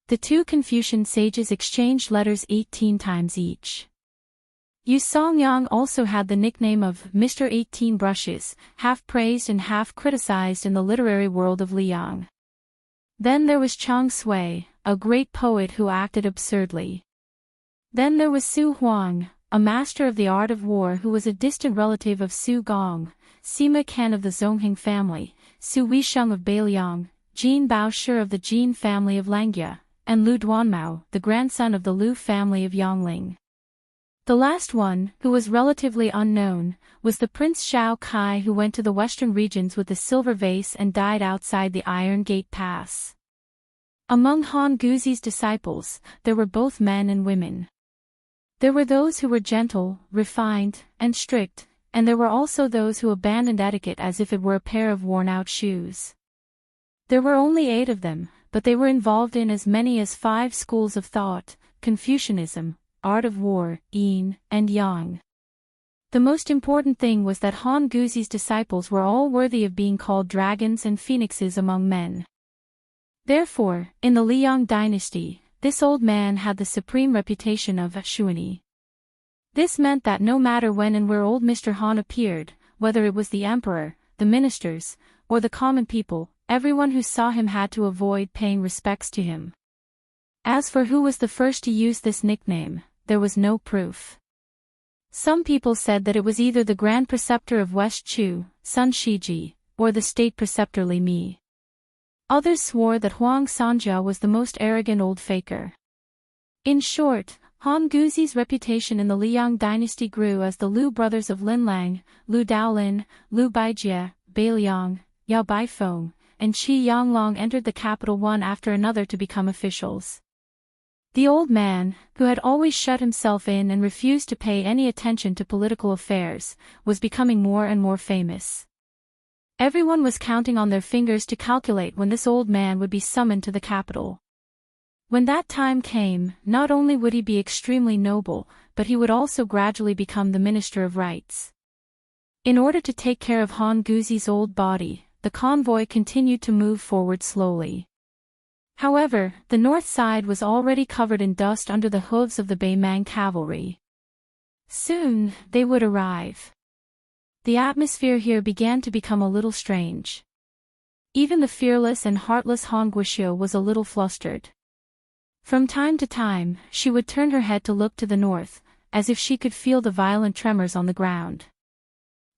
The two Confucian sages exchanged letters 18 times each. Yu Songyang also had the nickname of Mr. 18 Brushes, half praised and half criticized in the literary world of Liang. Then there was Chang Sui, a great poet who acted absurdly. Then there was Su Huang, a master of the art of war who was a distant relative of Su Gong, Sima Ken of the Zongheng family, Su Weisheng of Beiliang, Jin Baosher of the Jin family of Langjia, and Lu Duanmao, the grandson of the Lu family of Yangling. The last one, who was relatively unknown, was the Prince Xiao Kai who went to the western regions with the silver vase and died outside the Iron Gate Pass. Among Han Guzi's disciples, there were both men and women. There were those who were gentle, refined, and strict, and there were also those who abandoned etiquette as if it were a pair of worn-out shoes. There were only 8 of them, but they were involved in as many as 5 schools of thought: Confucianism, art of war, yin, and yang. The most important thing was that Han Guzi's disciples were all worthy of being called dragons and phoenixes among men. Therefore, in the Liang dynasty, this old man had the supreme reputation of Shuani. This meant that no matter when and where old Mr. Han appeared, whether it was the emperor, the ministers, or the common people, everyone who saw him had to avoid paying respects to him. As for who was the first to use this nickname, there was no proof. Some people said that it was either the Grand Preceptor of West Chu, Sun Shiji, or the State Preceptor Li Mi. Others swore that Huang Sanjia was the most arrogant old faker. In short, Han Guzi's reputation in the Liang dynasty grew as the Liu brothers of Lin Lang, Liu Daolin, Liu Baijie, Bai Liang, Yao Baifeng, and Qi Yanglong entered the capital one after another to become officials. The old man, who had always shut himself in and refused to pay any attention to political affairs, was becoming more and more famous. Everyone was counting on their fingers to calculate when this old man would be summoned to the capital. When that time came, not only would he be extremely noble, but he would also gradually become the Minister of Rights. In order to take care of Han Guzi's old body, the convoy continued to move forward slowly. However, the north side was already covered in dust under the hooves of the Beimang cavalry. Soon, they would arrive. The atmosphere here began to become a little strange. Even the fearless and heartless Han Guishou was a little flustered. From time to time, she would turn her head to look to the north, as if she could feel the violent tremors on the ground.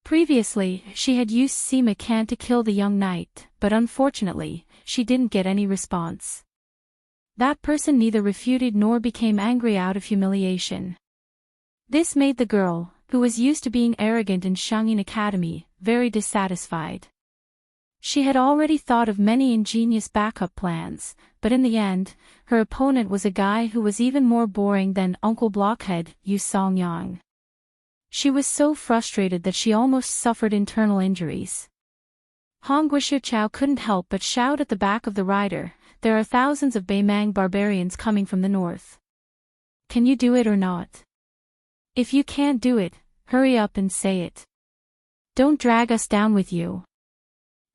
Previously, she had used Sima Can to kill the young knight, but unfortunately, she didn't get any response. That person neither refuted nor became angry out of humiliation. This made the girl, who was used to being arrogant in Shangyin Academy, very dissatisfied. She had already thought of many ingenious backup plans, but in the end, her opponent was a guy who was even more boring than Uncle Blockhead, Yu Songyang. She was so frustrated that she almost suffered internal injuries. Han Guishou couldn't help but shout at the back of the rider, "There are thousands of Beimang barbarians coming from the north. Can you do it or not? If you can't do it, hurry up and say it. Don't drag us down with you.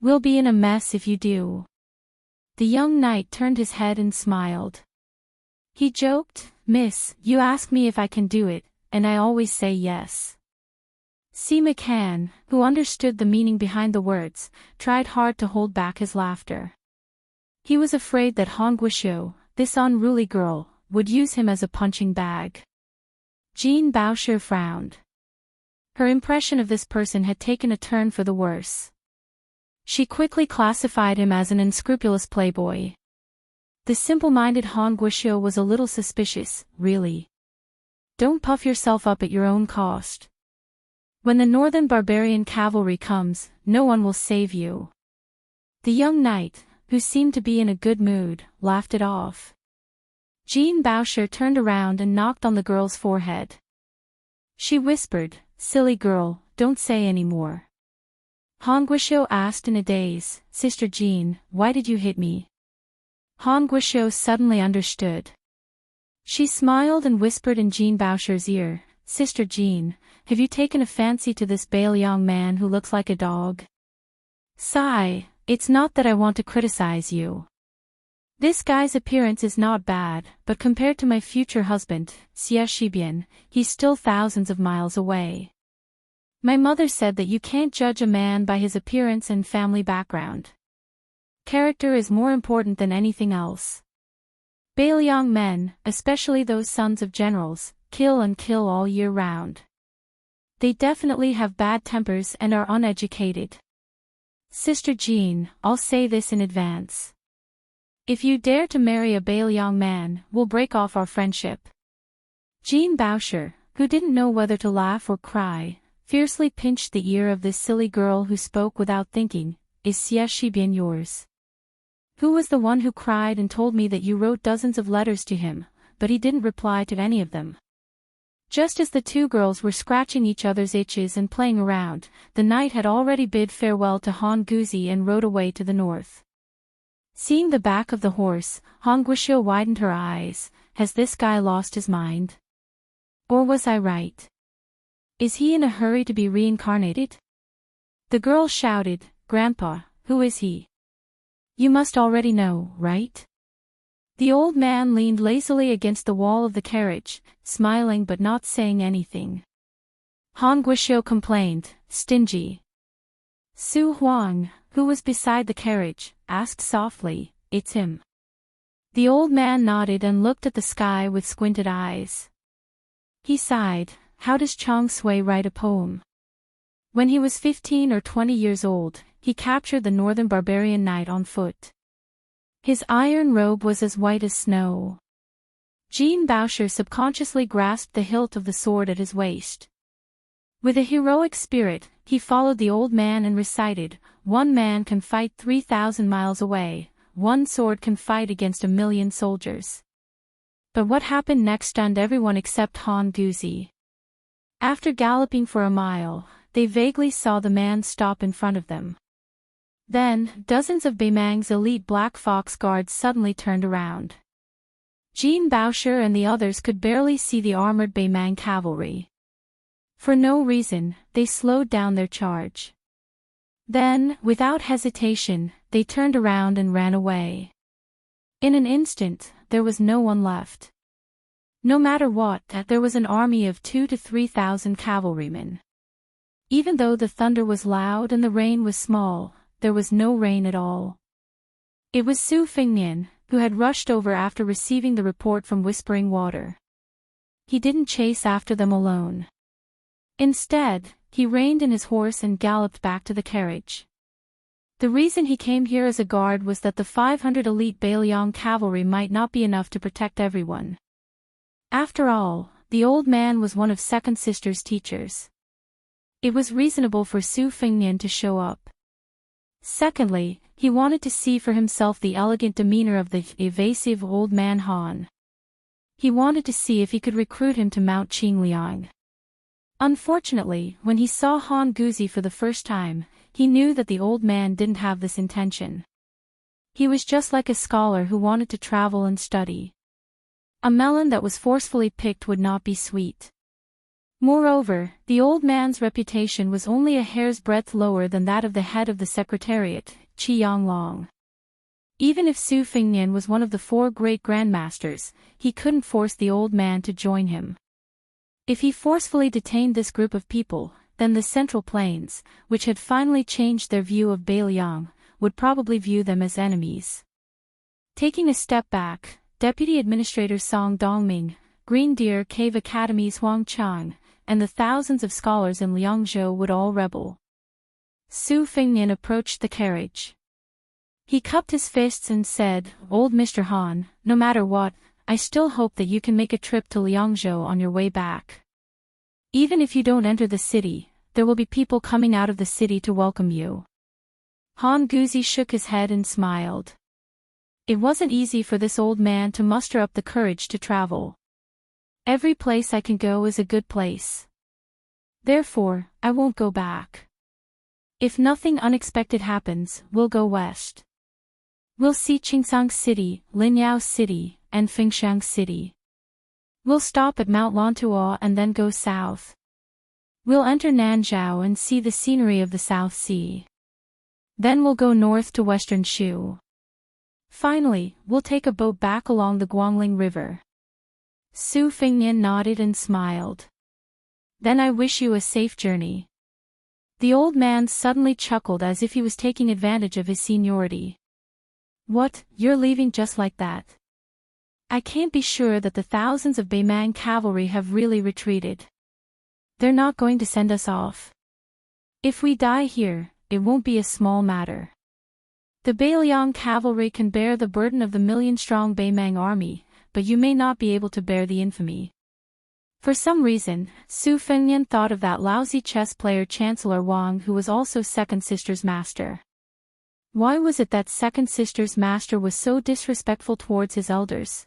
We'll be in a mess if you do." The young knight turned his head and smiled. He joked, "Miss, you ask me if I can do it, and I always say yes." Sima Can, who understood the meaning behind the words, tried hard to hold back his laughter. He was afraid that Han Guishou, this unruly girl, would use him as a punching bag. Jean Baosher frowned. Her impression of this person had taken a turn for the worse. She quickly classified him as an unscrupulous playboy. The simple-minded Han Guishou was a little suspicious, really. Don't puff yourself up at your own cost. When the northern barbarian cavalry comes, no one will save you. The young knight, who seemed to be in a good mood, laughed it off. Jean Baosher turned around and knocked on the girl's forehead. She whispered, "Silly girl, don't say any more." Han Guishou asked in a daze, "Sister Jean, why did you hit me?" Han Guishou suddenly understood. She smiled and whispered in Jean Baosher's ear, "Sister Jean, have you taken a fancy to this Bailiang man who looks like a dog?" "Sigh, it's not that I want to criticize you. This guy's appearance is not bad, but compared to my future husband, Xie Shibian, he's still thousands of miles away. My mother said that you can't judge a man by his appearance and family background. Character is more important than anything else. Bailiang men, especially those sons of generals, kill and kill all year round. They definitely have bad tempers and are uneducated. Sister Jean, I'll say this in advance. If you dare to marry a Bailiang man, we'll break off our friendship." Jean Baosher, who didn't know whether to laugh or cry, fiercely pinched the ear of this silly girl who spoke without thinking, "Is Xie Shibian yours? Who was the one who cried and told me that you wrote dozens of letters to him, but he didn't reply to any of them?" Just as the two girls were scratching each other's itches and playing around, the knight had already bid farewell to Han Guzi and rode away to the north. Seeing the back of the horse, Han Guishou widened her eyes. Has this guy lost his mind? Or was I right? Is he in a hurry to be reincarnated? The girl shouted, "Grandpa, who is he?" "You must already know, right?" The old man leaned lazily against the wall of the carriage, smiling but not saying anything. Han Guishou complained, "Stingy." Su Huang, who was beside the carriage, asked softly, "It's him." The old man nodded and looked at the sky with squinted eyes. He sighed, how does Chang Sui write a poem? When he was 15 or 20 years old, he captured the northern barbarian knight on foot. His iron robe was as white as snow. Jean Boucher subconsciously grasped the hilt of the sword at his waist. With a heroic spirit, he followed the old man and recited, "One man can fight 3,000 miles away, one sword can fight against 1,000,000 soldiers." But what happened next stunned everyone except Han Guzi. After galloping for a mile, they vaguely saw the man stop in front of them. Then, dozens of Beimang's elite Black Fox guards suddenly turned around. Jean Boucher and the others could barely see the armored Beimang cavalry. For no reason, they slowed down their charge. Then, without hesitation, they turned around and ran away. In an instant, there was no one left. No matter what, there was an army of 2,000 to 3,000 cavalrymen. Even though the thunder was loud and the rain was small, there was no rain at all. It was Su Fengnian, who had rushed over after receiving the report from Whispering Water. He didn't chase after them alone. Instead, he reined in his horse and galloped back to the carriage. The reason he came here as a guard was that the 500 elite Bailiang cavalry might not be enough to protect everyone. After all, the old man was one of Second Sister's teachers. It was reasonable for Su Fengnian to show up. Secondly, he wanted to see for himself the elegant demeanor of the evasive old man Han. He wanted to see if he could recruit him to Mount Qingliang. Unfortunately, when he saw Han Guzi for the first time, he knew that the old man didn't have this intention. He was just like a scholar who wanted to travel and study. A melon that was forcefully picked would not be sweet. Moreover, the old man's reputation was only a hair's breadth lower than that of the head of the secretariat, Qi Yanglong. Even if Su Fengnian was one of the 4 great grandmasters, he couldn't force the old man to join him. If he forcefully detained this group of people, then the Central Plains, which had finally changed their view of Bailiang, would probably view them as enemies. Taking a step back, Deputy Administrator Song Dongming, Green Deer Cave Academy's Huang Chang, and the thousands of scholars in Liangzhou would all rebel. Su Fengnian approached the carriage. He cupped his fists and said, "Old Mr. Han, no matter what, I still hope that you can make a trip to Liangzhou on your way back. Even if you don't enter the city, there will be people coming out of the city to welcome you." Han Guzi shook his head and smiled. It wasn't easy for this old man to muster up the courage to travel. Every place I can go is a good place. Therefore, I won't go back. If nothing unexpected happens, we'll go west. We'll see Qingsang City, Linyao City, and Fengshan City. We'll stop at Mount Lantuo and then go south. We'll enter Nanzhao and see the scenery of the South Sea. Then we'll go north to western Shu. Finally, we'll take a boat back along the Guangling River. Su Fengnian nodded and smiled. Then I wish you a safe journey. The old man suddenly chuckled as if he was taking advantage of his seniority. What, you're leaving just like that? I can't be sure that the thousands of Beimang cavalry have really retreated. They're not going to send us off. If we die here, it won't be a small matter. The Bailiang cavalry can bear the burden of the 1,000,000-strong Beimang army, but you may not be able to bear the infamy. For some reason, Su Fengnian thought of that lousy chess player Chancellor Wang, who was also Second Sister's master. Why was it that Second Sister's master was so disrespectful towards his elders?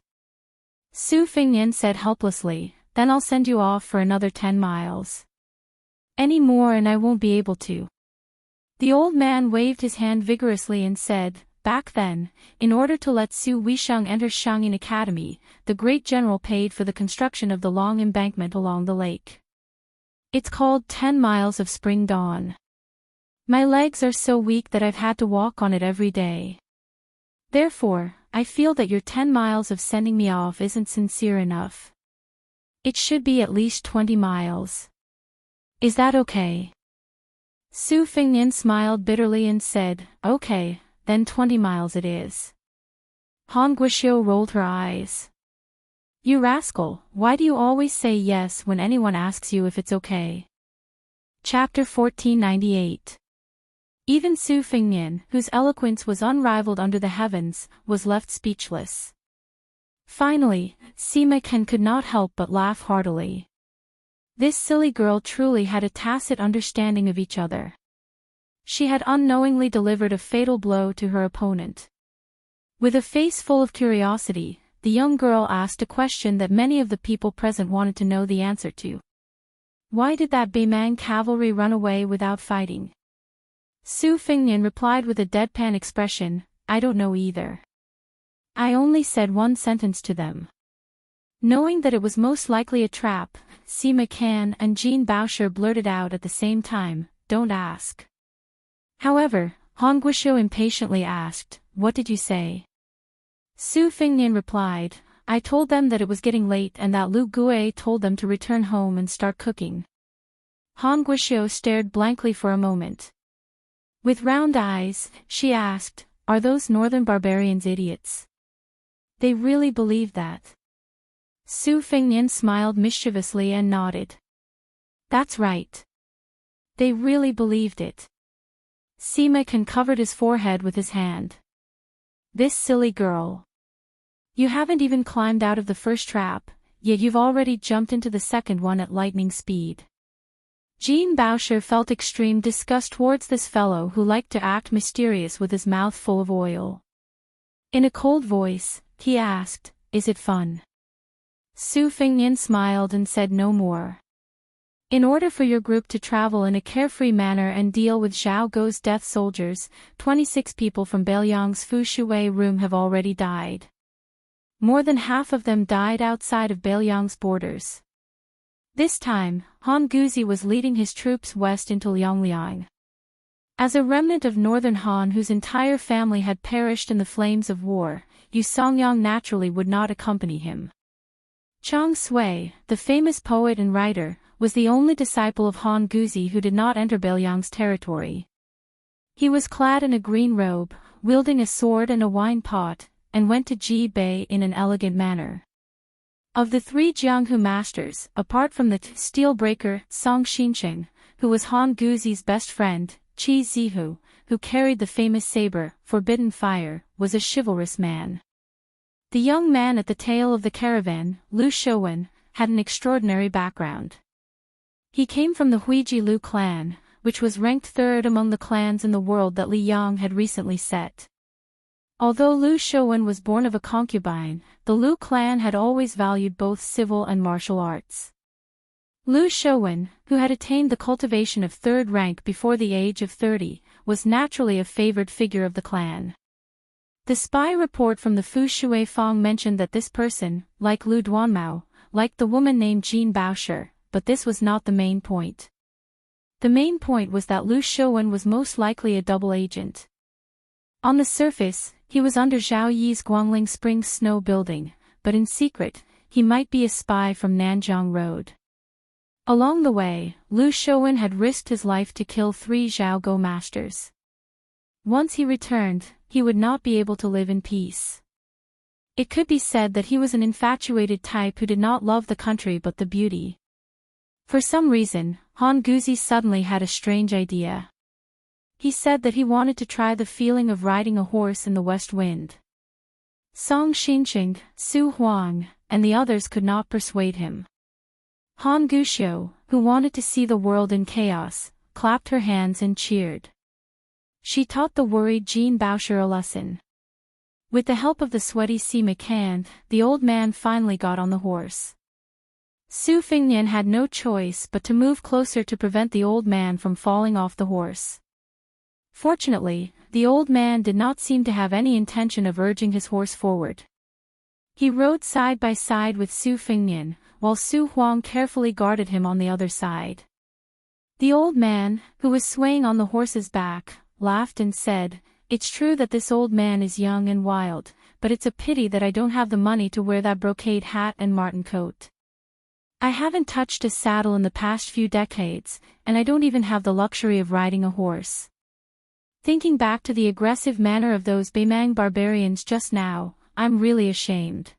Su Fengnian said helplessly, "Then I'll send you off for another 10 miles. Any more and I won't be able to." The old man waved his hand vigorously and said, "Back then, in order to let Su Weisheng enter Shangyin Academy, the great general paid for the construction of the long embankment along the lake. It's called 10 miles of spring dawn. My legs are so weak that I've had to walk on it every day. Therefore, I feel that your 10 miles of sending me off isn't sincere enough. It should be at least 20 miles. Is that okay?" Su Fengnian smiled bitterly and said, "Okay, then 20 miles it is." Han Guishou rolled her eyes. You rascal, why do you always say yes when anyone asks you if it's okay? Chapter 1498. Even Su Fingnian, whose eloquence was unrivaled under the heavens, was left speechless. Finally, Sima Ken could not help but laugh heartily. This silly girl truly had a tacit understanding of each other. She had unknowingly delivered a fatal blow to her opponent. With a face full of curiosity, the young girl asked a question that many of the people present wanted to know the answer to. Why did that Beimang cavalry run away without fighting? Su Fingnian replied with a deadpan expression, I don't know either. I only said one sentence to them. Knowing that it was most likely a trap, Sima Can and Jean Baosher blurted out at the same time, don't ask. However, Han Guishou impatiently asked, what did you say? Su Fingnian replied, I told them that it was getting late and that Lu Gue told them to return home and start cooking. Han Guishou stared blankly for a moment. With round eyes, she asked, are those northern barbarians idiots? They really believe that? Su Fingnian smiled mischievously and nodded. That's right. They really believed it. Sima Can covered his forehead with his hand. This silly girl. You haven't even climbed out of the first trap, yet you've already jumped into the second one at lightning speed. Jean Baosher felt extreme disgust towards this fellow who liked to act mysterious with his mouth full of oil. In a cold voice, he asked, is it fun? Su Fingnian smiled and said no more. In order for your group to travel in a carefree manner and deal with Zhao Guo's death soldiers, 26 people from Beiliang's Fu Shui room have already died. More than half of them died outside of Beiliang's borders. This time, Han Guzi was leading his troops west into Liangliang. As a remnant of northern Han whose entire family had perished in the flames of war, Yu Songyang naturally would not accompany him. Chang Sui, the famous poet and writer, was the only disciple of Han Guzi who did not enter Beiliang's territory. He was clad in a green robe, wielding a sword and a wine pot, and went to Ji Bei in an elegant manner. Of the three Jianghu masters, apart from the steel breaker Song Xinsheng, who was Han Guzi's best friend, Qi Zihu, who carried the famous saber, Forbidden Fire, was a chivalrous man. The young man at the tail of the caravan, Lu Shouwen, had an extraordinary background. He came from the Huiji Lu clan, which was ranked third among the clans in the world that Li Yang had recently set. Although Lu Shouwen was born of a concubine, the Lu clan had always valued both civil and martial arts. Lu Shouwen, who had attained the cultivation of third rank before the age of 30, was naturally a favored figure of the clan. The spy report from the Fu Shui Fong mentioned that this person, like Lu Duanmao, liked the woman named Jean Baosher, but this was not the main point. The main point was that Lu Shouwen was most likely a double agent. On the surface, he was under Zhao Yi's Guangling Springs snow building, but in secret, he might be a spy from Nanjiang Road. Along the way, Lu Shouwen had risked his life to kill 3 Zhao Guo masters. Once he returned, he would not be able to live in peace. It could be said that he was an infatuated type who did not love the country but the beauty. For some reason, Han Guzi suddenly had a strange idea. He said that he wanted to try the feeling of riding a horse in the west wind. Song Xinsheng, Su Huang, and the others could not persuade him. Han Guishou, who wanted to see the world in chaos, clapped her hands and cheered. She taught the worried Jean Baosher a lesson. With the help of the sweaty Sima Can, the old man finally got on the horse. Su Fingnian had no choice but to move closer to prevent the old man from falling off the horse. Fortunately, the old man did not seem to have any intention of urging his horse forward. He rode side by side with Su Fingnian, while Su Huang carefully guarded him on the other side. The old man, who was swaying on the horse's back, laughed and said, "It's true that this old man is young and wild, but it's a pity that I don't have the money to wear that brocade hat and marten coat. I haven't touched a saddle in the past few decades, and I don't even have the luxury of riding a horse." Thinking back to the aggressive manner of those Beimang barbarians just now, I'm really ashamed.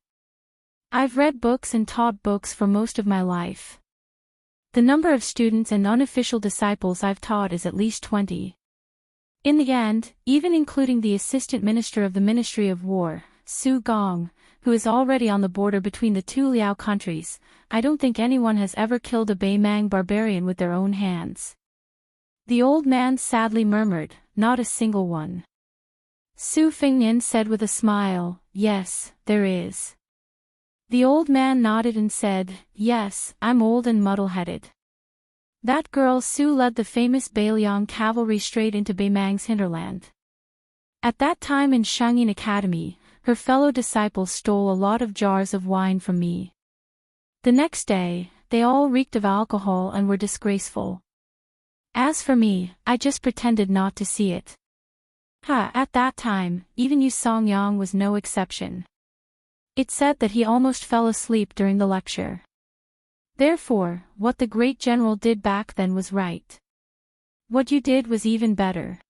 I've read books and taught books for most of my life. The number of students and unofficial disciples I've taught is at least 20. In the end, even including the assistant minister of the Ministry of War, Su Gong, who is already on the border between the two Liao countries, I don't think anyone has ever killed a Beimang barbarian with their own hands. The old man sadly murmured, not a single one. Su Fingnian said with a smile, yes, there is. The old man nodded and said, yes, I'm old and muddle-headed. That girl Su led the famous Beiliang cavalry straight into Beimang's hinterland. At that time in Shangyin Academy, her fellow disciples stole a lot of jars of wine from me. The next day, they all reeked of alcohol and were disgraceful. As for me, I just pretended not to see it. At that time, even Yu Songyang was no exception. It said that he almost fell asleep during the lecture. Therefore, what the great general did back then was right. What you did was even better.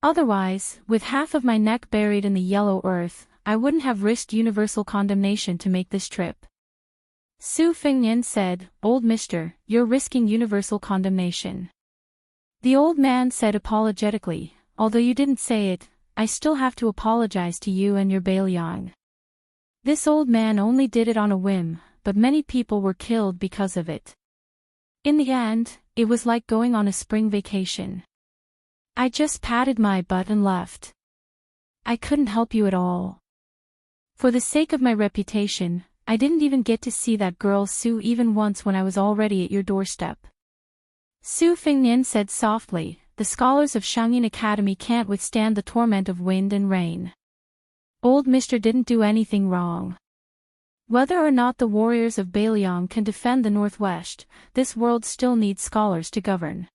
Otherwise, with half of my neck buried in the yellow earth, I wouldn't have risked universal condemnation to make this trip. Su Fingnian said, Old mister, you're risking universal condemnation. The old man said apologetically, although you didn't say it, I still have to apologize to you and your Beiliang. This old man only did it on a whim, but many people were killed because of it. In the end, it was like going on a spring vacation. I just patted my butt and left. I couldn't help you at all. For the sake of my reputation, I didn't even get to see that girl Su even once when I was already at your doorstep. Su Fingnian said softly, the scholars of Shangyin Academy can't withstand the torment of wind and rain. Old mister didn't do anything wrong. Whether or not the warriors of Beiliang can defend the Northwest, this world still needs scholars to govern.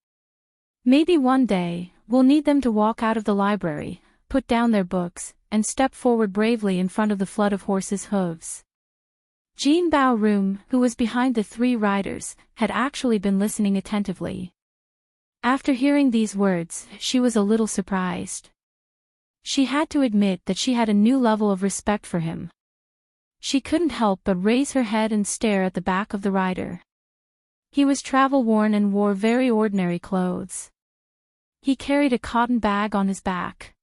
Maybe one day, we'll need them to walk out of the library, put down their books, and step forward bravely in front of the flood of horses' hooves. Jean Bao Room, who was behind the three riders, had actually been listening attentively. After hearing these words, she was a little surprised. She had to admit that she had a new level of respect for him. She couldn't help but raise her head and stare at the back of the rider. He was travel-worn and wore very ordinary clothes. He carried a cotton bag on his back.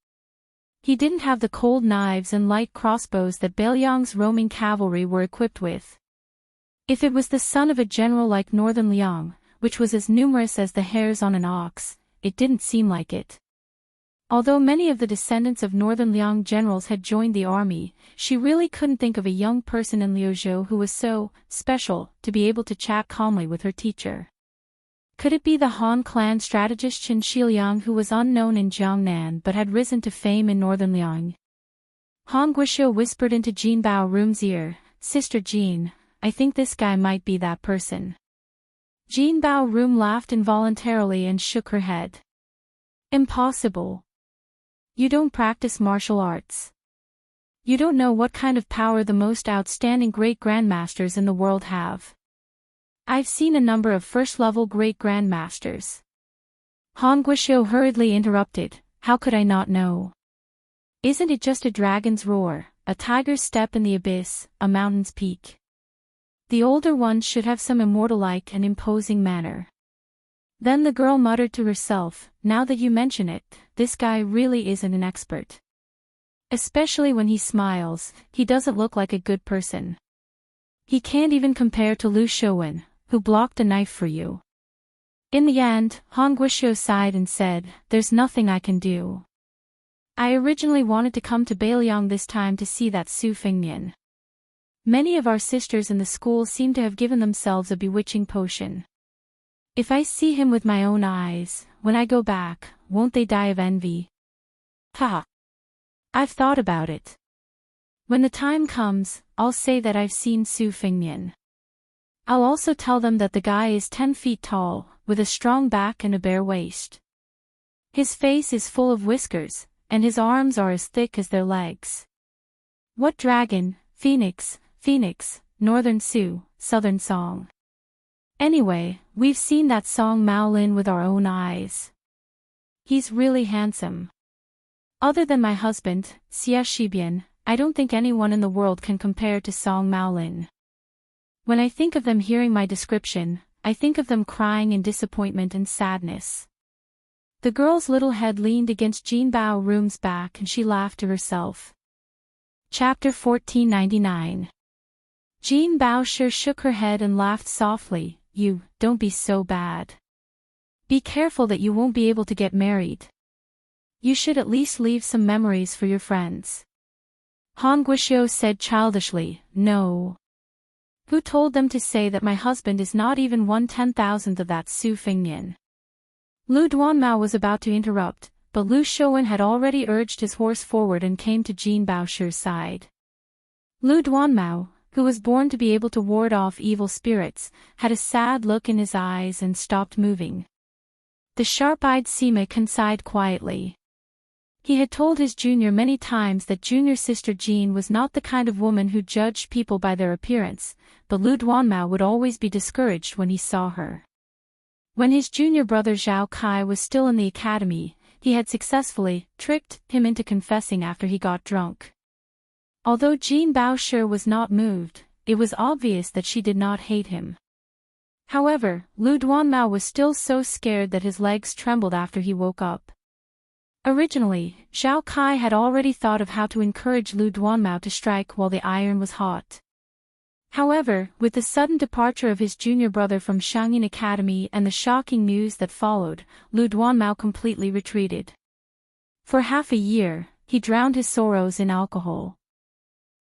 He didn't have the cold knives and light crossbows that Beiliang's roaming cavalry were equipped with. If it was the son of a general like Northern Liang, which was as numerous as the hairs on an ox, it didn't seem like it. Although many of the descendants of Northern Liang generals had joined the army, she really couldn't think of a young person in Liuzhou who was so special to be able to chat calmly with her teacher. Could it be the Han clan strategist Qin Shiliang who was unknown in Jiangnan but had risen to fame in Northern Liang? Han Guishu whispered into Jean Bao Room's ear, Sister Jean, I think this guy might be that person. Jean Bao Room laughed involuntarily and shook her head. Impossible. You don't practice martial arts. You don't know what kind of power the most outstanding great grandmasters in the world have. I've seen a number of first-level great grandmasters. Han Guishu hurriedly interrupted, how could I not know? Isn't it just a dragon's roar, a tiger's step in the abyss, a mountain's peak? The older ones should have some immortal-like and imposing manner. Then the girl muttered to herself, now that you mention it, this guy really isn't an expert. Especially when he smiles, he doesn't look like a good person. He can't even compare to Lu Shouwen, who blocked a knife for you. In the end, Han Guishu sighed and said, there's nothing I can do. I originally wanted to come to Beiliang this time to see that Su Fingnian. Many of our sisters in the school seem to have given themselves a bewitching potion. If I see him with my own eyes, when I go back, won't they die of envy? Ha! I've thought about it. When the time comes, I'll say that I've seen Su Fingnian. I'll also tell them that the guy is 10 feet tall, with a strong back and a bare waist. His face is full of whiskers, and his arms are as thick as their legs. What dragon, phoenix, northern Sioux, southern song. Anyway, we've seen that song Mao Lin with our own eyes. He's really handsome. Other than my husband, Xie Shibian, I don't think anyone in the world can compare to Song Maolin. When I think of them hearing my description, I think of them crying in disappointment and sadness. The girl's little head leaned against Jean Bao Room's back and she laughed to herself. Chapter 1499. Jean Bao sure shook her head and laughed softly. You, don't be so bad. Be careful that you won't be able to get married. You should at least leave some memories for your friends. Han Guishio said childishly, no. Who told them to say that my husband is not even 1/10,000th of that Su Fingnian? Lu Duanmao was about to interrupt, but Lu Shouwen had already urged his horse forward and came to Jean Baoshi's side. Lu Duanmao, who was born to be able to ward off evil spirits, had a sad look in his eyes and stopped moving. The sharp-eyed Sima sighed quietly. He had told his junior many times that junior sister Jean was not the kind of woman who judged people by their appearance, but Lu Duanmao would always be discouraged when he saw her. When his junior brother Zhao Kai was still in the academy, he had successfully tricked him into confessing after he got drunk. Although Jean Baoshi was not moved, it was obvious that she did not hate him. However, Lu Duanmao was still so scared that his legs trembled after he woke up. Originally, Zhao Kai had already thought of how to encourage Lu Duanmao to strike while the iron was hot. However, with the sudden departure of his junior brother from Shangyin Academy and the shocking news that followed, Lu Duanmao completely retreated. For half a year, he drowned his sorrows in alcohol.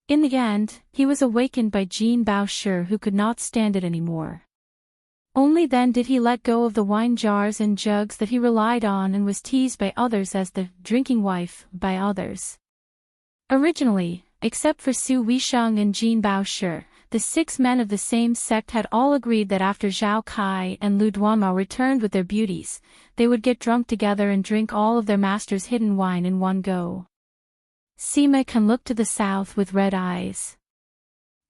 In the end, he was awakened by Jean Baoshi, who could not stand it anymore. Only then did he let go of the wine jars and jugs that he relied on and was teased by others as the drinking wife by others. Originally, except for Su Weisheng and Jean Baoshi, the 6 men of the same sect had all agreed that after Zhao Kai and Lu Duanmao returned with their beauties, they would get drunk together and drink all of their master's hidden wine in one go. Sima looked to the south with red eyes.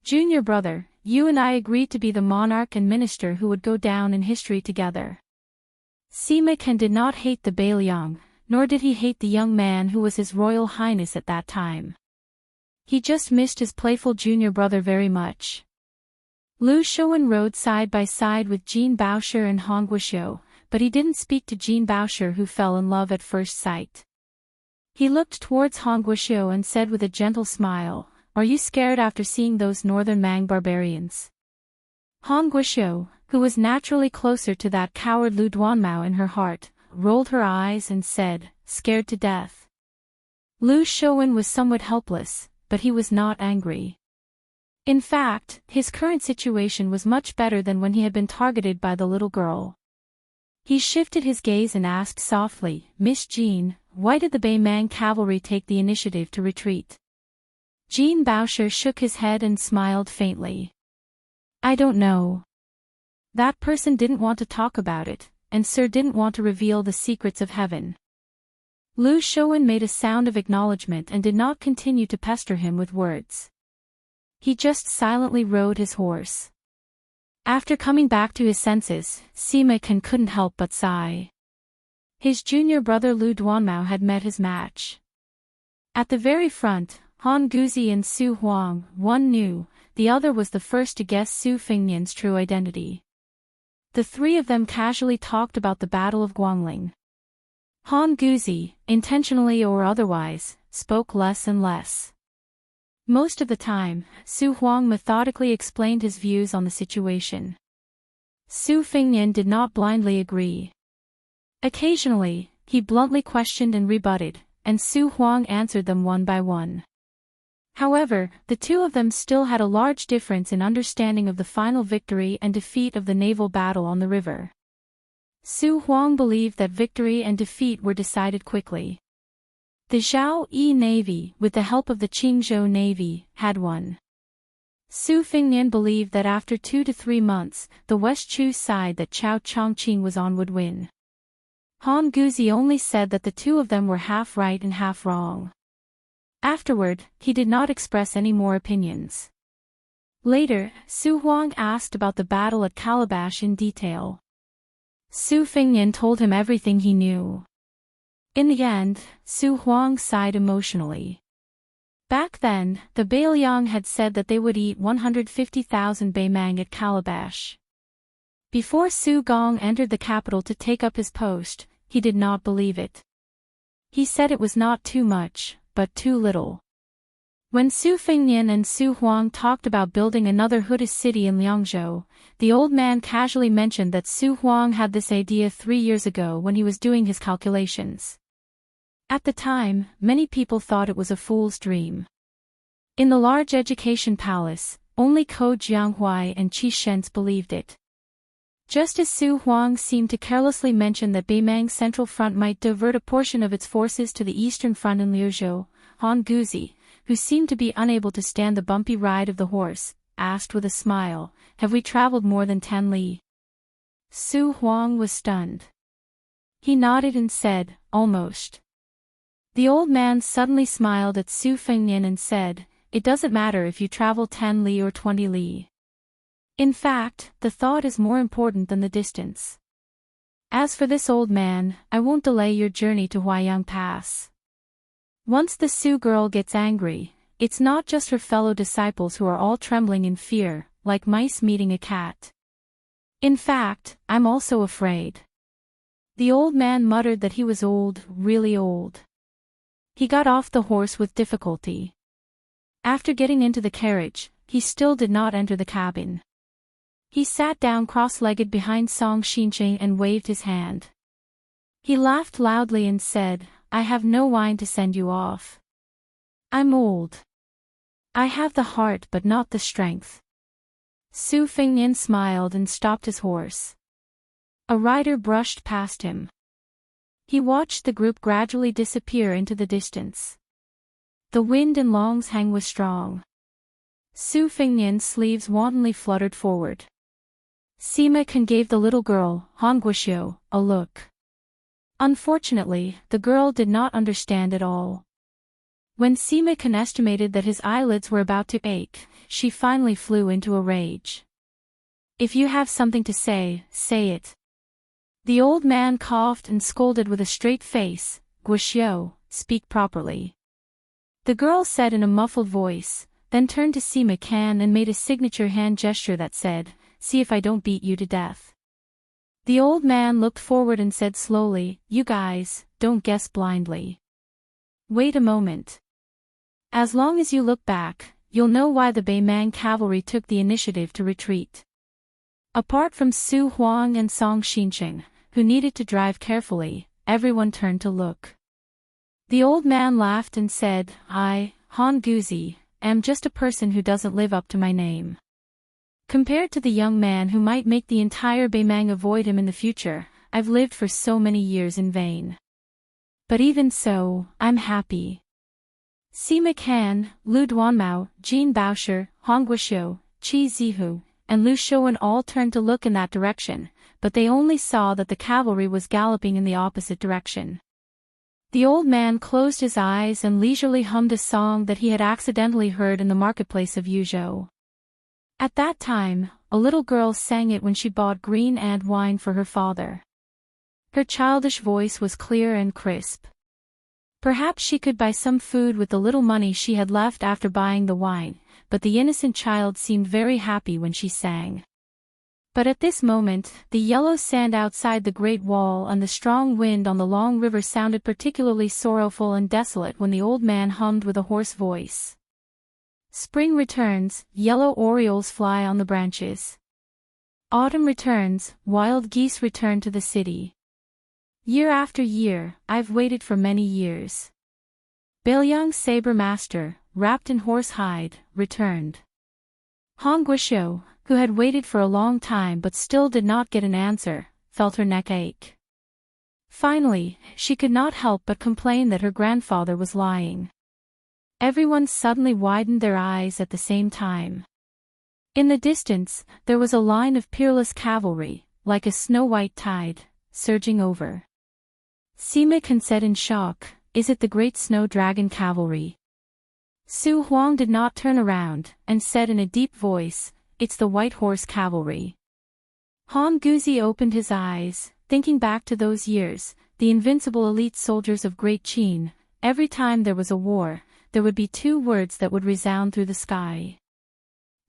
Junior brother, you and I agreed to be the monarch and minister who would go down in history together. Sima did not hate the Bailiang, nor did he hate the young man who was his royal highness at that time. He just missed his playful junior brother very much. Lu Shouwen rode side by side with Jean Baoshi and Han Guishio, but he didn't speak to Jean Baoshi, who fell in love at first sight. He looked towards Han Guishio and said with a gentle smile, "Are you scared after seeing those northern Mang barbarians?" Han Guishio, who was naturally closer to that coward Lu Duanmao in her heart, rolled her eyes and said, "Scared to death." Lu Shouwen was somewhat helpless, but he was not angry. In fact, his current situation was much better than when he had been targeted by the little girl. He shifted his gaze and asked softly, "Miss Jean, why did the Bei Mang cavalry take the initiative to retreat?" Jean Baoshi shook his head and smiled faintly. "I don't know. That person didn't want to talk about it, and Sir didn't want to reveal the secrets of heaven." Lu Shouwen made a sound of acknowledgement and did not continue to pester him with words. He just silently rode his horse. After coming back to his senses, Sima couldn't help but sigh. His junior brother Lu Duanmao had met his match. At the very front, Han Guzi and Su Huang, one knew, the other was the first to guess Su Fingnian's true identity. The 3 of them casually talked about the Battle of Guangling. Han Guzi, intentionally or otherwise, spoke less and less. Most of the time, Su Huang methodically explained his views on the situation. Su Fingnian did not blindly agree. Occasionally, he bluntly questioned and rebutted, and Su Huang answered them one by one. However, the 2 of them still had a large difference in understanding of the final victory and defeat of the naval battle on the river. Su Huang believed that victory and defeat were decided quickly. The Zhao Yi Navy, with the help of the Qingzhou Navy, had won. Su Fingnian believed that after 2 to 3 months, the West Chu side that Chao Chongqing was on would win. Han Guzi only said that the 2 of them were half right and half wrong. Afterward, he did not express any more opinions. Later, Su Huang asked about the battle at Calabash in detail. Su Fingnian told him everything he knew. In the end, Su Huang sighed emotionally. Back then, the Bailiang had said that they would eat 150,000 Baimang at Calabash. Before Su Gong entered the capital to take up his post, he did not believe it. He said it was not too much, but too little. When Su Fengnian and Su Huang talked about building another Huda city in Liangzhou, the old man casually mentioned that Su Huang had this idea 3 years ago when he was doing his calculations. At the time, many people thought it was a fool's dream. In the large education palace, only Ko Jianghuai and Qi Shens believed it. Just as Su Huang seemed to carelessly mention that Beimang's central front might divert a portion of its forces to the eastern front in Liuzhou, Han Guzi, who seemed to be unable to stand the bumpy ride of the horse, asked with a smile, "Have we traveled more than 10 li?" Su Huang was stunned. He nodded and said, "Almost." The old man suddenly smiled at Su Fengnian and said, "It doesn't matter if you travel 10 li or 20 li. In fact, the thought is more important than the distance. As for this old man, I won't delay your journey to Huaiyang Pass." Once the Su girl gets angry, it's not just her fellow disciples who are all trembling in fear, like mice meeting a cat. In fact, I'm also afraid. The old man muttered that he was old, really old. He got off the horse with difficulty. After getting into the carriage, he still did not enter the cabin. He sat down cross-legged behind Song Xincheng and waved his hand. He laughed loudly and said, "I have no wine to send you off. I'm old. I have the heart but not the strength." Su Fengnian smiled and stopped his horse. A rider brushed past him. He watched the group gradually disappear into the distance. The wind in Longshang was strong. Su Fengnian's sleeves wantonly fluttered forward. Sima Can gave the little girl, Han Guoxiu, a look. Unfortunately, the girl did not understand at all. When Sima Can estimated that his eyelids were about to ache, she finally flew into a rage. "If you have something to say, say it." The old man coughed and scolded with a straight face, "Guoxiu, speak properly." The girl said in a muffled voice, then turned to Sima Can and made a signature hand gesture that said, "See if I don't beat you to death." The old man looked forward and said slowly, "You guys, don't guess blindly. Wait a moment. As long as you look back, you'll know why the Beimang cavalry took the initiative to retreat." Apart from Su Huang and Song Xincheng, who needed to drive carefully, everyone turned to look. The old man laughed and said, "I, Han Guzi, am just a person who doesn't live up to my name. Compared to the young man who might make the entire Beimang avoid him in the future, I've lived for so many years in vain. But even so, I'm happy." Sima Can, Lu Duanmao, Jean Baosher, Han Guoxiu, Qi Zihu, and Lu Shouwen all turned to look in that direction, but they only saw that the cavalry was galloping in the opposite direction. The old man closed his eyes and leisurely hummed a song that he had accidentally heard in the marketplace of Yuzhou. At that time, a little girl sang it when she bought green ant wine for her father. Her childish voice was clear and crisp. Perhaps she could buy some food with the little money she had left after buying the wine, but the innocent child seemed very happy when she sang. But at this moment, the yellow sand outside the Great Wall and the strong wind on the long river sounded particularly sorrowful and desolate when the old man hummed with a hoarse voice. "Spring returns, yellow orioles fly on the branches. Autumn returns, wild geese return to the city. Year after year, I've waited for many years. Bailiang's saber master, wrapped in horse hide, returned." Han Guoxiu, who had waited for a long time but still did not get an answer, felt her neck ache. Finally, she could not help but complain that her grandfather was lying. Everyone suddenly widened their eyes at the same time. In the distance, there was a line of peerless cavalry, like a snow-white tide, surging over. Sima Can said in shock, "Is it the great snow dragon cavalry?" Su Huang did not turn around, and said in a deep voice, "It's the white horse cavalry." Han Guzi opened his eyes, thinking back to those years, the invincible elite soldiers of Great Qin. Every time there was a war, there would be 2 words that would resound through the sky.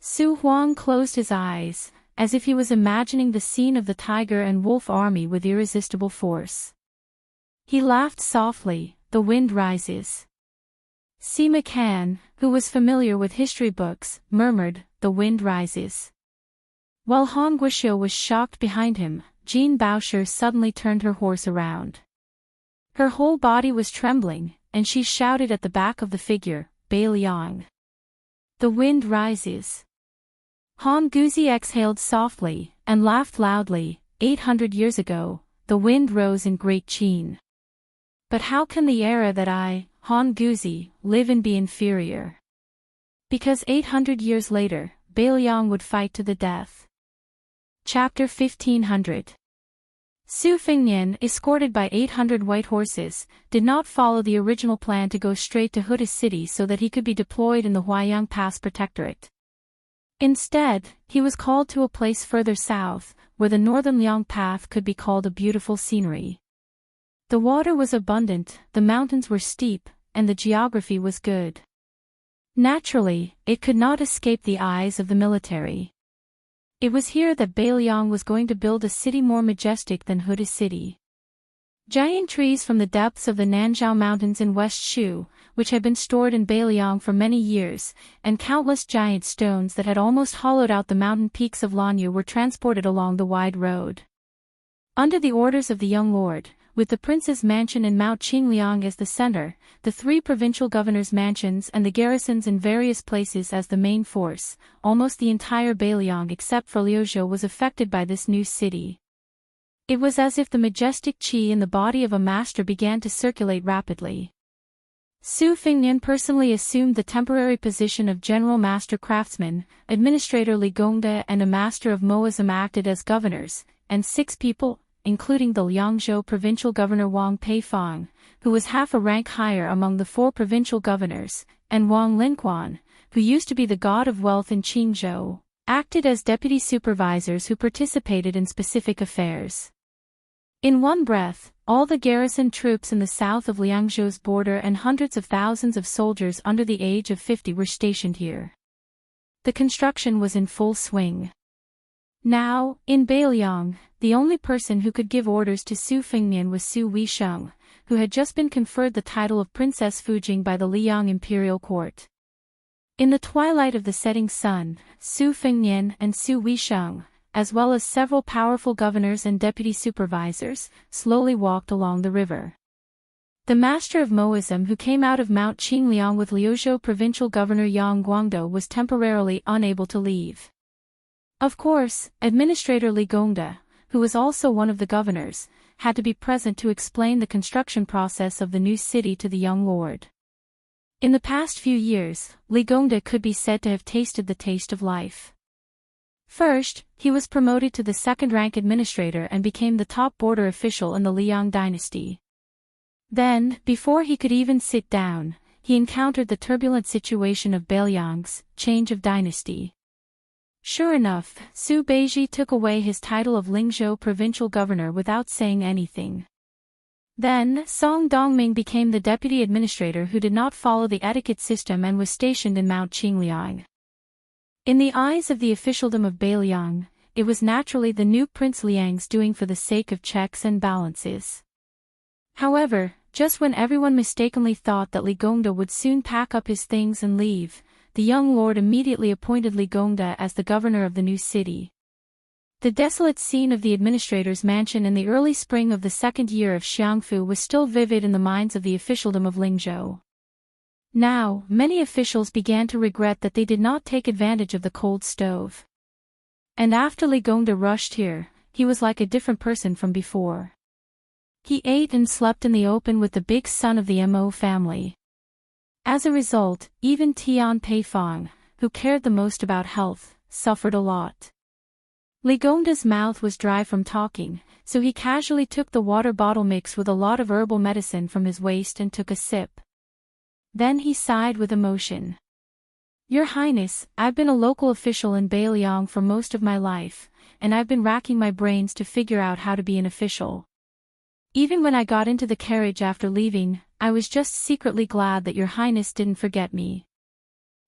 Su Huang closed his eyes, as if he was imagining the scene of the tiger and wolf army with irresistible force. He laughed softly, "The wind rises." Sima Kan, who was familiar with history books, murmured, "The wind rises." While Han Guoxiu was shocked behind him, Jean Baosher suddenly turned her horse around. Her whole body was trembling, and she shouted at the back of the figure, "Bai Liang. The wind rises." Han Guzi exhaled softly, and laughed loudly. 800 years ago, the wind rose in Great Qin. But how can the era that I, Han Guzi, live in be inferior? Because 800 years later, Bai Liang would fight to the death. Chapter 1500. Su Fengnian, escorted by 800 white horses, did not follow the original plan to go straight to Huda City so that he could be deployed in the Huaiyang Pass Protectorate. Instead, he was called to a place further south, where the northern Liang Path could be called a beautiful scenery. The water was abundant, the mountains were steep, and the geography was good. Naturally, it could not escape the eyes of the military. It was here that Bai Liang was going to build a city more majestic than Huda City. Giant trees from the depths of the Nanzhao Mountains in West Shu, which had been stored in Bai Liang for many years, and countless giant stones that had almost hollowed out the mountain peaks of Lanyu were transported along the wide road. Under the orders of the young lord, with the prince's mansion in Mount Qingliang as the center, the 3 provincial governors' mansions and the garrisons in various places as the main force, almost the entire Bai Liang except for Liuzhou was affected by this new city. It was as if the majestic qi in the body of a master began to circulate rapidly. Su Fengnian personally assumed the temporary position of General Master Craftsman, Administrator Li Gongda and a Master of Moism acted as governors, and 6 people, including the Liangzhou Provincial Governor Wang Peifang, who was half a rank higher among the 4 provincial governors, and Wang Linquan, who used to be the god of wealth in Qingzhou, acted as deputy supervisors who participated in specific affairs. In one breath, all the garrison troops in the south of Liangzhou's border and hundreds of thousands of soldiers under the age of 50 were stationed here. The construction was in full swing. Now, in Bai Liang, the only person who could give orders to Su Fengnian was Su Weisheng, who had just been conferred the title of Princess Fujing by the Liang imperial court. In the twilight of the setting sun, Su Fengnian and Su Weisheng, as well as several powerful governors and deputy supervisors, slowly walked along the river. The master of Moism who came out of Mount Qingliang with Liuzhou provincial governor Yang Guangdo was temporarily unable to leave. Of course, Administrator Li Gongda, who was also one of the governors, had to be present to explain the construction process of the new city to the young lord. In the past few years, Li Gongda could be said to have tasted the taste of life. First, he was promoted to the second-rank administrator and became the top border official in the Liang dynasty. Then, before he could even sit down, he encountered the turbulent situation of Bai Liang's change of dynasty. Sure enough, Su Beiji took away his title of Lingzhou provincial governor without saying anything. Then, Song Dongming became the deputy administrator who did not follow the etiquette system and was stationed in Mount Qingliang. In the eyes of the officialdom of Bai Liang, it was naturally the new Prince Liang's doing for the sake of checks and balances. However, just when everyone mistakenly thought that Li Gongda would soon pack up his things and leave, the young lord immediately appointed Li Gongda as the governor of the new city. The desolate scene of the administrator's mansion in the early spring of the second year of Xiangfu was still vivid in the minds of the officialdom of Lingzhou. Now, many officials began to regret that they did not take advantage of the cold stove. And after Li Gongda rushed here, he was like a different person from before. He ate and slept in the open with the big son of the Mo family. As a result, even Tian Peifang, who cared the most about health, suffered a lot. Li Gongda's mouth was dry from talking, so he casually took the water bottle mixed with a lot of herbal medicine from his waist and took a sip. Then he sighed with emotion. Your Highness, I've been a local official in Bai Liang for most of my life, and I've been racking my brains to figure out how to be an official. Even when I got into the carriage after leaving, I was just secretly glad that your highness didn't forget me.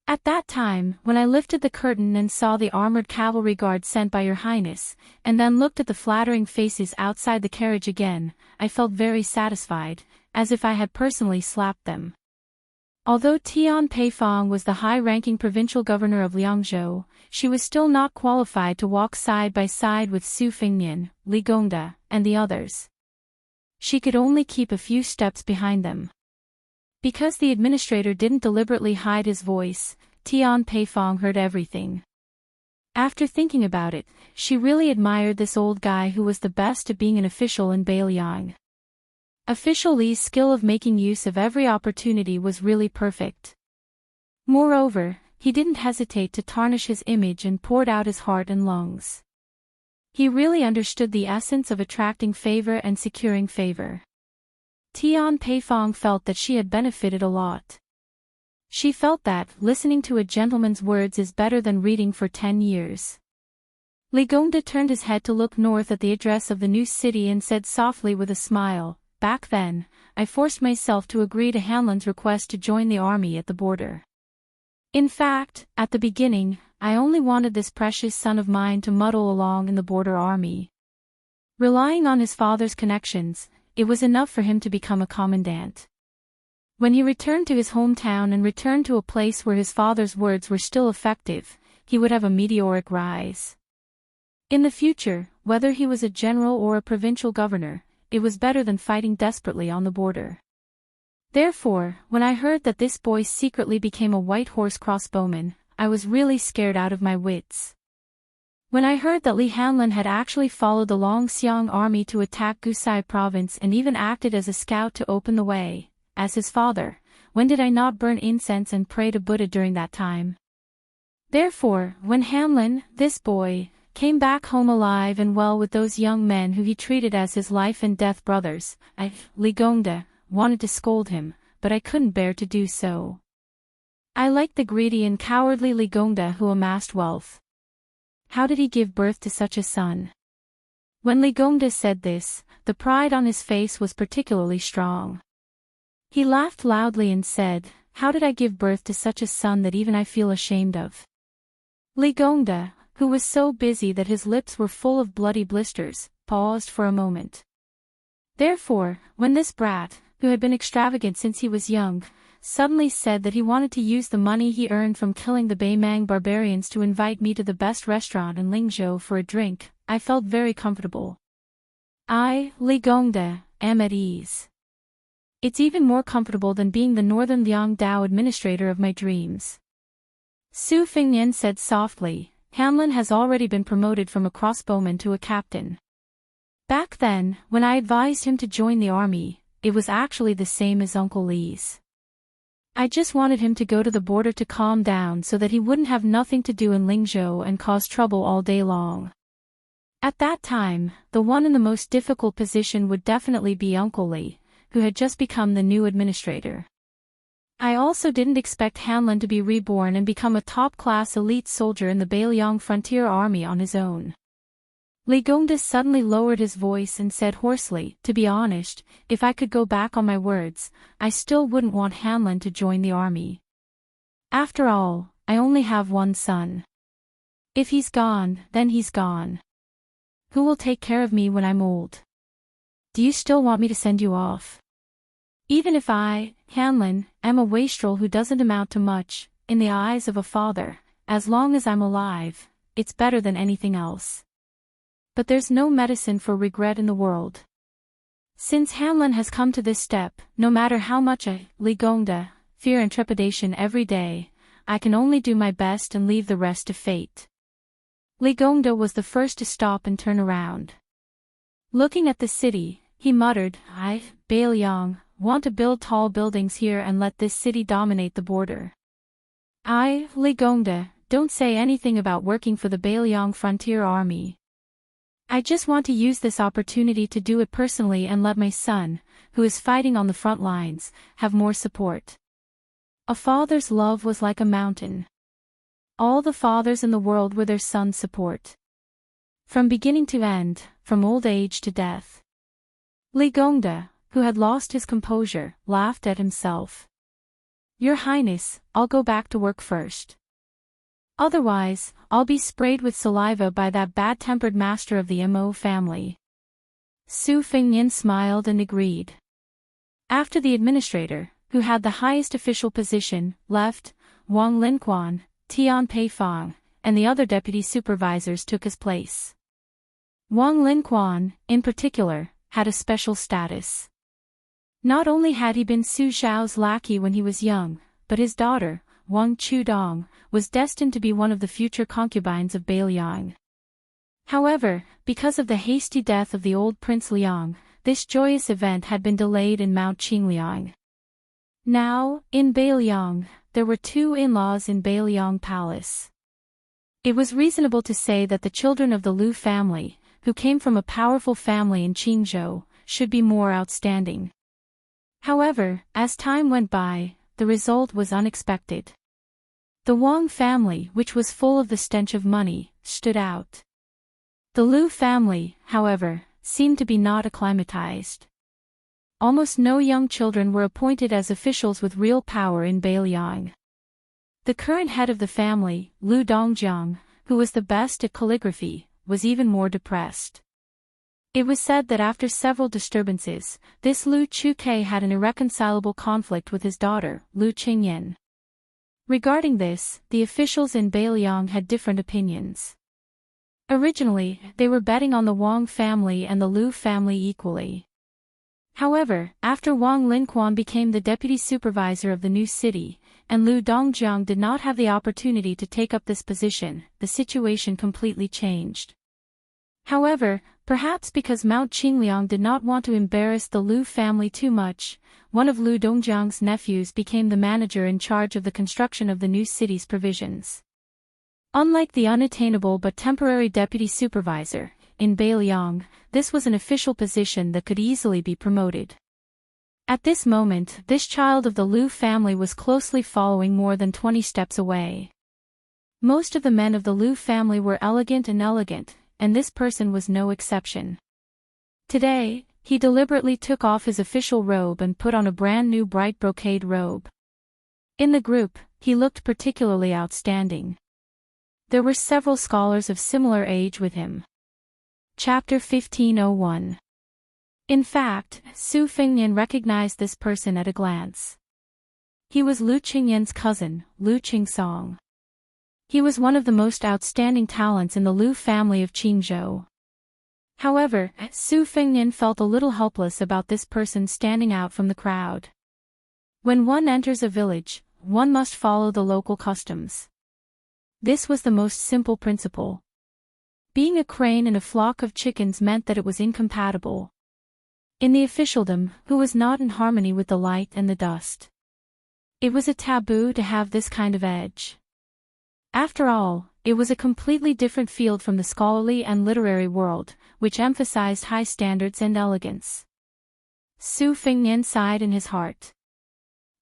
At that time, when I lifted the curtain and saw the armored cavalry guard sent by your highness, and then looked at the flattering faces outside the carriage again, I felt very satisfied, as if I had personally slapped them. Although Tian Peifong was the high-ranking provincial governor of Liangzhou, she was still not qualified to walk side by side with Su Fingnian, Li Gongda, and the others. She could only keep a few steps behind them. Because the administrator didn't deliberately hide his voice, Tian Peifong heard everything. After thinking about it, she really admired this old guy who was the best at being an official in Beiliang. Official Li's skill of making use of every opportunity was really perfect. Moreover, he didn't hesitate to tarnish his image and poured out his heart and lungs. He really understood the essence of attracting favor and securing favor. Tian Peifong felt that she had benefited a lot. She felt that listening to a gentleman's words is better than reading for 10 years. Li Gongda turned his head to look north at the address of the new city and said softly with a smile, "Back then, I forced myself to agree to Hanlon's request to join the army at the border. In fact, at the beginning, I only wanted this precious son of mine to muddle along in the border army. Relying on his father's connections, it was enough for him to become a commandant. When he returned to his hometown and returned to a place where his father's words were still effective, he would have a meteoric rise. In the future, whether he was a general or a provincial governor, it was better than fighting desperately on the border. Therefore, when I heard that this boy secretly became a white horse crossbowman, I was really scared out of my wits. When I heard that Li Hanlon had actually followed the Longxiang army to attack Gusai province and even acted as a scout to open the way, as his father, when did I not burn incense and pray to Buddha during that time? Therefore, when Hanlon, this boy, came back home alive and well with those young men who he treated as his life and death brothers, I, Li Gongda, wanted to scold him, but I couldn't bear to do so. I liked the greedy and cowardly Li Gongda who amassed wealth. How did he give birth to such a son? When Li Gongda said this, the pride on his face was particularly strong. He laughed loudly and said, "How did I give birth to such a son that even I feel ashamed of?" Li Gongda, who was so busy that his lips were full of bloody blisters, paused for a moment. Therefore, when this brat, who had been extravagant since he was young, suddenly said that he wanted to use the money he earned from killing the Beimang barbarians to invite me to the best restaurant in Lingzhou for a drink, I felt very comfortable. I, Li Gongda, am at ease. It's even more comfortable than being the Northern Liangdao administrator of my dreams. Su Fingnian said softly, "Hanlon has already been promoted from a crossbowman to a captain. Back then, when I advised him to join the army, it was actually the same as Uncle Li's. I just wanted him to go to the border to calm down so that he wouldn't have nothing to do in Lingzhou and cause trouble all day long. At that time, the one in the most difficult position would definitely be Uncle Li, who had just become the new administrator. I also didn't expect Hanlon to be reborn and become a top-class elite soldier in the Beiliang Frontier Army on his own." Li Gongda suddenly lowered his voice and said hoarsely, "To be honest, if I could go back on my words, I still wouldn't want Hanlon to join the army. After all, I only have one son. If he's gone, then he's gone. Who will take care of me when I'm old? Do you still want me to send you off? Even if I, Hanlon, am a wastrel who doesn't amount to much, in the eyes of a father, as long as I'm alive, it's better than anything else. But there's no medicine for regret in the world. Since Hanlon has come to this step, no matter how much I, Li Gongda, fear and trepidation every day, I can only do my best and leave the rest to fate." Li Gongda was the first to stop and turn around. Looking at the city, he muttered, "I, Beiliang, want to build tall buildings here and let this city dominate the border. I, Li Gongda, don't say anything about working for the Beiliang Frontier Army. I just want to use this opportunity to do it personally and let my son, who is fighting on the front lines, have more support." A father's love was like a mountain. All the fathers in the world were their sons' support. From beginning to end, from old age to death. Li Gongda, who had lost his composure, laughed at himself. "Your Highness, I'll go back to work first. Otherwise, I'll be sprayed with saliva by that bad-tempered master of the Mo family." Su Fengnian smiled and agreed. After the administrator, who had the highest official position, left, Wang Linquan, Tian Peifang, and the other deputy supervisors took his place. Wang Linquan, in particular, had a special status. Not only had he been Su Xiao's lackey when he was young, but his daughter, Wang Chudong, was destined to be one of the future concubines of Bei Liang. However, because of the hasty death of the old Prince Liang, this joyous event had been delayed in Mount Qingliang. Now, in Bei Liang, there were two in-laws in Bei Liang Palace. It was reasonable to say that the children of the Lu family, who came from a powerful family in Qingzhou, should be more outstanding. However, as time went by, the result was unexpected. The Wang family, which was full of the stench of money, stood out. The Lu family, however, seemed to be not acclimatized. Almost no young children were appointed as officials with real power in Bei Liang. The current head of the family, Lu Dongjiang, who was the best at calligraphy, was even more depressed. It was said that after several disturbances, this Lu Chuke had an irreconcilable conflict with his daughter, Lu Qingyan. Regarding this, the officials in Bei Liang had different opinions. Originally, they were betting on the Wang family and the Lu family equally. However, after Wang Linquan became the deputy supervisor of the new city, and Lu Dongjiang did not have the opportunity to take up this position, the situation completely changed. However, perhaps because Mount Qingliang did not want to embarrass the Lu family too much, one of Lu Dongjiang's nephews became the manager in charge of the construction of the new city's provisions. Unlike the unattainable but temporary deputy supervisor, in Bei Liang, this was an official position that could easily be promoted. At this moment, this child of the Lu family was closely following more than 20 steps away. Most of the men of the Lu family were elegant, and this person was no exception. Today, he deliberately took off his official robe and put on a brand new bright brocade robe. In the group, he looked particularly outstanding. There were several scholars of similar age with him. Chapter 1501. In fact, Su Fengnian recognized this person at a glance. He was Lu Qingyan's cousin, Lu Qingsong. He was one of the most outstanding talents in the Lu family of Qingzhou. However, Su Fengnian felt a little helpless about this person standing out from the crowd. When one enters a village, one must follow the local customs. This was the most simple principle. Being a crane in a flock of chickens meant that it was incompatible. In the officialdom, who was not in harmony with the light and the dust. It was a taboo to have this kind of edge. After all, it was a completely different field from the scholarly and literary world, which emphasized high standards and elegance. Su Fengnian sighed in his heart.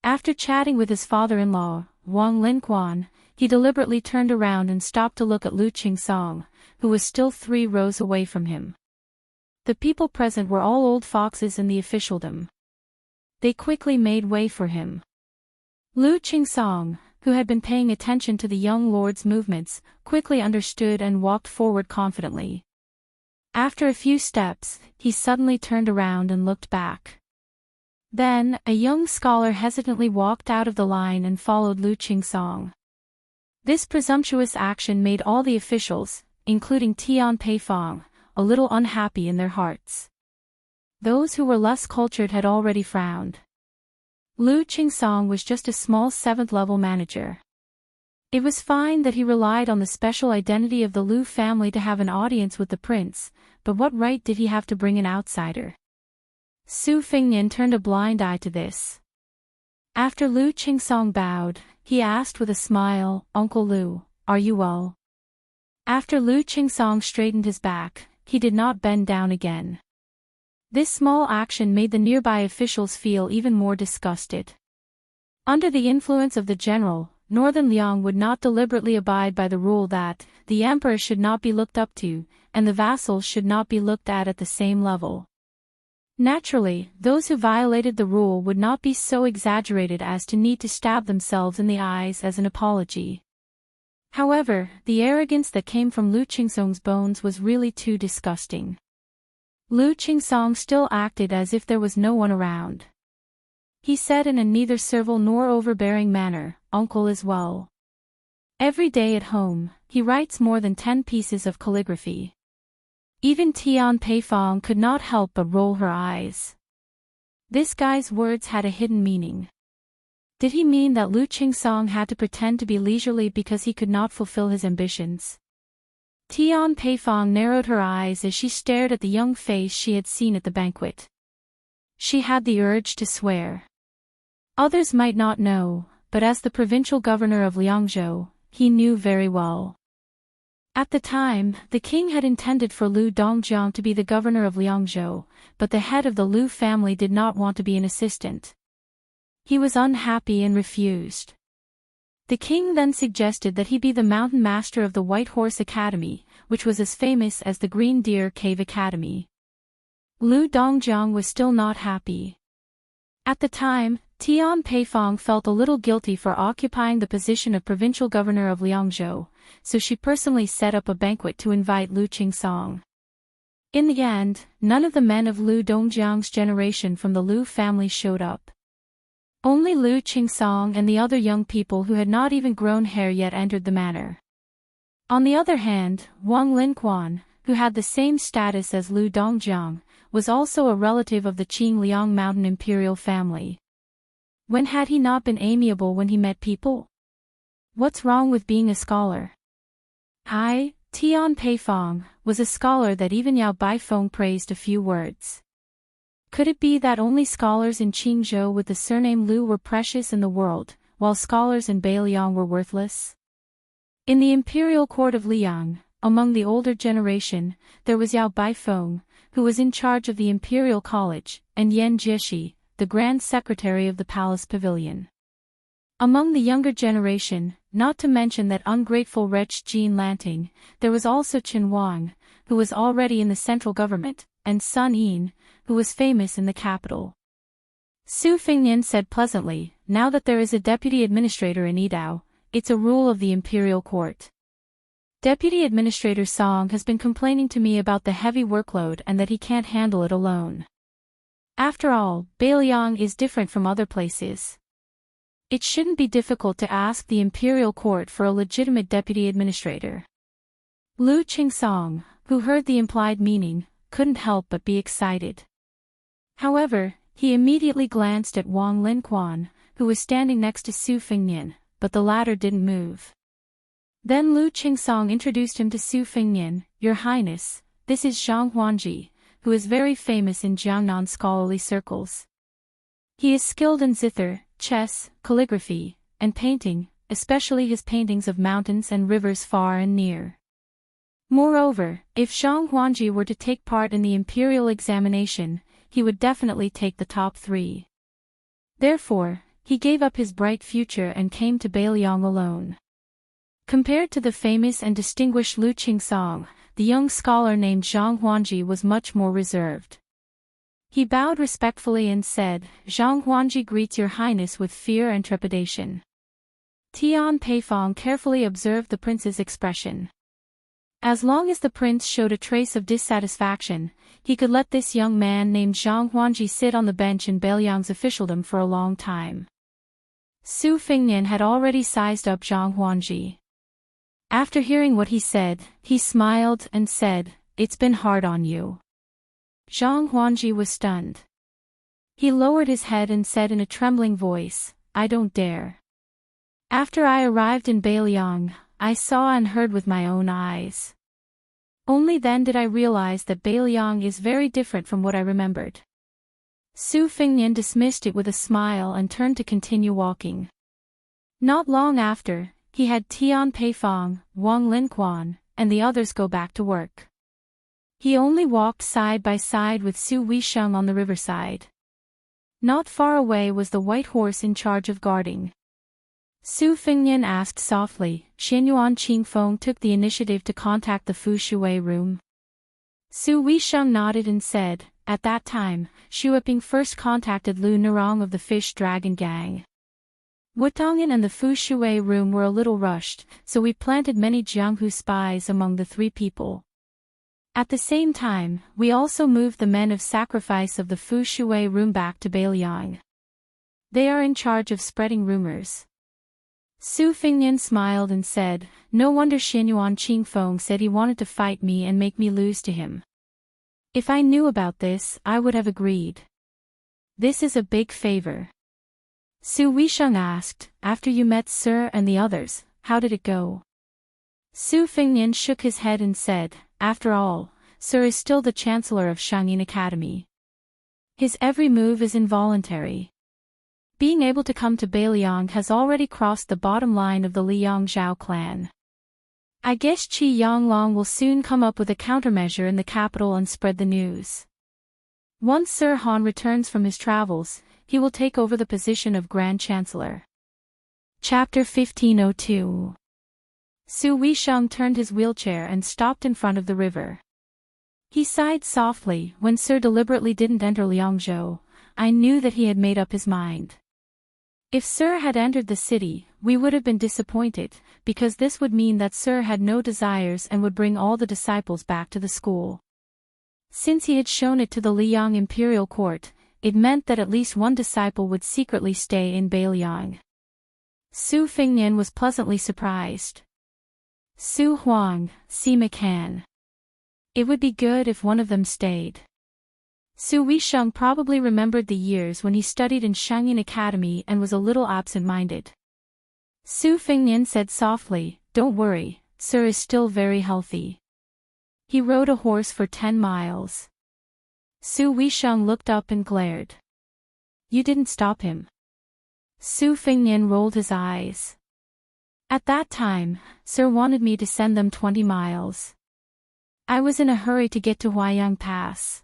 After chatting with his father-in-law, Wang Linquan, he deliberately turned around and stopped to look at Lu Qingsong, who was still 3 rows away from him. The people present were all old foxes in the officialdom. They quickly made way for him. Lu Qingsong, who had been paying attention to the young lord's movements, quickly understood and walked forward confidently. After a few steps, he suddenly turned around and looked back. Then, a young scholar hesitantly walked out of the line and followed Lu Qingsong. This presumptuous action made all the officials, including Tian Peifang, a little unhappy in their hearts. Those who were less cultured had already frowned. Lu Qingsong was just a small 7th-level manager. It was fine that he relied on the special identity of the Lu family to have an audience with the prince, but what right did he have to bring an outsider? Su Fengnian turned a blind eye to this. After Lu Qingsong bowed, he asked with a smile, "Uncle Lu, are you well?" After Lu Qingsong straightened his back, he did not bend down again. This small action made the nearby officials feel even more disgusted. Under the influence of the general, Northern Liang would not deliberately abide by the rule that the emperor should not be looked up to, and the vassals should not be looked at the same level. Naturally, those who violated the rule would not be so exaggerated as to need to stab themselves in the eyes as an apology. However, the arrogance that came from Lu Qingsong's bones was really too disgusting. Lu Qingsong still acted as if there was no one around. He said in a neither servile nor overbearing manner, "Uncle as well. Every day at home, he writes more than 10 pieces of calligraphy." Even Tian Peifong could not help but roll her eyes. This guy's words had a hidden meaning. Did he mean that Lu Qingsong had to pretend to be leisurely because he could not fulfill his ambitions? Tian Peifong narrowed her eyes as she stared at the young face she had seen at the banquet. She had the urge to swear. Others might not know, but as the provincial governor of Liangzhou, he knew very well. At the time, the king had intended for Lu Dongjiang to be the governor of Liangzhou, but the head of the Lu family did not want to be an assistant. He was unhappy and refused. The king then suggested that he be the mountain master of the White Horse Academy, which was as famous as the Green Deer Cave Academy. Lu Dongjiang was still not happy. At the time, Tian Peifong felt a little guilty for occupying the position of provincial governor of Liangzhou, so she personally set up a banquet to invite Lu Qingsong. In the end, none of the men of Lu Dongjiang's generation from the Lu family showed up. Only Lu Qingsong and the other young people who had not even grown hair yet entered the manor. On the other hand, Wang Linquan, who had the same status as Lu Dongjiang, was also a relative of the Qingliang Mountain imperial family. When had he not been amiable when he met people? What's wrong with being a scholar? Tian Peifong, was a scholar that even Yao Baifeng praised a few words. Could it be that only scholars in Qingzhou with the surname Lu were precious in the world, while scholars in Beiliang were worthless? In the imperial court of Liang, among the older generation, there was Yao Baifeng, who was in charge of the imperial college, and Yan Jieshi, the grand secretary of the palace pavilion. Among the younger generation, not to mention that ungrateful wretch Jean Lanting, there was also Chen Wang, who was already in the central government, and Sun Yin, who was famous in the capital. Su Fingnian said pleasantly, "Now that there is a deputy administrator in Yidao, it's a rule of the imperial court. Deputy Administrator Song has been complaining to me about the heavy workload and that he can't handle it alone. After all, Beiliang is different from other places. It shouldn't be difficult to ask the imperial court for a legitimate deputy administrator." Lu Qingsong, who heard the implied meaning, couldn't help but be excited. However, he immediately glanced at Wang Linquan, who was standing next to Su Fingnian, but the latter didn't move. Then Lu Qingsong introduced him to Su Fingnian, "Your Highness, this is Zhang Huanji, who is very famous in Jiangnan scholarly circles. He is skilled in zither, chess, calligraphy, and painting, especially his paintings of mountains and rivers far and near. Moreover, if Zhang Huanji were to take part in the imperial examination, he would definitely take the top 3. Therefore, he gave up his bright future and came to Beiliang alone." Compared to the famous and distinguished Lu Qingsong, the young scholar named Zhang Huanji was much more reserved. He bowed respectfully and said, "Zhang Huanji greets your highness with fear and trepidation." Tian Peifong carefully observed the prince's expression. As long as the prince showed a trace of dissatisfaction, he could let this young man named Zhang Huanji sit on the bench in Beiliang's officialdom for a long time. Su Fingnian had already sized up Zhang Huanji. After hearing what he said, he smiled and said, "It's been hard on you." Zhang Huanji was stunned. He lowered his head and said in a trembling voice, "I don't dare. After I arrived in Beiliang, I saw and heard with my own eyes. Only then did I realize that Beiliang is very different from what I remembered." Su Fingnian dismissed it with a smile and turned to continue walking. Not long after, he had Tian Peifong, Wang Linquan, and the others go back to work. He only walked side by side with Su Weisheng on the riverside. Not far away was the white horse in charge of guarding. Su Fingnian asked softly. Xianyuan Qingfeng took the initiative to contact the Fu Shui room. Su Weisheng nodded and said, at that time, Xu Yiping first contacted Lu Nerong of the Fish Dragon Gang. Wutongyan and the Fu Shui room were a little rushed, so we planted many Jianghu spies among the three people. At the same time, we also moved the men of sacrifice of the Fu Shui room back to Beiliang. They are in charge of spreading rumors. Su Fingyan smiled and said, "No wonder Xinyuan Qingfeng said he wanted to fight me and make me lose to him. If I knew about this, I would have agreed. This is a big favor." Su Weisheng asked, "After you met Sir and the others, how did it go?" Su Fingyan shook his head and said, "After all, Sir is still the Chancellor of Shangyin Academy. His every move is involuntary. Being able to come to Beiliang has already crossed the bottom line of the Liang Zhao clan. I guess Qi Yanglong will soon come up with a countermeasure in the capital and spread the news. Once Sir Han returns from his travels, he will take over the position of Grand Chancellor." Chapter 1502. Su Weisheng turned his wheelchair and stopped in front of the river. He sighed softly. When Sir deliberately didn't enter Liangzhou, I knew that he had made up his mind. If Sir had entered the city, we would have been disappointed, because this would mean that Sir had no desires and would bring all the disciples back to the school. Since he had shown it to the Liang imperial court, it meant that at least one disciple would secretly stay in Beiliang. Su Fingyan was pleasantly surprised. Su Huang, Sima Can. It would be good if one of them stayed. Su Weisheng probably remembered the years when he studied in Shangyin Academy and was a little absent-minded. Su Fingyan said softly, "Don't worry, Sir is still very healthy. He rode a horse for 10 miles. Su Weisheng looked up and glared. "You didn't stop him." Su Fingyan rolled his eyes. "At that time, Sir wanted me to send them 20 miles. I was in a hurry to get to Huayang Pass.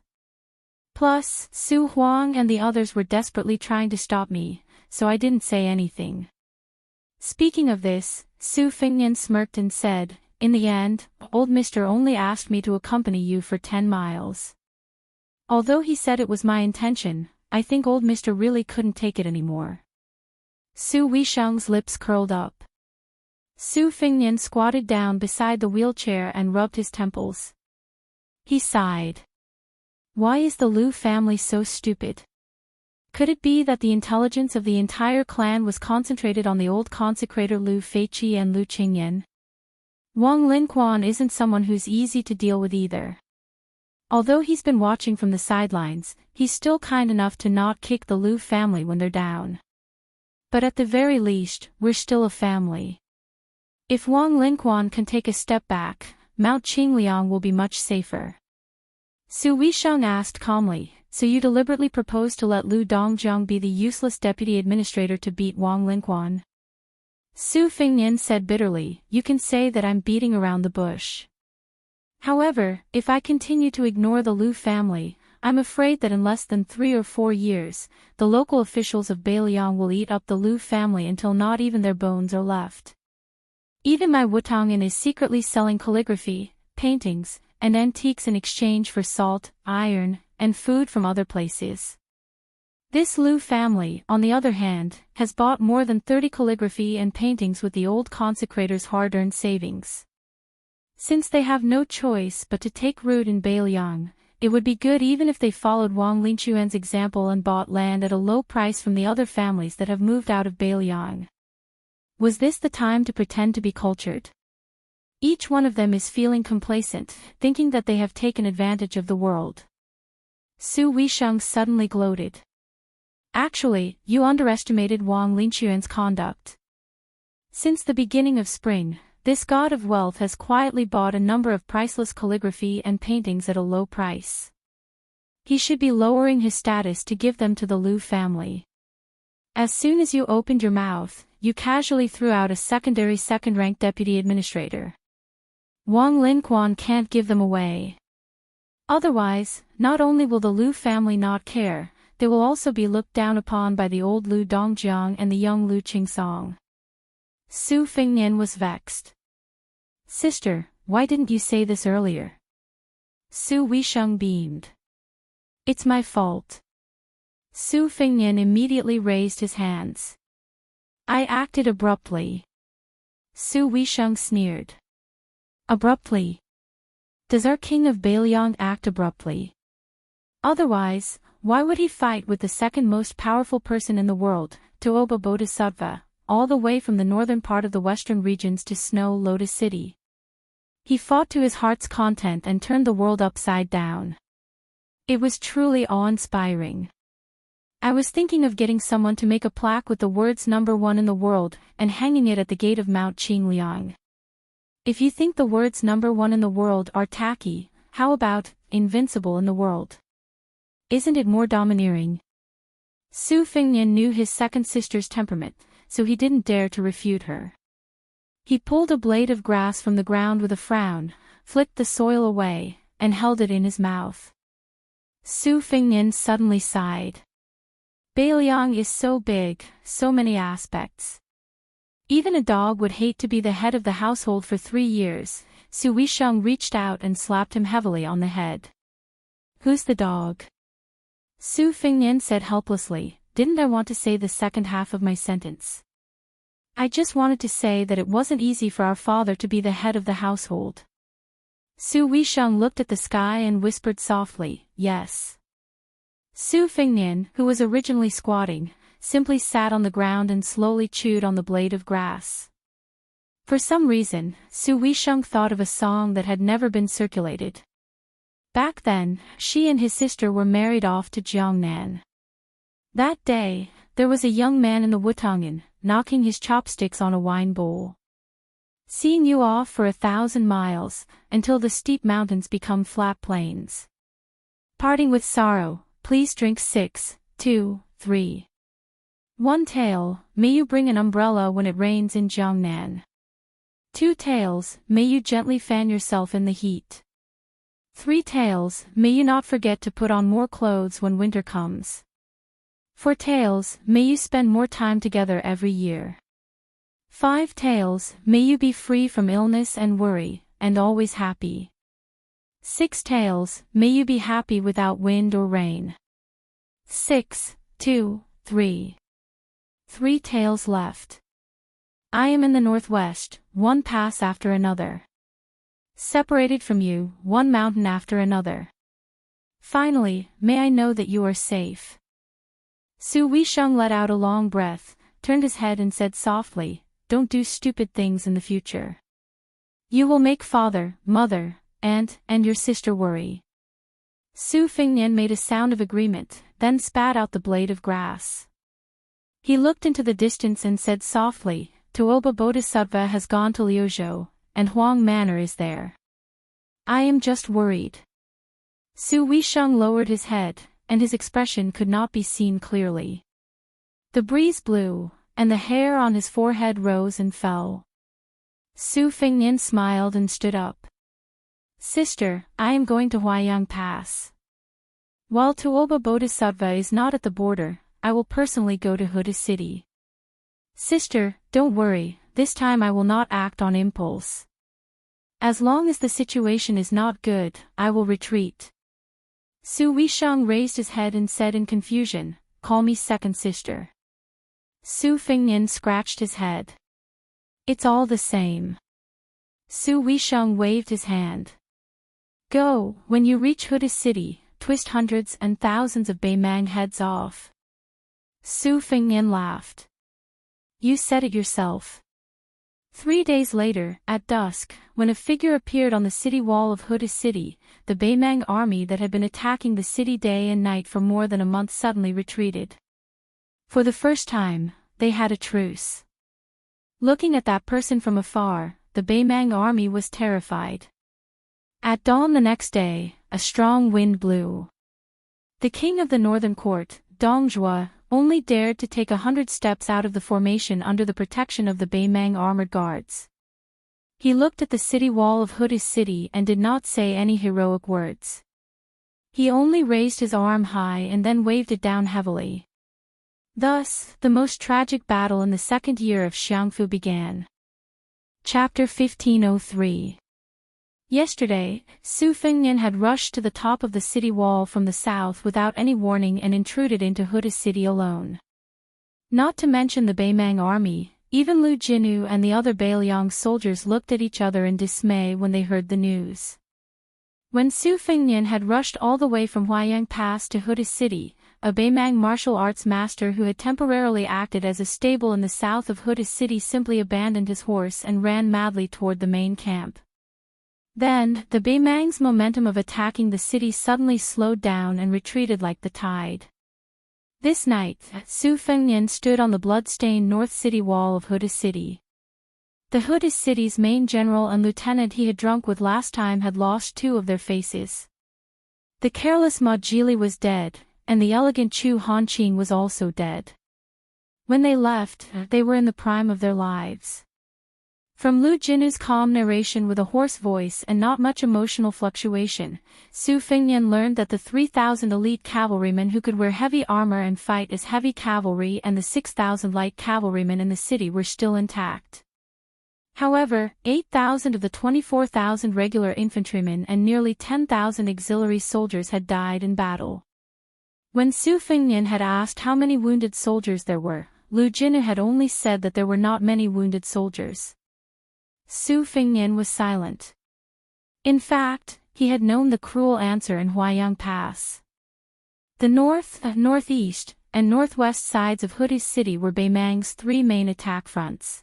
Plus, Su Huang and the others were desperately trying to stop me, so I didn't say anything." Speaking of this, Su Fingyan smirked and said, "In the end, old Mister only asked me to accompany you for 10 miles. Although he said it was my intention, I think old Mister really couldn't take it anymore." Su Weisheng's lips curled up. Su Fingyan squatted down beside the wheelchair and rubbed his temples. He sighed. Why is the Lu family so stupid? Could it be that the intelligence of the entire clan was concentrated on the old consecrator Lu Feiqi and Lu Qingyan? Wang Linquan isn't someone who's easy to deal with either. Although he's been watching from the sidelines, he's still kind enough to not kick the Lu family when they're down. But at the very least, we're still a family. If Wang Linquan can take a step back, Mount Qingliang will be much safer. Su Weisheng asked calmly, "So you deliberately propose to let Lu Dongjiang be the useless deputy administrator to beat Wang Linquan?" Su Fingyan said bitterly, "You can say that I'm beating around the bush. However, if I continue to ignore the Lu family, I'm afraid that in less than 3 or 4 years, the local officials of Beiliang will eat up the Lu family until not even their bones are left. Even my Wutongyan is secretly selling calligraphy, paintings, and antiques in exchange for salt, iron, and food from other places. This Lu family, on the other hand, has bought more than 30 calligraphy and paintings with the old consecrator's hard-earned savings. Since they have no choice but to take root in Beiliang, it would be good even if they followed Wang Linquan's example and bought land at a low price from the other families that have moved out of Beiliang. Was this the time to pretend to be cultured? Each one of them is feeling complacent, thinking that they have taken advantage of the world." Su Weisheng suddenly gloated. "Actually, you underestimated Wang Linquan's conduct. Since the beginning of spring, this god of wealth has quietly bought a number of priceless calligraphy and paintings at a low price. He should be lowering his status to give them to the Lu family. As soon as you opened your mouth, you casually threw out a second-rank deputy administrator. Wang Linquan can't give them away. Otherwise, not only will the Lu family not care, they will also be looked down upon by the old Lu Dongjiang and the young Lu Qingsong." Su Fingyan was vexed. "Sister, why didn't you say this earlier?" Su Weisheng beamed. It's my fault. Su Fengnian immediately raised his hands. I acted abruptly. Su Weisheng sneered. Abruptly? Does our king of Bailiang act abruptly? Otherwise, why would he fight with the second most powerful person in the world, Tuoba Bodhisattva, all the way from the northern part of the western regions to Snow Lotus City? He fought to his heart's content and turned the world upside down. It was truly awe-inspiring. I was thinking of getting someone to make a plaque with the words "number 1 in the world" and hanging it at the gate of Mount Qingliang. If you think the words "number 1 in the world" are tacky, how about "invincible in the world"? Isn't it more domineering? Su Fengnian knew his second sister's temperament, so he didn't dare to refute her. He pulled a blade of grass from the ground with a frown, flicked the soil away, and held it in his mouth. Su Fengnian suddenly sighed. Bailiang is so big, so many aspects. Even a dog would hate to be the head of the household for 3 years. Su Weisheng reached out and slapped him heavily on the head. Who's the dog? Su Fengnian said helplessly, didn't I want to say the second half of my sentence? I just wanted to say that it wasn't easy for our father to be the head of the household. Su Weisheng looked at the sky and whispered softly, yes. Su Fengnian, who was originally squatting, simply sat on the ground and slowly chewed on the blade of grass. For some reason, Su Weisheng thought of a song that had never been circulated. Back then, she and his sister were married off to Jiangnan. That day, there was a young man in the Wutangan, knocking his chopsticks on a wine bowl. Seeing you off for 1,000 miles, until the steep mountains become flat plains. Parting with sorrow, please drink 6, 2, 3. 1 tael, may you bring an umbrella when it rains in Jiangnan. 2 taels, may you gently fan yourself in the heat. 3 taels, may you not forget to put on more clothes when winter comes. 4 taels, may you spend more time together every year. 5 taels, may you be free from illness and worry, and always happy. 6 taels, may you be happy without wind or rain. 6, 2, 3. 3 taels left. I am in the northwest, one pass after another. Separated from you, one mountain after another. Finally, may I know that you are safe. Su Weisheng let out a long breath, turned his head and said softly, don't do stupid things in the future. You will make father, mother, and your sister worry. Su Fengnian made a sound of agreement, then spat out the blade of grass. He looked into the distance and said softly, Tuoba Bodhisattva has gone to Liuzhou, and Huang Manor is there. I am just worried. Su Weisheng lowered his head, and his expression could not be seen clearly. The breeze blew, and the hair on his forehead rose and fell. Su Fengnian smiled and stood up. Sister, I am going to Huayang Pass. While Tuoba Bodhisattva is not at the border, I will personally go to Huda City. Sister, don't worry, this time I will not act on impulse. As long as the situation is not good, I will retreat. Su Weisheng raised his head and said in confusion, call me second sister. Su Fengnian scratched his head. It's all the same. Su Weisheng waved his hand. Go, when you reach Huda City, twist hundreds and thousands of Beimang heads off. Su Fengnian laughed. You said it yourself. 3 days later, at dusk, when a figure appeared on the city wall of Huda City, the Beimang army that had been attacking the city day and night for more than a month suddenly retreated. For the first time, they had a truce. Looking at that person from afar, the Beimang army was terrified. At dawn the next day, a strong wind blew. The king of the northern court, Dongzhuo, only dared to take 100 steps out of the formation under the protection of the Beimang armored guards. He looked at the city wall of Huda City and did not say any heroic words. He only raised his arm high and then waved it down heavily. Thus, the most tragic battle in the second year of Xiangfu began. Chapter 1503. Yesterday, Su Fengnian had rushed to the top of the city wall from the south without any warning and intruded into Huda's city alone. Not to mention the Beimang army, even Lu Jinu and the other Beiliang soldiers looked at each other in dismay when they heard the news. When Su Fengnian had rushed all the way from Huayang Pass to Huda's city, a Beimang martial arts master who had temporarily acted as a stable in the south of Huda's city simply abandoned his horse and ran madly toward the main camp. Then, the Beimang's momentum of attacking the city suddenly slowed down and retreated like the tide. This night, Su Fengnian stood on the blood-stained north city wall of Huda's city. The Huda's city's main general and lieutenant he had drunk with last time had lost two of their faces. The careless Ma Jili was dead, and the elegant Chu Hanqing was also dead. When they left, they were in the prime of their lives. From Lu Jinu's calm narration with a hoarse voice and not much emotional fluctuation, Su Fengnian learned that the 3,000 elite cavalrymen who could wear heavy armor and fight as heavy cavalry and the 6,000 light cavalrymen in the city were still intact. However, 8,000 of the 24,000 regular infantrymen and nearly 10,000 auxiliary soldiers had died in battle. When Su Fengnian had asked how many wounded soldiers there were, Lu Jinu had only said that there were not many wounded soldiers. Su Fengnian was silent. In fact, he had known the cruel answer in Huayang Pass. The north, northeast, and northwest sides of Huda's city were Beimang's three main attack fronts.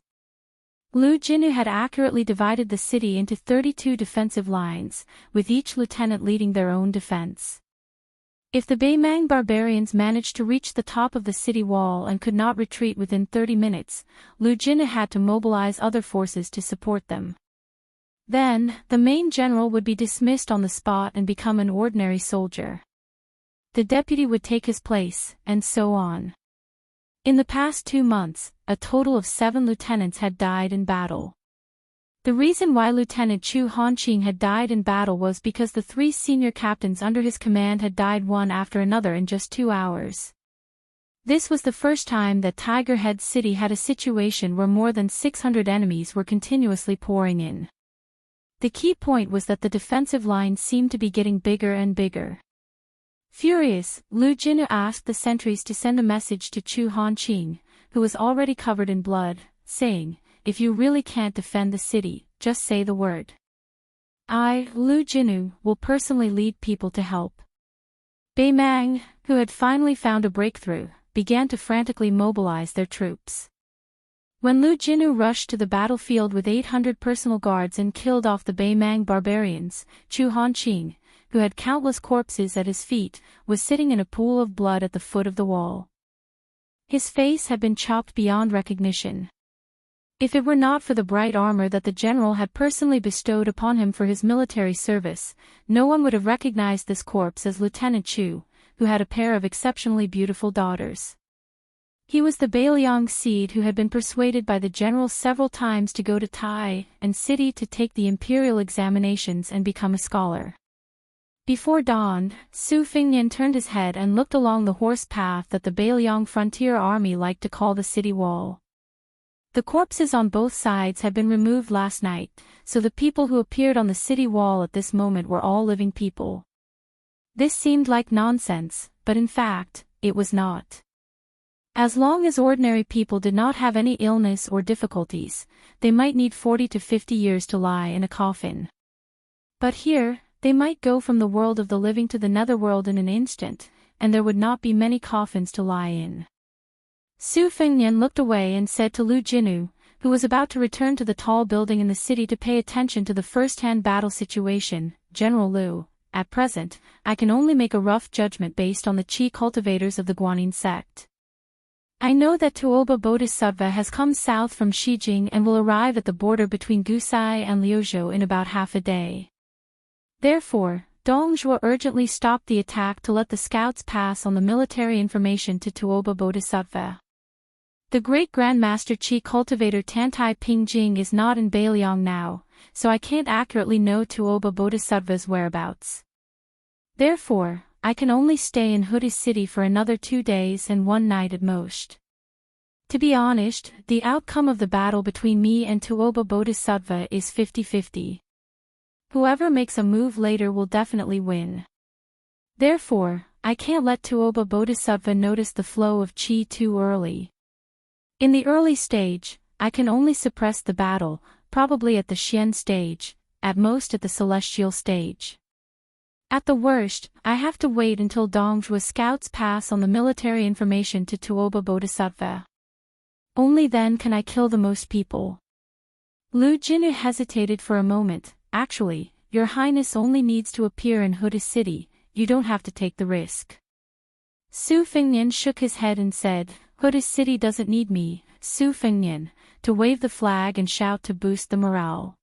Lu Jinu had accurately divided the city into 32 defensive lines, with each lieutenant leading their own defense. If the Beimang barbarians managed to reach the top of the city wall and could not retreat within 30 minutes, Lu Jinu had to mobilize other forces to support them. Then, the main general would be dismissed on the spot and become an ordinary soldier. The deputy would take his place, and so on. In the past 2 months, a total of 7 lieutenants had died in battle. The reason why Lieutenant Chu Hanqing had died in battle was because the 3 senior captains under his command had died one after another in just 2 hours. This was the first time that Tiger Head City had a situation where more than 600 enemies were continuously pouring in. The key point was that the defensive line seemed to be getting bigger and bigger. Furious, Lu Jinu asked the sentries to send a message to Chu Hanqing, who was already covered in blood, saying, "If you really can't defend the city, just say the word. I, Lu Jinu, will personally lead people to help." Beimang, who had finally found a breakthrough, began to frantically mobilize their troops. When Lu Jinu rushed to the battlefield with 800 personal guards and killed off the Beimang barbarians, Chu Hanqing, who had countless corpses at his feet, was sitting in a pool of blood at the foot of the wall. His face had been chopped beyond recognition. If it were not for the bright armor that the general had personally bestowed upon him for his military service, no one would have recognized this corpse as Lieutenant Chu, who had a pair of exceptionally beautiful daughters. He was the Beiliang seed who had been persuaded by the general several times to go to Tai and City to take the imperial examinations and become a scholar. Before dawn, Su Fengnian turned his head and looked along the horse path that the Beiliang frontier army liked to call the city wall. The corpses on both sides had been removed last night, so the people who appeared on the city wall at this moment were all living people. This seemed like nonsense, but in fact, it was not. As long as ordinary people did not have any illness or difficulties, they might need 40 to 50 years to lie in a coffin. But here, they might go from the world of the living to the netherworld in an instant, and there would not be many coffins to lie in. Su Fengnian looked away and said to Lu Jinu, who was about to return to the tall building in the city to pay attention to the first-hand battle situation, "General Lu, at present, I can only make a rough judgment based on the Qi cultivators of the Guanyin sect. I know that Tuoba Bodhisattva has come south from Xijing and will arrive at the border between Gusai and Liuzhou in about half a day. Therefore, Dongjue urgently stopped the attack to let the scouts pass on the military information to Tuoba Bodhisattva. The great Grandmaster Qi cultivator Tantai Pingjing is not in Beiliang now, so I can't accurately know Tuoba Bodhisattva's whereabouts. Therefore, I can only stay in Huda's city for another 2 days and 1 night at most. To be honest, the outcome of the battle between me and Tuoba Bodhisattva is 50-50. Whoever makes a move later will definitely win. Therefore, I can't let Tuoba Bodhisattva notice the flow of chi too early. In the early stage, I can only suppress the battle, probably at the Xian stage, at most at the celestial stage. At the worst, I have to wait until Dongjua scouts pass on the military information to Tuoba Bodhisattva. Only then can I kill the most people. Lu Jinu hesitated for a moment. Actually, Your Highness only needs to appear in Huda City, you don't have to take the risk. Su Fengnian shook his head and said, Huda City doesn't need me, Su Fengnian, to wave the flag and shout to boost the morale.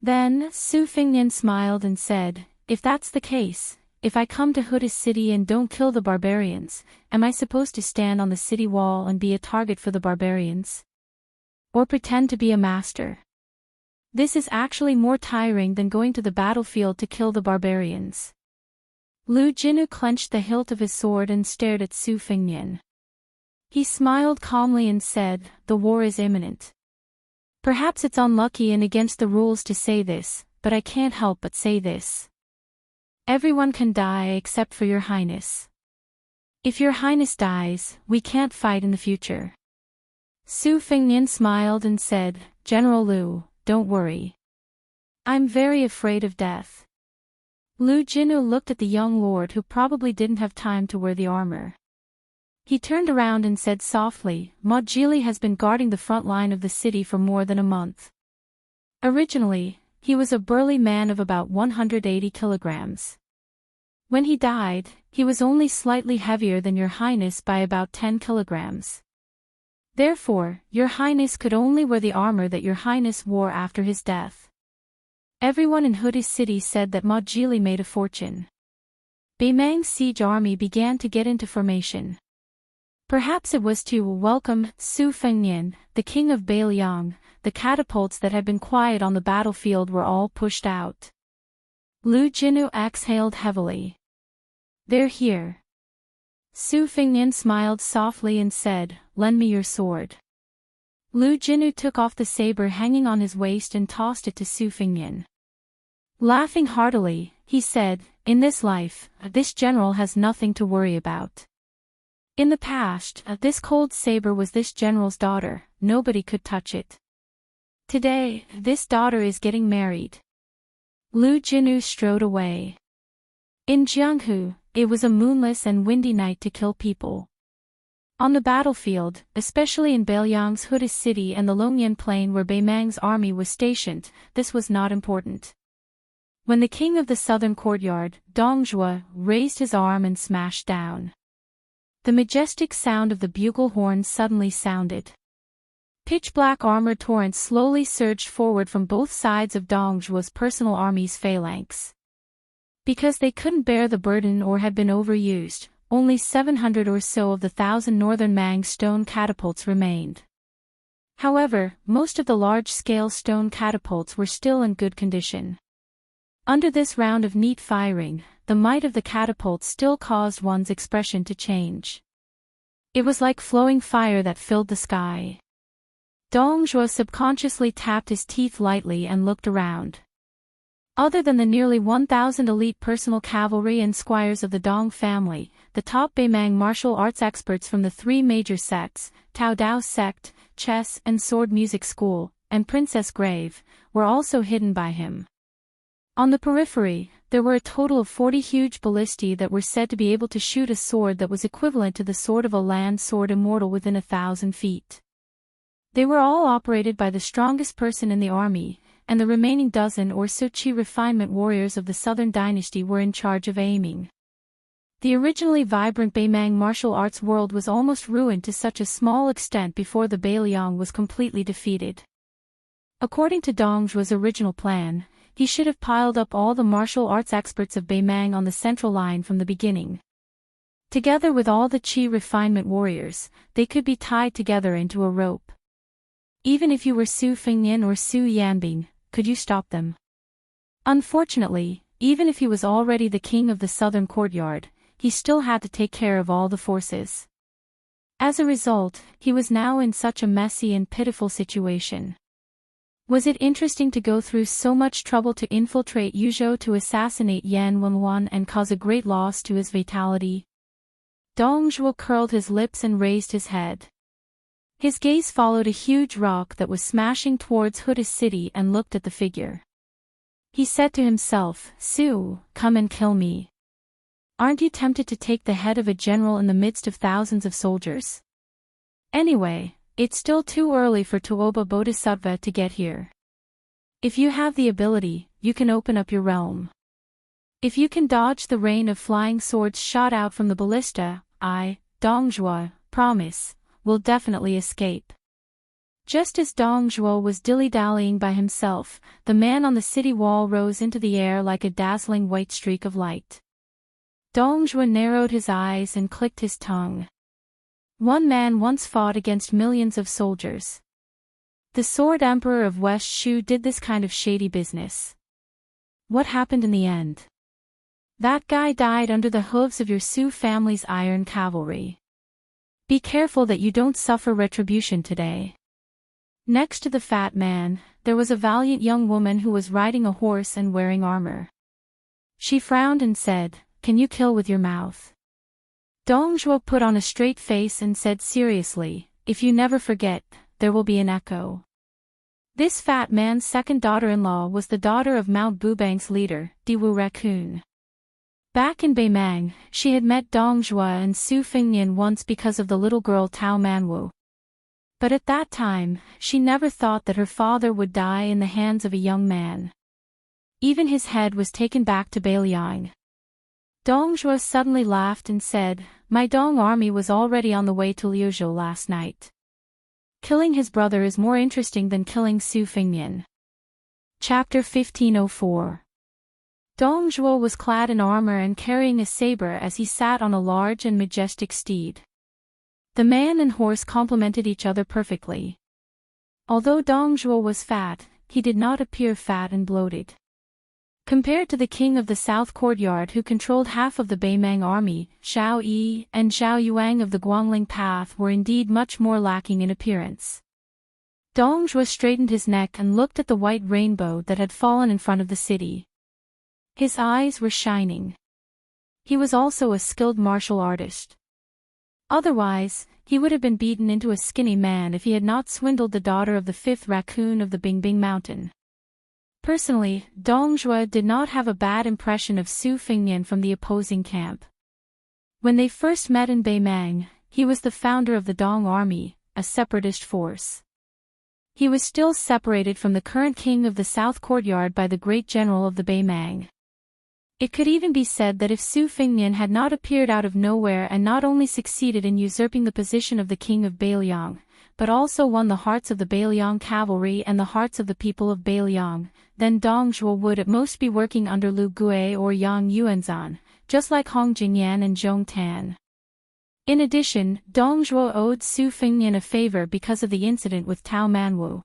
Then, Su Fengnian smiled and said, if that's the case, if I come to Huda City and don't kill the barbarians, am I supposed to stand on the city wall and be a target for the barbarians? Or pretend to be a master? This is actually more tiring than going to the battlefield to kill the barbarians. Lu Jinu clenched the hilt of his sword and stared at Su Fengnian. He smiled calmly and said, the war is imminent. Perhaps it's unlucky and against the rules to say this, but I can't help but say this. Everyone can die except for Your Highness. If Your Highness dies, we can't fight in the future. Su Fengnian smiled and said, General Lu, don't worry. I'm very afraid of death. Lu Jinu looked at the young lord who probably didn't have time to wear the armor. He turned around and said softly, Ma Jili has been guarding the front line of the city for more than a month. Originally, he was a burly man of about 180 kilograms. When he died, he was only slightly heavier than Your Highness by about 10 kilograms. Therefore, Your Highness could only wear the armor that Your Highness wore after his death. Everyone in Huda City said that Ma Jili made a fortune. Beimang's siege army began to get into formation. Perhaps it was to welcome Su Fengnian, the king of Beiliang. The catapults that had been quiet on the battlefield were all pushed out. Lu Jinu exhaled heavily. They're here. Su Fengnian smiled softly and said, lend me your sword. Lu Jinu took off the saber hanging on his waist and tossed it to Su Fengnian. Laughing heartily, he said, in this life, this general has nothing to worry about. In the past, this cold saber was this general's daughter, nobody could touch it. Today, this daughter is getting married. Lu Jinu strode away. In Jianghu, it was a moonless and windy night to kill people. On the battlefield, especially in Beiliang's Huda City and the Longyan Plain where Beimang's army was stationed, this was not important. When the king of the southern courtyard, Dongjua, raised his arm and smashed down, the majestic sound of the bugle horn suddenly sounded. Pitch-black armored torrents slowly surged forward from both sides of Dongjua's personal army's phalanx. Because they couldn't bear the burden or had been overused, only 700 or so of the 1,000 northern Mang stone catapults remained. However, most of the large-scale stone catapults were still in good condition. Under this round of neat firing, the might of the catapults still caused one's expression to change. It was like flowing fire that filled the sky. Dongjua subconsciously tapped his teeth lightly and looked around. Other than the nearly 1,000 elite personal cavalry and squires of the Dong family, the top Beimang martial arts experts from the three major sects, Tao Dao sect, chess and sword music school, and Princess Grave, were also hidden by him. On the periphery, there were a total of 40 huge ballistae that were said to be able to shoot a sword that was equivalent to the sword of a land sword immortal within 1,000 feet. They were all operated by the strongest person in the army, and the remaining dozen or so chi refinement warriors of the southern dynasty were in charge of aiming. The originally vibrant Beimang martial arts world was almost ruined to such a small extent before the Beiliang was completely defeated. According to Dongjua's original plan, he should have piled up all the martial arts experts of Beimang on the central line from the beginning. Together with all the chi refinement warriors, they could be tied together into a rope. Even if you were Su Fengnian or Su Yanbing, could you stop them? Unfortunately, even if he was already the king of the southern courtyard, he still had to take care of all the forces. As a result, he was now in such a messy and pitiful situation. Was it interesting to go through so much trouble to infiltrate Yuzhou to assassinate Yan Wenwan and cause a great loss to his vitality? Dong Zhuo curled his lips and raised his head. His gaze followed a huge rock that was smashing towards Huda's city and looked at the figure. He said to himself, "Su, come and kill me. Aren't you tempted to take the head of a general in the midst of thousands of soldiers? Anyway, it's still too early for Tuoba Bodhisattva to get here. If you have the ability, you can open up your realm. If you can dodge the rain of flying swords shot out from the ballista, I, Dong Zhuo, promise, will definitely escape." Just as Dong Zhuo was dilly-dallying by himself, the man on the city wall rose into the air like a dazzling white streak of light. Dong Zhuo narrowed his eyes and clicked his tongue. One man once fought against millions of soldiers. The Sword Emperor of West Shu did this kind of shady business. What happened in the end? That guy died under the hooves of your Su family's iron cavalry. Be careful that you don't suffer retribution today. Next to the fat man, there was a valiant young woman who was riding a horse and wearing armor. She frowned and said, "Can you kill with your mouth?" Dong Zhuo put on a straight face and said seriously, "If you never forget, there will be an echo." This fat man's second daughter-in-law was the daughter of Mount Bubang's leader, Diwu Raccoon. Back in Beimang, she had met Dong Zhuo and Su Fingnian once because of the little girl Tao Manwu. But at that time, she never thought that her father would die in the hands of a young man. Even his head was taken back to Beiliang. Dong Zhuo suddenly laughed and said, "My Dong army was already on the way to Liuzhou last night. Killing his brother is more interesting than killing Su Fingnian." Chapter 1504. Dong Zhuo was clad in armor and carrying a saber as he sat on a large and majestic steed. The man and horse complemented each other perfectly. Although Dong Zhuo was fat, he did not appear fat and bloated. Compared to the king of the South Courtyard who controlled half of the Beimang army, Zhao Yi and Zhao Yuang of the Guangling Path were indeed much more lacking in appearance. Dong Zhuo straightened his neck and looked at the white rainbow that had fallen in front of the city. His eyes were shining. He was also a skilled martial artist. Otherwise, he would have been beaten into a skinny man if he had not swindled the daughter of the fifth raccoon of the Bingbing Mountain. Personally, Dong Zhuo did not have a bad impression of Su Fingnian from the opposing camp. When they first met in Beimang, he was the founder of the Dong Army, a separatist force. He was still separated from the current king of the South Courtyard by the great general of the Beimang. It could even be said that if Su Fingnian had not appeared out of nowhere and not only succeeded in usurping the position of the king of Beiliang, but also won the hearts of the Beiliang cavalry and the hearts of the people of Beiliang, then Dong Zhuo would at most be working under Lu Gui or Yang Yuanzan, just like Hong Jingyan and Zhong Tan. In addition, Dong Zhuo owed Su Fingnian a favor because of the incident with Tao Manwu.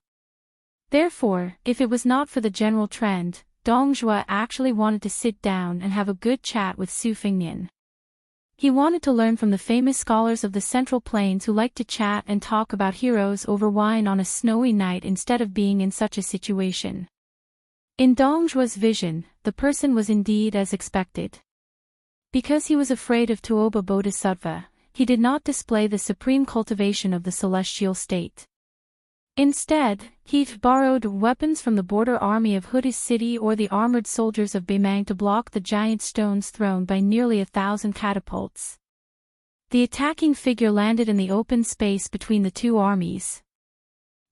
Therefore, if it was not for the general trend, Dong Zhuo actually wanted to sit down and have a good chat with Su Fingnian. He wanted to learn from the famous scholars of the Central Plains who liked to chat and talk about heroes over wine on a snowy night instead of being in such a situation. In Dong Zhuo's vision, the person was indeed as expected. Because he was afraid of Tuoba Bodhisattva, he did not display the supreme cultivation of the celestial state. Instead, he borrowed weapons from the border army of Huda's city or the armored soldiers of Beimang to block the giant stones thrown by nearly 1,000 catapults. The attacking figure landed in the open space between the two armies.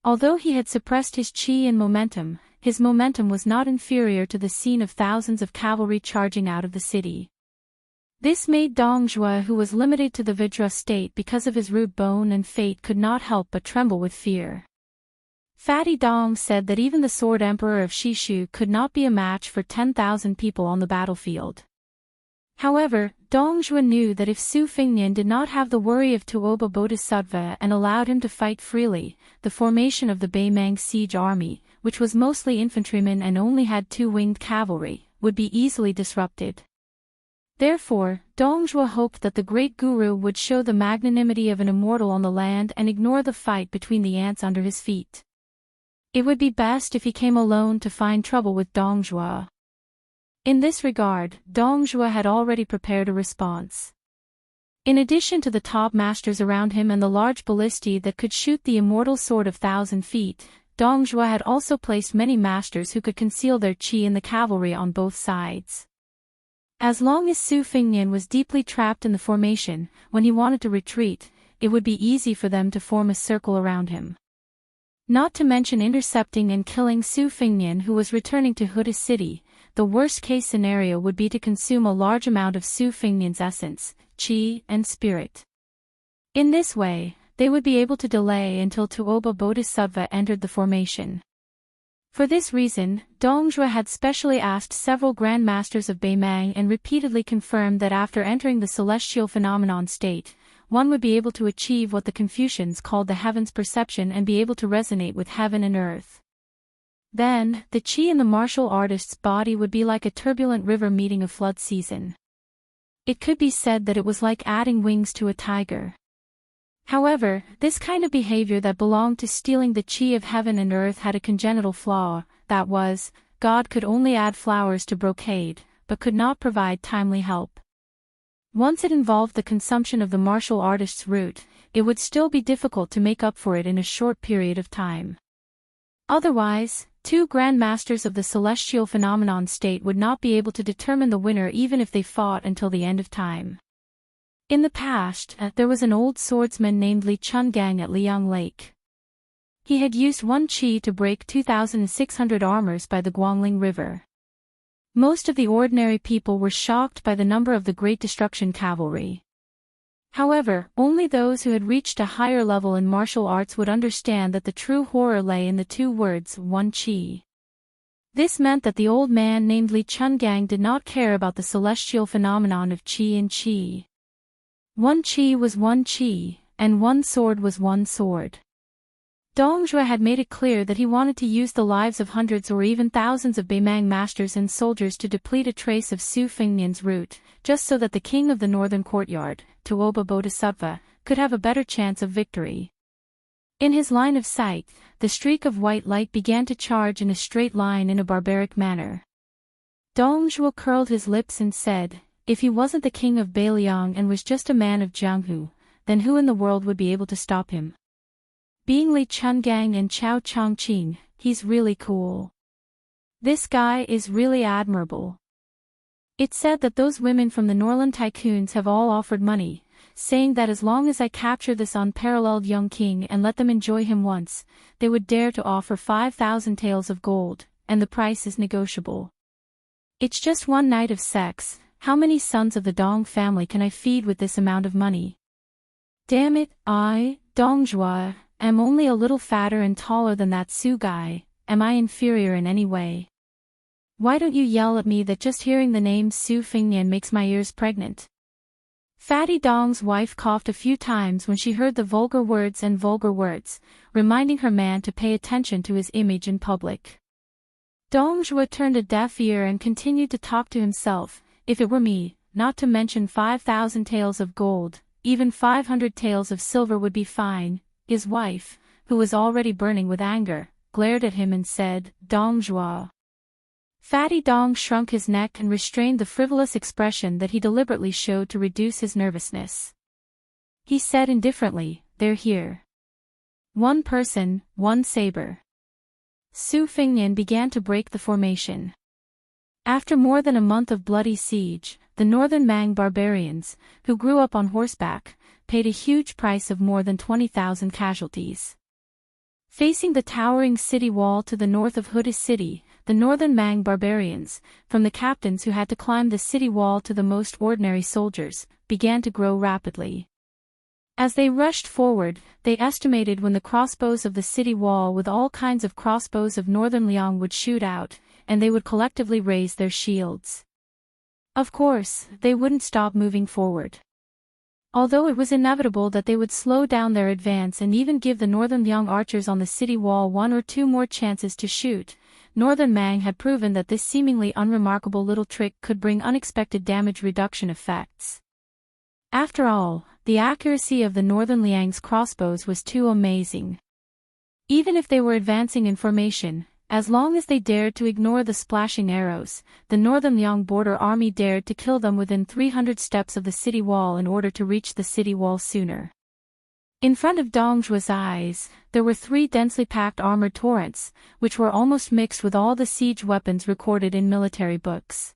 Although he had suppressed his qi and momentum, his momentum was not inferior to the scene of thousands of cavalry charging out of the city. This made Dong Zhuo, who was limited to the Vajra state because of his rude bone and fate, could not help but tremble with fear. Fatty Dong said that even the Sword Emperor of Shishu could not be a match for 10,000 people on the battlefield. However, Dong Zhuo knew that if Su Fingnian did not have the worry of Tuoba Bodhisattva and allowed him to fight freely, the formation of the Beimang siege army, which was mostly infantrymen and only had 2 winged cavalry, would be easily disrupted. Therefore, Dong Zhuo hoped that the great guru would show the magnanimity of an immortal on the land and ignore the fight between the ants under his feet. It would be best if he came alone to find trouble with Dongjua. In this regard, Dongjua had already prepared a response. In addition to the top masters around him and the large ballistae that could shoot the immortal sword of 1,000 feet, Dongjua had also placed many masters who could conceal their qi in the cavalry on both sides. As long as Su Fingnian was deeply trapped in the formation, when he wanted to retreat, it would be easy for them to form a circle around him. Not to mention intercepting and killing Su Fingnian, who was returning to Huda City. The worst-case scenario would be to consume a large amount of Su Fingnian's essence, qi, and spirit. In this way, they would be able to delay until Tuoba Bodhisattva entered the formation. For this reason, Dongjua had specially asked several Grand Masters of Beimang and repeatedly confirmed that after entering the celestial phenomenon state, one would be able to achieve what the Confucians called the heavens perception and be able to resonate with heaven and earth. Then, the qi in the martial artist's body would be like a turbulent river meeting a flood season. It could be said that it was like adding wings to a tiger. However, this kind of behavior that belonged to stealing the qi of heaven and earth had a congenital flaw, that was, God could only add flowers to brocade, but could not provide timely help. Once it involved the consumption of the martial artist's root, it would still be difficult to make up for it in a short period of time. Otherwise, two Grand Masters of the celestial phenomenon state would not be able to determine the winner even if they fought until the end of time. In the past, there was an old swordsman named Li Chungang at Liang Lake. He had used one qi to break 2,600 armors by the Guangling River. Most of the ordinary people were shocked by the number of the Great Destruction cavalry. However, only those who had reached a higher level in martial arts would understand that the true horror lay in the two words, one qi. This meant that the old man named Li Chungang did not care about the celestial phenomenon of qi and qi. One qi was one qi, and one sword was one sword. Dongjua had made it clear that he wanted to use the lives of hundreds or even thousands of Beimang masters and soldiers to deplete a trace of Su Fingnian's root, just so that the king of the northern courtyard, Tuoba Bodhisattva, could have a better chance of victory. In his line of sight, the streak of white light began to charge in a straight line in a barbaric manner. Dongjua curled his lips and said, if he wasn't the king of Beiliang and was just a man of Jianghu, then who in the world would be able to stop him? Being Li Chungang and Chao Chongqing, he's really cool. This guy is really admirable. It's said that those women from the Norland tycoons have all offered money, saying that as long as I capture this unparalleled young king and let them enjoy him once, they would dare to offer 5,000 taels of gold, and the price is negotiable. It's just one night of sex. How many sons of the Dong family can I feed with this amount of money? Damn it, I, Dongjua, am only a little fatter and taller than that Su guy. Am I inferior in any way? Why don't you yell at me that just hearing the name Su Fingnian makes my ears pregnant? Fatty Dong's wife coughed a few times when she heard the vulgar words, reminding her man to pay attention to his image in public. Dongjua turned a deaf ear and continued to talk to himself. If it were me, not to mention 5,000 taels of gold, even 500 taels of silver would be fine. His wife, who was already burning with anger, glared at him and said, Dongjua. Fatty Dong shrunk his neck and restrained the frivolous expression that he deliberately showed to reduce his nervousness. He said indifferently, they're here. One person, one saber. Su Fingnian began to break the formation. After more than a month of bloody siege, the northern Mang barbarians, who grew up on horseback, paid a huge price of more than 20,000 casualties. Facing the towering city wall to the north of Huda City, the northern Mang barbarians, from the captains who had to climb the city wall to the most ordinary soldiers, began to grow rapidly. As they rushed forward, they estimated when the crossbows of the city wall with all kinds of crossbows of northern Liang would shoot out, and they would collectively raise their shields. Of course, they wouldn't stop moving forward. Although it was inevitable that they would slow down their advance and even give the northern Liang archers on the city wall one or two more chances to shoot, northern Mang had proven that this seemingly unremarkable little trick could bring unexpected damage reduction effects. After all, the accuracy of the northern Liang's crossbows was too amazing. Even if they were advancing in formation, as long as they dared to ignore the splashing arrows, the Northern Liang border army dared to kill them within 300 steps of the city wall in order to reach the city wall sooner. In front of Dong Zhuo's eyes, there were 3 densely packed armored torrents, which were almost mixed with all the siege weapons recorded in military books.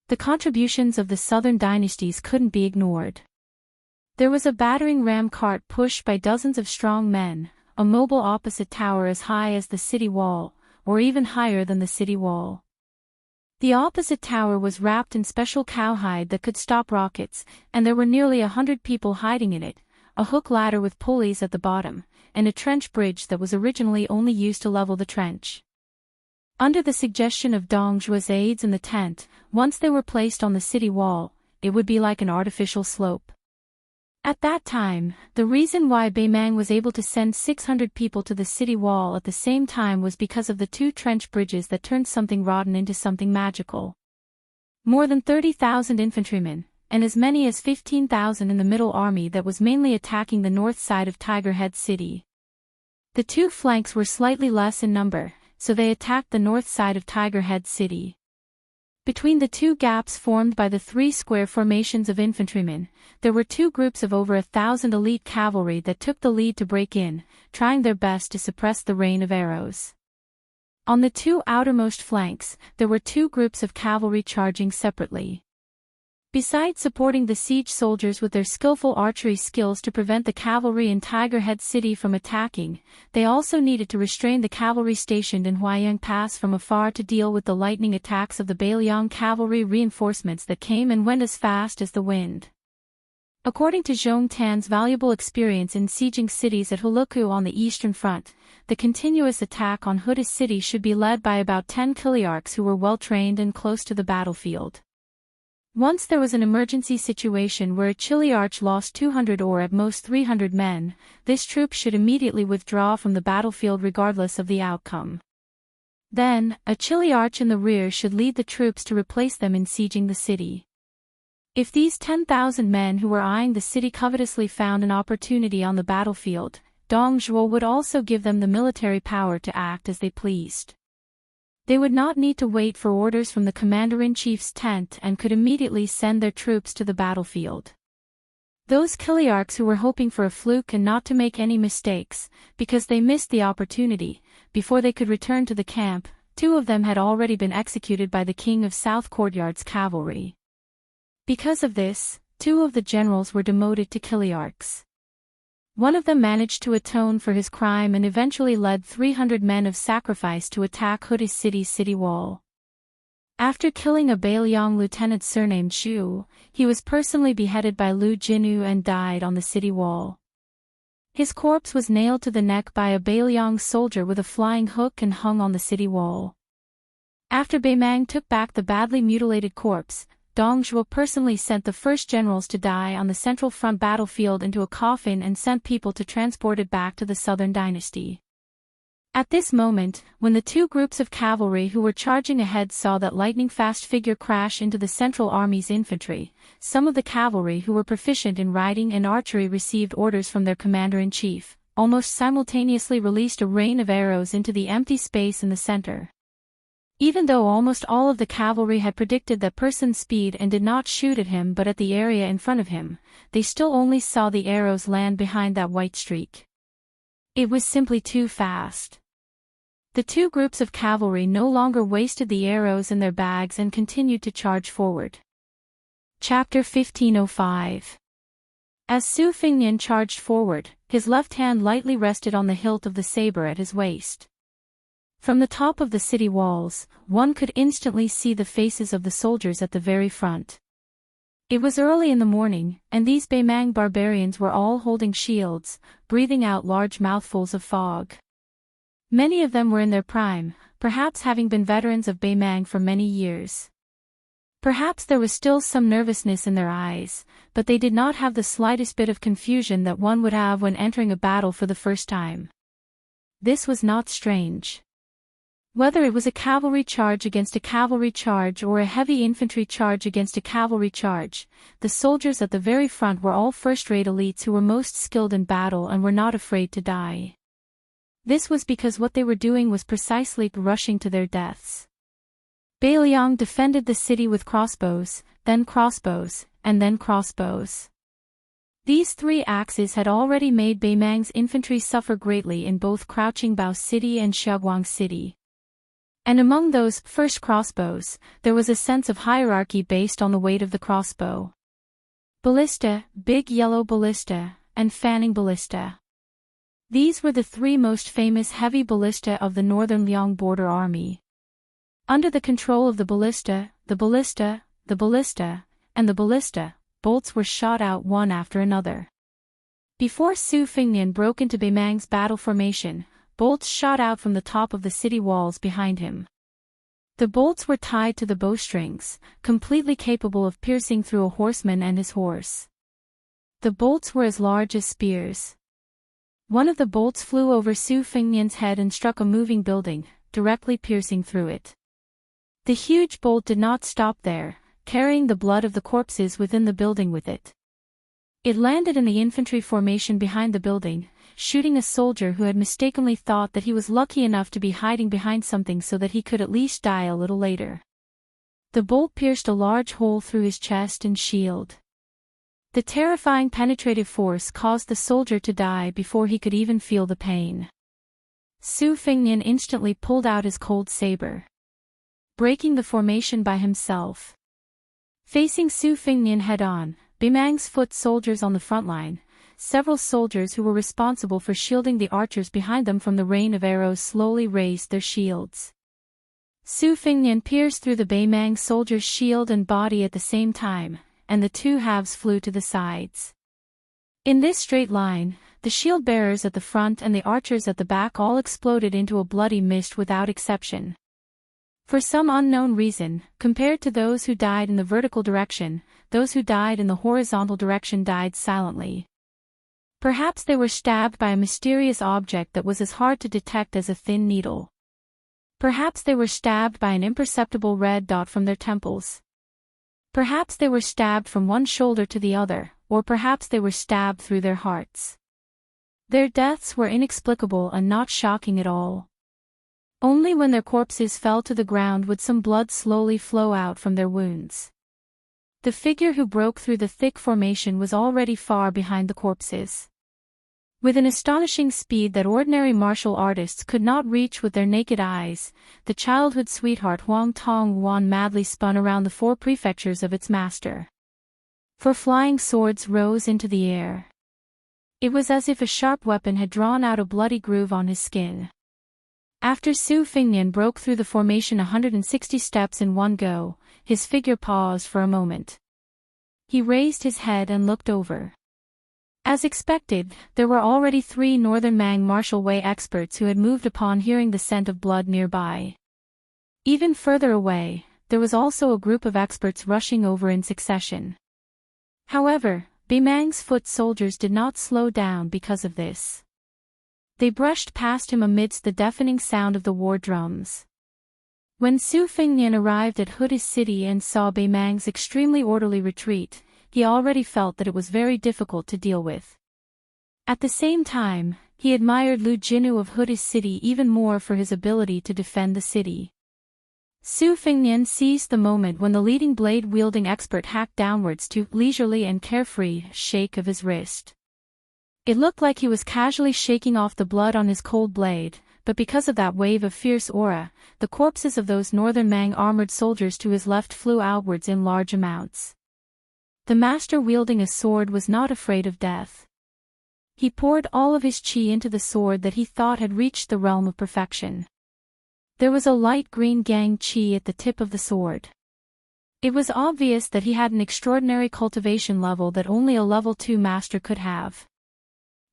The contributions of the southern dynasties couldn't be ignored. There was a battering ram cart pushed by dozens of strong men, a mobile opposite tower as high as the city wall, or even higher than the city wall. The opposite tower was wrapped in special cowhide that could stop rockets, and there were nearly 100 people hiding in it, a hook ladder with pulleys at the bottom, and a trench bridge that was originally only used to level the trench. Under the suggestion of Dong Zhuo's aides in the tent, once they were placed on the city wall, it would be like an artificial slope. At that time, the reason why Beimang was able to send 600 people to the city wall at the same time was because of the 2 trench bridges that turned something rotten into something magical. More than 30,000 infantrymen, and as many as 15,000 in the middle army that was mainly attacking the north side of Tiger Head City. The 2 flanks were slightly less in number, so they attacked the north side of Tiger Head City. Between the 2 gaps formed by the 3 square formations of infantrymen, there were 2 groups of over 1,000 elite cavalry that took the lead to break in, trying their best to suppress the rain of arrows. On the 2 outermost flanks, there were 2 groups of cavalry charging separately. Besides supporting the siege soldiers with their skillful archery skills to prevent the cavalry in Tiger Head City from attacking, they also needed to restrain the cavalry stationed in Huaiyang Pass from afar to deal with the lightning attacks of the Beiliang cavalry reinforcements that came and went as fast as the wind. According to Zhong Tan's valuable experience in sieging cities at Huluku on the eastern front, the continuous attack on Huda City should be led by about 10 Kiliarchs who were well trained and close to the battlefield. Once there was an emergency situation where a Chiliarch lost 200 or at most 300 men, this troop should immediately withdraw from the battlefield regardless of the outcome. Then, a Chiliarch in the rear should lead the troops to replace them in sieging the city. If these 10,000 men who were eyeing the city covetously found an opportunity on the battlefield, Dong Zhuo would also give them the military power to act as they pleased. They would not need to wait for orders from the commander-in-chief's tent and could immediately send their troops to the battlefield. Those Kiliarchs who were hoping for a fluke and not to make any mistakes, because they missed the opportunity, before they could return to the camp, 2 of them had already been executed by the King of South Courtyard's cavalry. Because of this, 2 of the generals were demoted to Kiliarchs. One of them managed to atone for his crime and eventually led 300 men of sacrifice to attack Huda City's city wall. After killing a Beiliang lieutenant surnamed Xu, he was personally beheaded by Lu Jinu and died on the city wall. His corpse was nailed to the neck by a Beiliang soldier with a flying hook and hung on the city wall. After Beimang took back the badly mutilated corpse, Dong Zhuo personally sent the first generals to die on the central front battlefield into a coffin and sent people to transport it back to the southern dynasty. At this moment, when the 2 groups of cavalry who were charging ahead saw that lightning-fast figure crash into the central army's infantry, some of the cavalry who were proficient in riding and archery received orders from their commander-in-chief, almost simultaneously released a rain of arrows into the empty space in the center. Even though almost all of the cavalry had predicted that person's speed and did not shoot at him but at the area in front of him, they still only saw the arrows land behind that white streak. It was simply too fast. The 2 groups of cavalry no longer wasted the arrows in their bags and continued to charge forward. Chapter 1505. As Su Fingnian charged forward, his left hand lightly rested on the hilt of the saber at his waist. From the top of the city walls, one could instantly see the faces of the soldiers at the very front. It was early in the morning, and these Beimang barbarians were all holding shields, breathing out large mouthfuls of fog. Many of them were in their prime, perhaps having been veterans of Beimang for many years. Perhaps there was still some nervousness in their eyes, but they did not have the slightest bit of confusion that one would have when entering a battle for the first time. This was not strange. Whether it was a cavalry charge against a cavalry charge or a heavy infantry charge against a cavalry charge, the soldiers at the very front were all first-rate elites who were most skilled in battle and were not afraid to die. This was because what they were doing was precisely rushing to their deaths. Bai Liang defended the city with crossbows, then crossbows, and then crossbows. These three axes had already made Bai Mang's infantry suffer greatly in both Crouching Bao City and Xiaoguang City. And among those first crossbows, there was a sense of hierarchy based on the weight of the crossbow. Ballista, Big Yellow Ballista, and Fanning Ballista. These were the three most famous heavy ballista of the Northern Liang border army. Under the control of the ballista, the ballista, the ballista, and the ballista, bolts were shot out one after another. Before Su Fengnian broke into Bai Mang's battle formation, bolts shot out from the top of the city walls behind him. The bolts were tied to the bowstrings, completely capable of piercing through a horseman and his horse. The bolts were as large as spears. One of the bolts flew over Su Fengnian's head and struck a moving building, directly piercing through it. The huge bolt did not stop there, carrying the blood of the corpses within the building with it. It landed in the infantry formation behind the building, shooting a soldier who had mistakenly thought that he was lucky enough to be hiding behind something so that he could at least die a little later. The bolt pierced a large hole through his chest and shield. The terrifying penetrative force caused the soldier to die before he could even feel the pain. Su Fengnian instantly pulled out his cold saber, breaking the formation by himself. Facing Su Fengnian head-on, Bai Mang's foot soldiers on the front line, several soldiers who were responsible for shielding the archers behind them from the rain of arrows slowly raised their shields. Su Fengnian pierced through the Bai Mang soldier's shield and body at the same time, and the two halves flew to the sides. In this straight line, the shield bearers at the front and the archers at the back all exploded into a bloody mist without exception. For some unknown reason, compared to those who died in the vertical direction, those who died in the horizontal direction died silently. Perhaps they were stabbed by a mysterious object that was as hard to detect as a thin needle. Perhaps they were stabbed by an imperceptible red dot from their temples. Perhaps they were stabbed from one shoulder to the other, or perhaps they were stabbed through their hearts. Their deaths were inexplicable and not shocking at all. Only when their corpses fell to the ground would some blood slowly flow out from their wounds. The figure who broke through the thick formation was already far behind the corpses. With an astonishing speed that ordinary martial artists could not reach with their naked eyes, the childhood sweetheart Huang Tong Yuan madly spun around the four prefectures of its master. Four flying swords rose into the air. It was as if a sharp weapon had drawn out a bloody groove on his skin. After Su Fengnian broke through the formation 160 steps in one go, his figure paused for a moment. He raised his head and looked over. As expected, there were already 3 Northern Mang martial way experts who had moved upon hearing the scent of blood nearby. Even further away, there was also a group of experts rushing over in succession. However, Bai Mang's foot soldiers did not slow down because of this. They brushed past him amidst the deafening sound of the war drums. When Su Fengnian arrived at Huda's city and saw Bai Mang's extremely orderly retreat, he already felt that it was very difficult to deal with. At the same time, he admired Lu Jinu of Huda's city even more for his ability to defend the city. Su Fengnian seized the moment when the leading blade-wielding expert hacked downwards to leisurely and carefree shake of his wrist. It looked like he was casually shaking off the blood on his cold blade, but because of that wave of fierce aura, the corpses of those Northern Mang armored soldiers to his left flew outwards in large amounts. The master wielding a sword was not afraid of death. He poured all of his qi into the sword that he thought had reached the realm of perfection. There was a light green gang qi at the tip of the sword. It was obvious that he had an extraordinary cultivation level that only a level 2 master could have.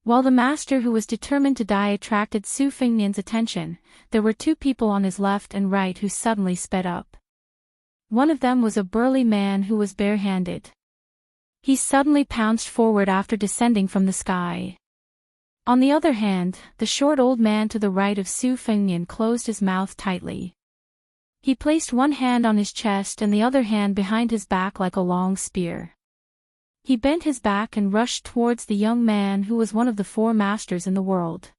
While the master who was determined to die attracted Su Fengnian's attention, there were 2 people on his left and right who suddenly sped up. One of them was a burly man who was barehanded. He suddenly pounced forward after descending from the sky. On the other hand, the short old man to the right of Su Fengnian closed his mouth tightly. He placed one hand on his chest and the other hand behind his back like a long spear. He bent his back and rushed towards the young man who was one of the 4 masters in the world.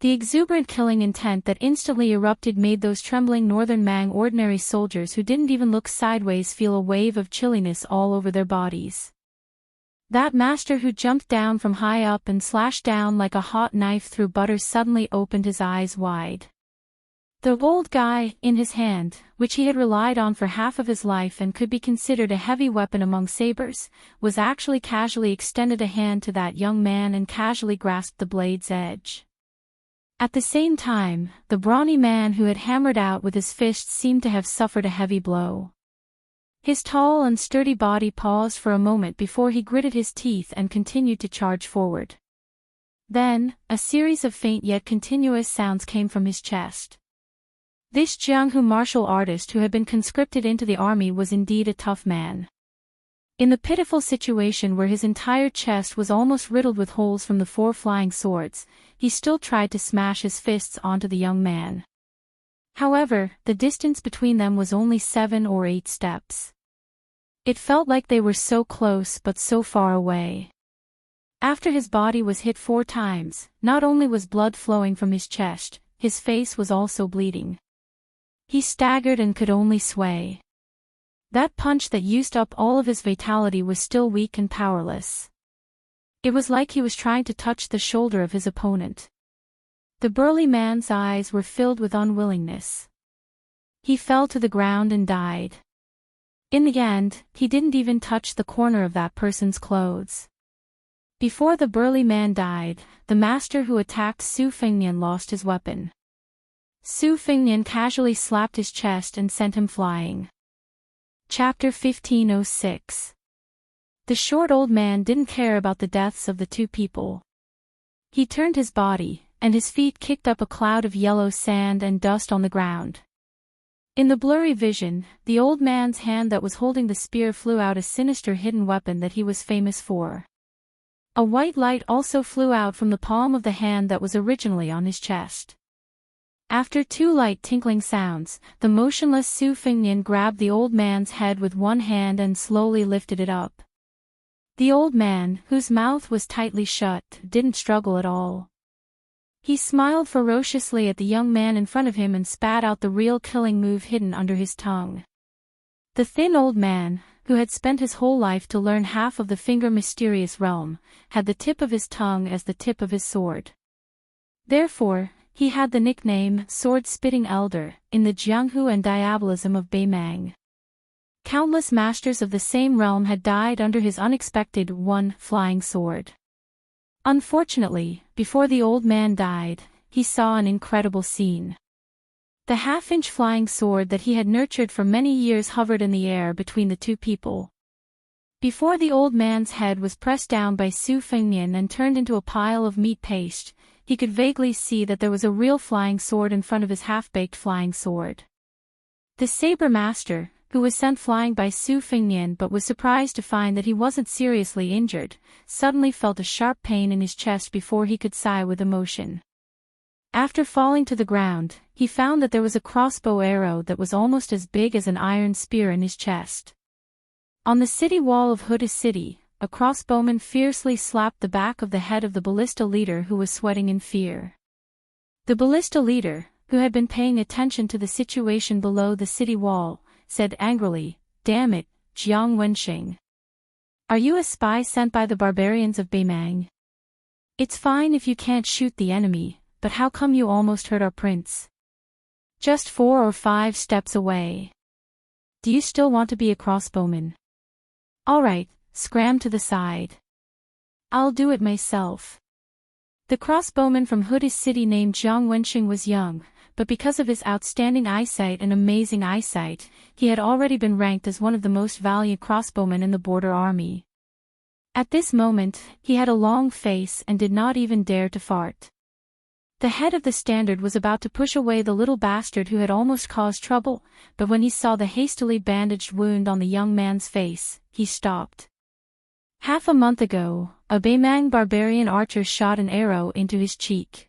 The exuberant killing intent that instantly erupted made those trembling northern Mang ordinary soldiers who didn't even look sideways feel a wave of chilliness all over their bodies. That master who jumped down from high up and slashed down like a hot knife through butter suddenly opened his eyes wide. The old guy, in his hand, which he had relied on for half of his life and could be considered a heavy weapon among sabers, was actually casually extended a hand to that young man and casually grasped the blade's edge. At the same time, the brawny man who had hammered out with his fists seemed to have suffered a heavy blow. His tall and sturdy body paused for a moment before he gritted his teeth and continued to charge forward. Then, a series of faint yet continuous sounds came from his chest. This Jianghu martial artist who had been conscripted into the army was indeed a tough man. In the pitiful situation where his entire chest was almost riddled with holes from the 4 flying swords, he still tried to smash his fists onto the young man. However, the distance between them was only 7 or 8 steps. It felt like they were so close but so far away. After his body was hit 4 times, not only was blood flowing from his chest, his face was also bleeding. He staggered and could only sway. That punch that used up all of his vitality was still weak and powerless. It was like he was trying to touch the shoulder of his opponent. The burly man's eyes were filled with unwillingness. He fell to the ground and died. In the end, he didn't even touch the corner of that person's clothes. Before the burly man died, the master who attacked Su Fengnian lost his weapon. Su Fengnian casually slapped his chest and sent him flying. Chapter 1506. The short old man didn't care about the deaths of the 2 people. He turned his body, and his feet kicked up a cloud of yellow sand and dust on the ground. In the blurry vision, the old man's hand that was holding the spear flew out a sinister hidden weapon that he was famous for. A white light also flew out from the palm of the hand that was originally on his chest. After 2 light tinkling sounds, the motionless Su Fengnian grabbed the old man's head with one hand and slowly lifted it up. The old man, whose mouth was tightly shut, didn't struggle at all. He smiled ferociously at the young man in front of him and spat out the real killing move hidden under his tongue. The thin old man, who had spent his whole life to learn half of the finger mysterious realm, had the tip of his tongue as the tip of his sword. Therefore, he had the nickname Sword-Spitting Elder, in the Jianghu and diabolism of Beimang. Countless masters of the same realm had died under his unexpected flying sword. Unfortunately, before the old man died, he saw an incredible scene. The half-inch flying sword that he had nurtured for many years hovered in the air between the 2 people. Before the old man's head was pressed down by Su Fengnian and turned into a pile of meat paste, he could vaguely see that there was a real flying sword in front of his half-baked flying sword. The saber master, who was sent flying by Su Fengnian but was surprised to find that he wasn't seriously injured, suddenly felt a sharp pain in his chest before he could sigh with emotion. After falling to the ground, he found that there was a crossbow arrow that was almost as big as an iron spear in his chest. On the city wall of Huda City, a crossbowman fiercely slapped the back of the head of the ballista leader who was sweating in fear. The ballista leader, who had been paying attention to the situation below the city wall, said angrily, "Damn it, Jiang Wenxing. Are you a spy sent by the barbarians of Beimang? It's fine if you can't shoot the enemy, but how come you almost hurt our prince? Just 4 or 5 steps away. Do you still want to be a crossbowman? Alright, scram to the side. I'll do it myself." The crossbowman from Huda City named Jiang Wenxing was young, but because of his outstanding eyesight and amazing eyesight, he had already been ranked as one of the most valiant crossbowmen in the border army. At this moment, he had a long face and did not even dare to fart. The head of the standard was about to push away the little bastard who had almost caused trouble, but when he saw the hastily bandaged wound on the young man's face, he stopped. Half a month ago, a Beimang barbarian archer shot an arrow into his cheek.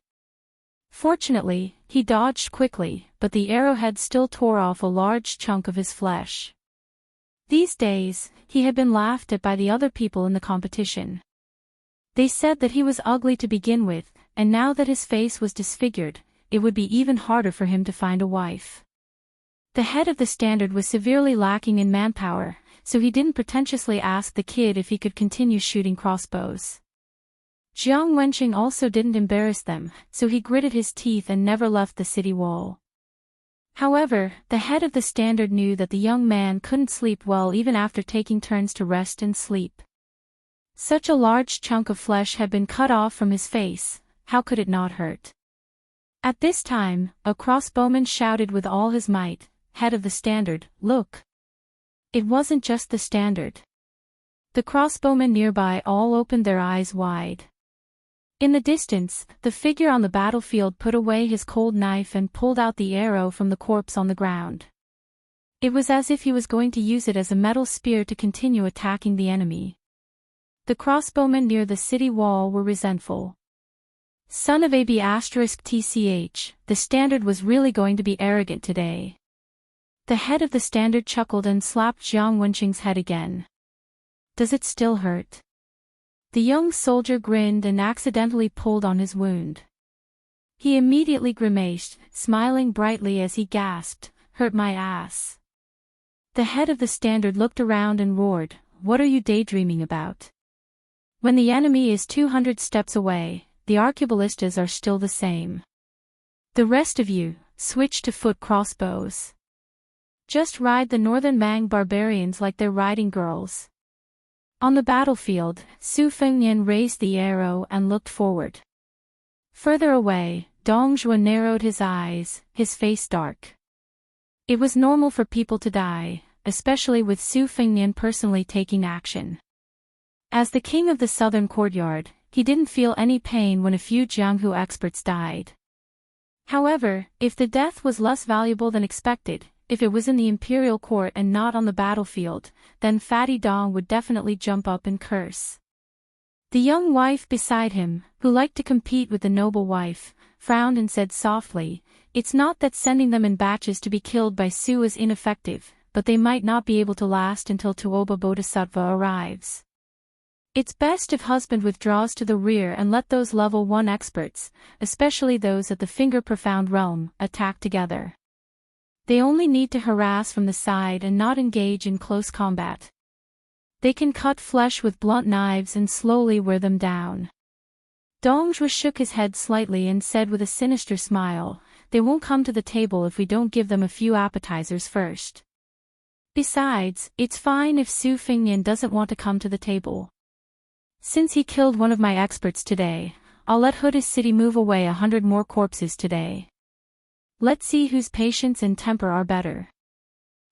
Fortunately, he dodged quickly, but the arrowhead still tore off a large chunk of his flesh. These days, he had been laughed at by the other people in the competition. They said that he was ugly to begin with, and now that his face was disfigured, it would be even harder for him to find a wife. The head of the standard was severely lacking in manpower, so he didn't pretentiously ask the kid if he could continue shooting crossbows. Jiang Wenqing also didn't embarrass them, so he gritted his teeth and never left the city wall. However, the head of the standard knew that the young man couldn't sleep well even after taking turns to rest and sleep. Such a large chunk of flesh had been cut off from his face, how could it not hurt? At this time, a crossbowman shouted with all his might, "Head of the standard, look!" It wasn't just the standard. The crossbowmen nearby all opened their eyes wide. In the distance, the figure on the battlefield put away his cold knife and pulled out the arrow from the corpse on the ground. It was as if he was going to use it as a metal spear to continue attacking the enemy. The crossbowmen near the city wall were resentful. Son of AB*TCH, the standard was really going to be arrogant today. The head of the standard chuckled and slapped Jiang Wenqing's head again. "Does it still hurt?" The young soldier grinned and accidentally pulled on his wound. He immediately grimaced, smiling brightly as he gasped, "Hurt my ass." The head of the standard looked around and roared, "What are you daydreaming about? When the enemy is 200 steps away, the arquebulistas are still the same. The rest of you, switch to foot crossbows. Just ride the northern Mang barbarians like they're riding girls." On the battlefield, Su Fengnian raised the arrow and looked forward. Further away, Dong Zhuo narrowed his eyes, his face dark. It was normal for people to die, especially with Su Fengnian personally taking action. As the king of the southern courtyard, he didn't feel any pain when a few Jianghu experts died. However, if the death was less valuable than expected, if it was in the imperial court and not on the battlefield, then Fatty Dong would definitely jump up and curse. The young wife beside him, who liked to compete with the noble wife, frowned and said softly, "It's not that sending them in batches to be killed by Su is ineffective, but they might not be able to last until Tuoba Bodhisattva arrives. It's best if husband withdraws to the rear and let those level 1 experts, especially those at the finger-profound realm, attack together. They only need to harass from the side and not engage in close combat. They can cut flesh with blunt knives and slowly wear them down." Dong Zhuo shook his head slightly and said with a sinister smile, "They won't come to the table if we don't give them a few appetizers first. Besides, it's fine if Su Fengnian doesn't want to come to the table. Since he killed one of my experts today, I'll let Huda's city move away 100 more corpses today. Let's see whose patience and temper are better.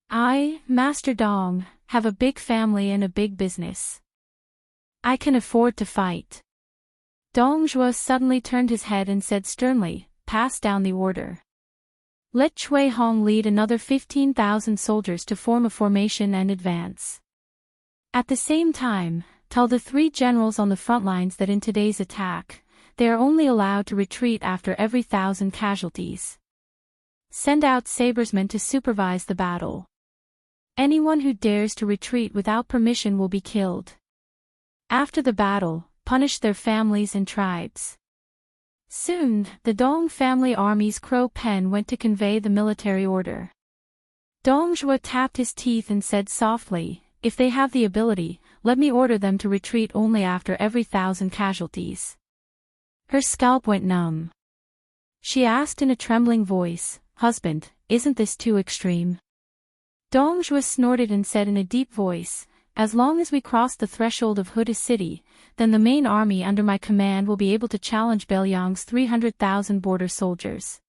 I, Master Dong, have a big family and a big business. I can afford to fight." Dong Zhuo suddenly turned his head and said sternly, "Pass down the order. Let Cui Hong lead another 15,000 soldiers to form a formation and advance. At the same time, tell the 3 generals on the front lines that in today's attack, they are only allowed to retreat after every 1,000 casualties. Send out sabresmen to supervise the battle. Anyone who dares to retreat without permission will be killed. After the battle, punish their families and tribes." Soon, the Dong family army's crow pen went to convey the military order. Dong Zhuo tapped his teeth and said softly, "If they have the ability, let me order them to retreat only after every 1,000 casualties." Her scalp went numb. She asked in a trembling voice, "Husband, isn't this too extreme?" Dong Zhuo snorted and said in a deep voice, "As long as we cross the threshold of Huda city, then the main army under my command will be able to challenge Beiliang's 300,000 border soldiers.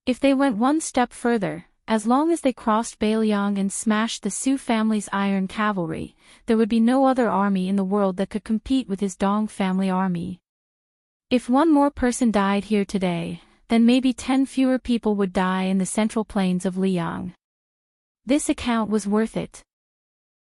If they went one step further, as long as they crossed Beiliang and smashed the Su family's iron cavalry, there would be no other army in the world that could compete with his Dong family army. If one more person died here today, then maybe 10 fewer people would die in the central plains of Liang. This account was worth it."